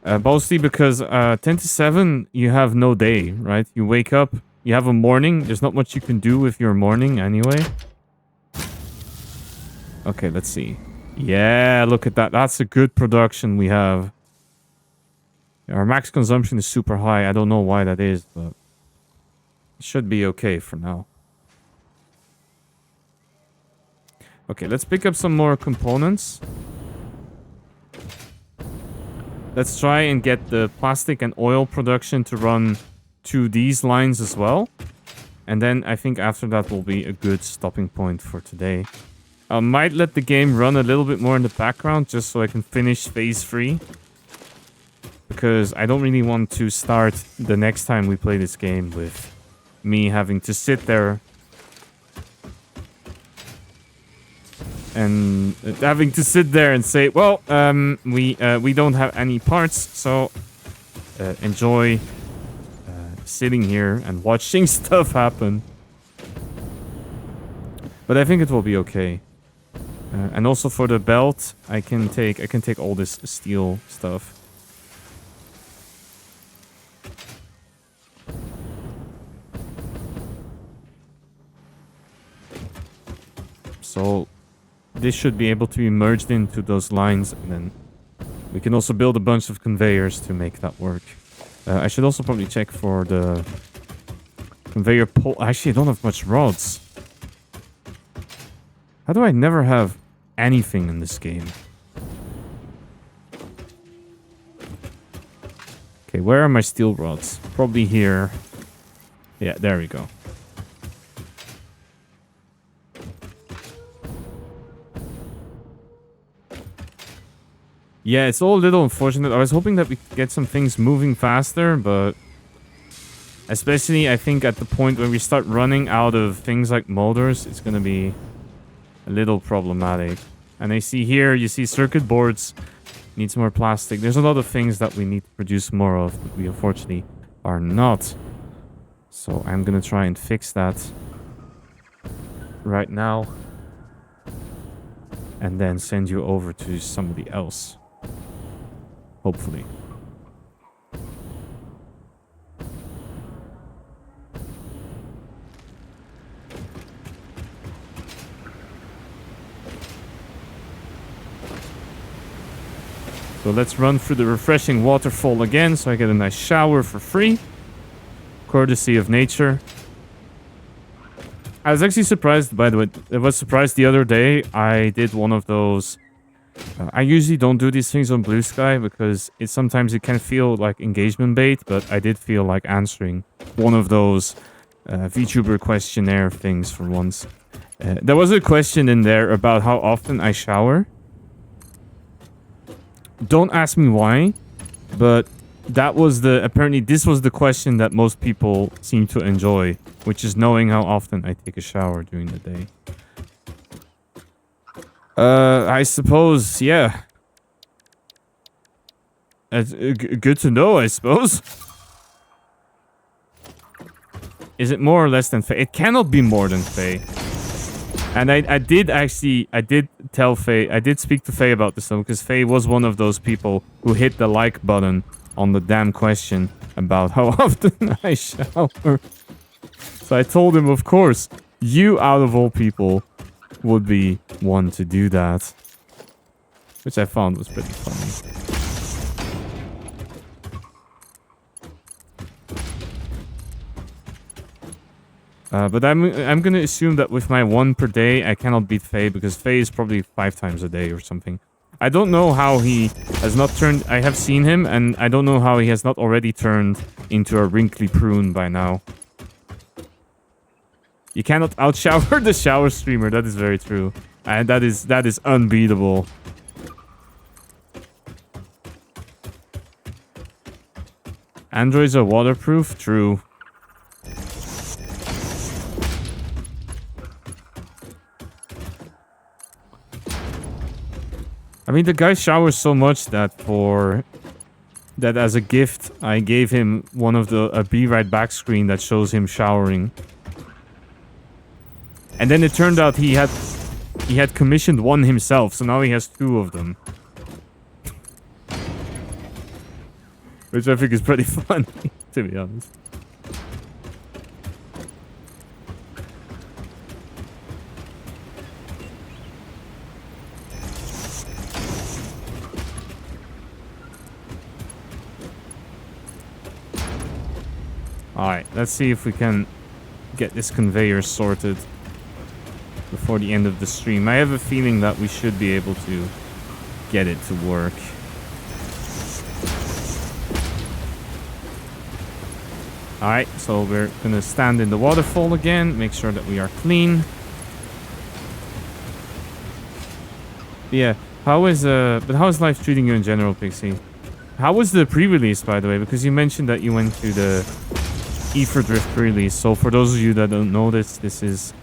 Mostly because 10 to 7, you have no day, right? You wake up, you have a morning. There's not much you can do with your morning anyway. Okay, let's see. Yeah, look at that. That's a good production we have. Our max consumption is super high. I don't know why that is, but it should be okay for now. Okay, let's pick up some more components. Let's try and get the plastic and oil production to run to these lines as well. And then I think after that will be a good stopping point for today. I might let the game run a little bit more in the background just so I can finish phase 3. Because I don't really want to start the next time we play this game with me having to sit there and say, well, we don't have any parts, so enjoy sitting here and watching stuff happen. But I think it will be okay. And also for the belt, I can take all this steel stuff. So this should be able to be merged into those lines, and then we can also build a bunch of conveyors to make that work. I should also probably check for the conveyor pole. Actually, I don't have much rods. How do I never have anything in this game? Okay, where are my steel rods? Probably here. Yeah, there we go. Yeah, it's all a little unfortunate. I was hoping that we could get some things moving faster, but especially I think at the point when we start running out of things like motors, it's going to be a little problematic. And I see here, you see circuit boards needs more plastic. There's a lot of things that we need to produce more of, but we unfortunately are not. So I'm going to try and fix that right now. And then send you over to somebody else. Hopefully. So let's run through the refreshing waterfall again so I get a nice shower for free. Courtesy of nature. I was actually surprised, by the way. I was surprised the other day. I did one of those. I usually don't do these things on Blue Sky because sometimes it can feel like engagement bait, but I did feel like answering one of those VTuber questionnaire things for once. There was a question in there about how often I shower. Don't ask me why, but that was apparently this was the question that most people seem to enjoy, which is knowing how often I take a shower during the day. I suppose, yeah. It's good to know, I suppose. Is it more or less than Faye? It cannot be more than Faye. And I did tell Faye, I did speak to Faye about this though, because Faye was one of those people who hit the like button on the damn question about how often I shower. So I told him, of course, you out of all people would be one to do that. Which I found was pretty funny. But I'm gonna assume that with my 1 per day, I cannot beat Faye, because Faye is probably 5 times a day or something. I don't know how he has not turned... I have seen him, and I don't know how he has not already turned into a wrinkly prune by now. You cannot outshower the shower streamer, that is very true. And that is unbeatable. Androids are waterproof? True. I mean, the guy showers so much that as a gift, I gave him one of a Be Right Back screen that shows him showering. And then it turned out he had commissioned one himself, so now he has 2 of them. Which I think is pretty funny, to be honest. Alright, let's see if we can get this conveyor sorted before the end of the stream. I have a feeling that we should be able to get it to work. Alright, so we're gonna stand in the waterfall again, make sure that we are clean. Yeah, how is life treating you in general, Pixie? How was the pre-release, by the way? Because you mentioned that you went to the Ether Drift pre-release. So for those of you that don't know this is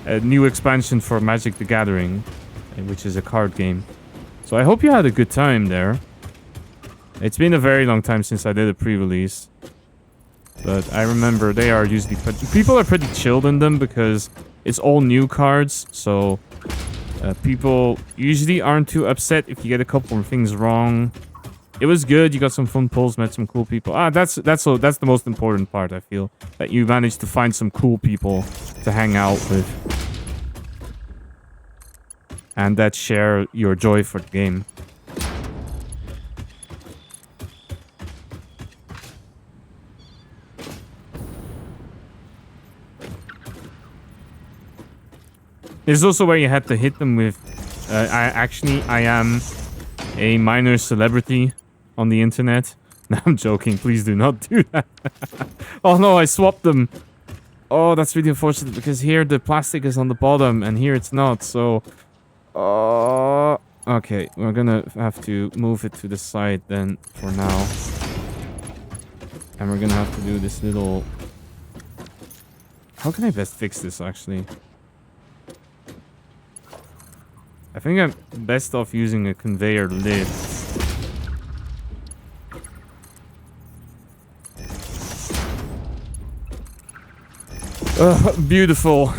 a new expansion for Magic the Gathering, which is a card game. So I hope you had a good time there. It's been a very long time since I did a pre-release. But I remember they are usually... people are pretty chilled in them because it's all new cards. So people usually aren't too upset if you get a couple of things wrong. It was good. You got some fun pulls, met some cool people. That's the most important part, I feel. That you managed to find some cool people to hang out with. And that share your joy for the game. This is also where you had to hit them with... I am a minor celebrity on the internet. No, I'm joking. Please do not do that. Oh no, I swapped them. Oh, that's really unfortunate because here the plastic is on the bottom and here it's not. So... okay, we're gonna have to move it to the side then for now. And we're gonna have to do this little... How can I best fix this, actually? I think I'm best off using a conveyor lid. Beautiful.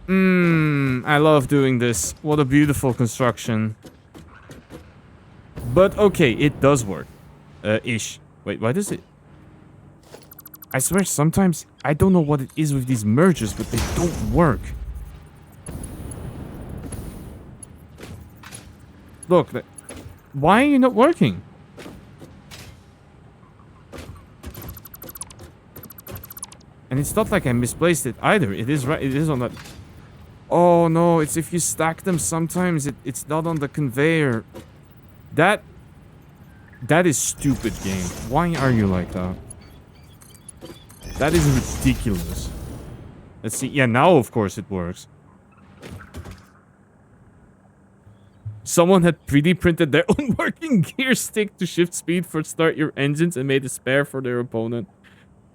I love doing this. What a beautiful construction. But okay, it does work. Ish. Wait, why does it... I swear sometimes I don't know what it is with these mergers, but they don't work. Look, why are you not working? And it's not like I misplaced it either. It is right. It is on that. Oh no! It's if you stack them. Sometimes it's not on the conveyor. That is stupid, game. Why are you like that? That is ridiculous. Let's see. Yeah, now of course it works. Someone had 3D printed their own working gear stick to shift speed for start your engines and made a spare for their opponent.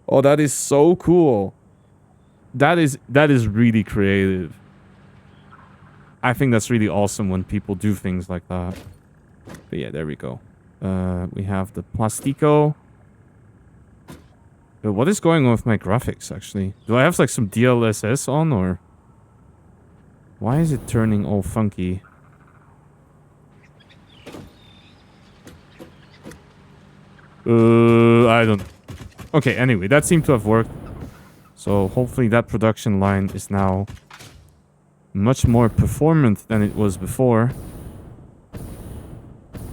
Oh, that is so cool. That is really creative. I think that's really awesome when people do things like that. But yeah, there we go. We have the Plastico. But what is going on with my graphics, actually? Do I have like some DLSS on, or... Why is it turning all funky? I don't... Okay, anyway, that seemed to have worked. So hopefully that production line is now much more performant than it was before.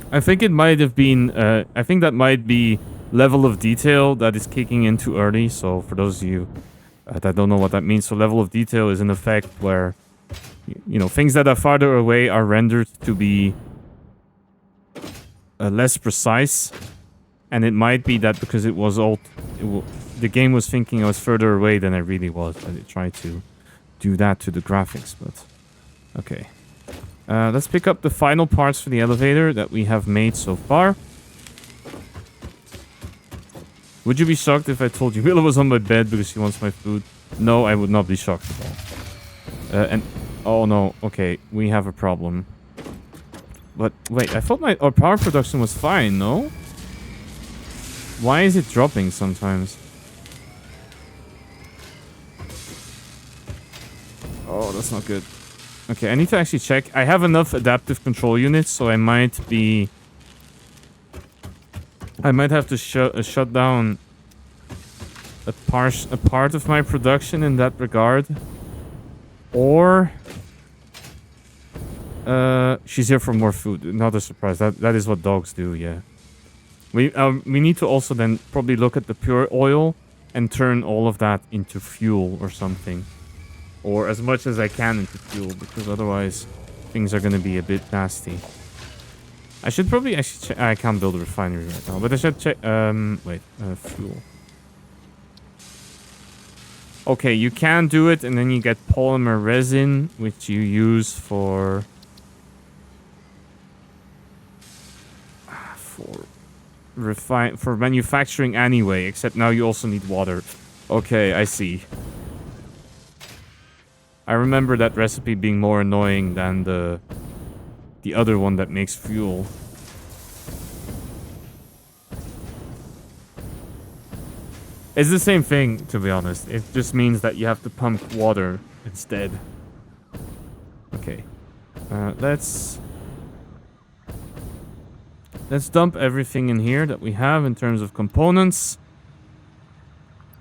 I think it might have been... I think that might be level of detail that is kicking in too early. So for those of you that don't know what that means, so level of detail is an effect where, you know, things that are farther away are rendered to be less precise. And it might be that because it was all... the game was thinking I was further away than I really was. And it tried to do that to the graphics, but... Okay. Let's pick up the final parts for the elevator that we have made so far. Would you be shocked if I told you Willow was on my bed because she wants my food? No, I would not be shocked at all. Oh no, okay, we have a problem. But wait, I thought our power production was fine, no? Why is it dropping sometimes? Oh, that's not good. Okay, I need to actually check. I have enough adaptive control units, so I might be I might have to shut down a part of my production in that regard. Or she's here for more food. Not a surprise. That is what dogs do, yeah. We need to also then probably look at the pure oil and turn all of that into fuel or something. Or as much as I can into fuel, because otherwise things are going to be a bit nasty. I should probably actually check. I can't build a refinery right now, but I should check. Fuel. Okay, you can do it, and then you get polymer resin, which you use for manufacturing anyway. Except now you also need water. Okay, I see. I remember that recipe being more annoying than the other one that makes fuel. It's the same thing, to be honest. It just means that you have to pump water instead. Okay. Let's dump everything in here that we have in terms of components.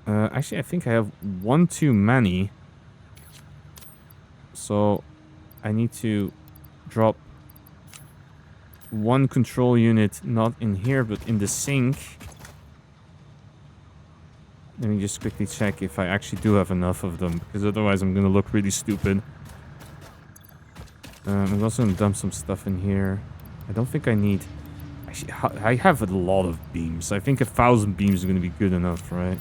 Actually, I think I have one too many. So I need to drop one control unit, not in here, but in the sink. Let me just quickly check if I actually do have enough of them, because otherwise I'm going to look really stupid. I'm also going to dump some stuff in here. I don't think I need... Actually, I have a lot of beams. I think 1,000 beams is going to be good enough, right?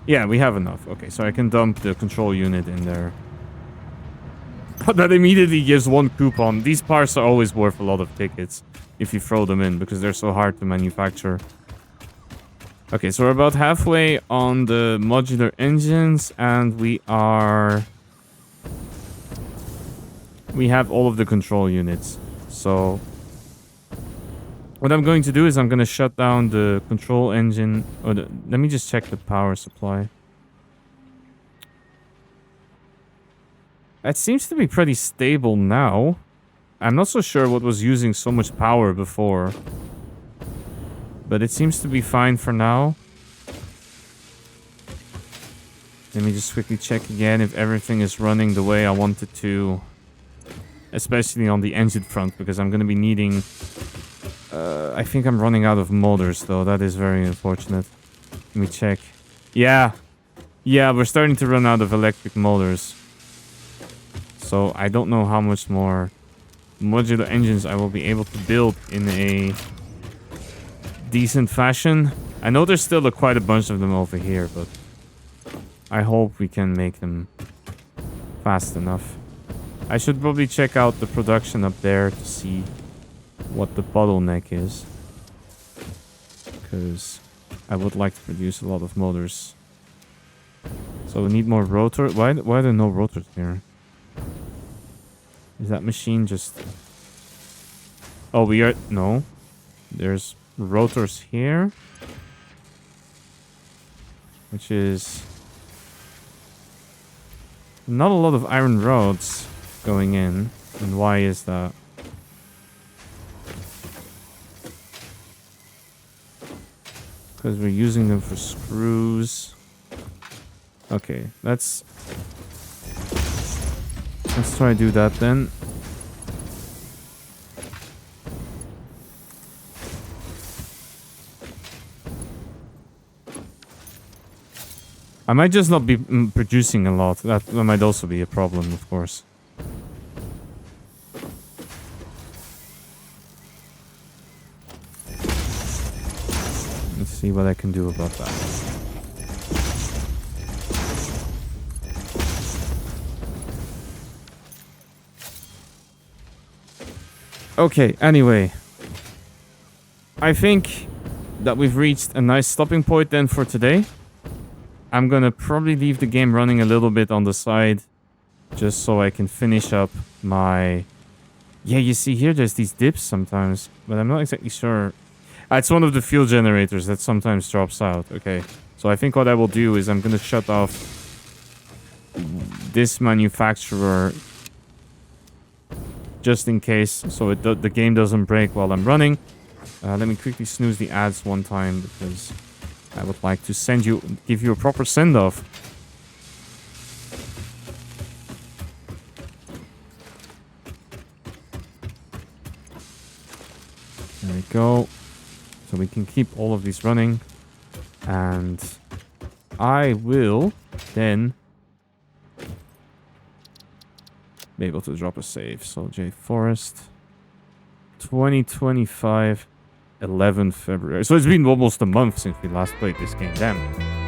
Yeah, we have enough. Okay, so I can dump the control unit in there. That immediately gives one coupon. These parts are always worth a lot of tickets if you throw them in, because they're so hard to manufacture. Okay, so we're about halfway on the modular engines, and we have all of the control units. So what I'm going to do is I'm going to shut down the control engine. Let me just check the power supply. It seems to be pretty stable now. I'm not so sure what was using so much power before. But it seems to be fine for now. Let me just quickly check again if everything is running the way I want it to. Especially on the engine front, because I'm going to be needing... I think I'm running out of motors, though. That is very unfortunate. Let me check. Yeah. Yeah, we're starting to run out of electric motors. So I don't know how much more modular engines I will be able to build in a decent fashion. I know there's still quite a bunch of them over here, but I hope we can make them fast enough. I should probably check out the production up there to see what the bottleneck is, because I would like to produce a lot of motors. So we need more rotor. Why are there no rotors here? Is that machine just... Oh, we are... No. There's rotors here. Which is... Not a lot of iron rods going in. And why is that? Because we're using them for screws. Okay, let's try to do that then. I might just not be producing a lot. That might also be a problem, of course. Let's see what I can do about that. Okay, anyway. I think that we've reached a nice stopping point then for today. I'm gonna probably leave the game running a little bit on the side, just so I can finish up my... Yeah, you see here there's these dips sometimes, but I'm not exactly sure. It's one of the fuel generators that sometimes drops out. Okay, so I think what I will do is I'm gonna shut off this manufacturer just in case, so the game doesn't break while I'm running. Let me quickly snooze the ads one time because I would like to give you a proper send-off. There we go. So we can keep all of these running. And I will then be able to drop a save. So J Forest 2025 11 February. So it's been almost a month since we last played this game. Damn.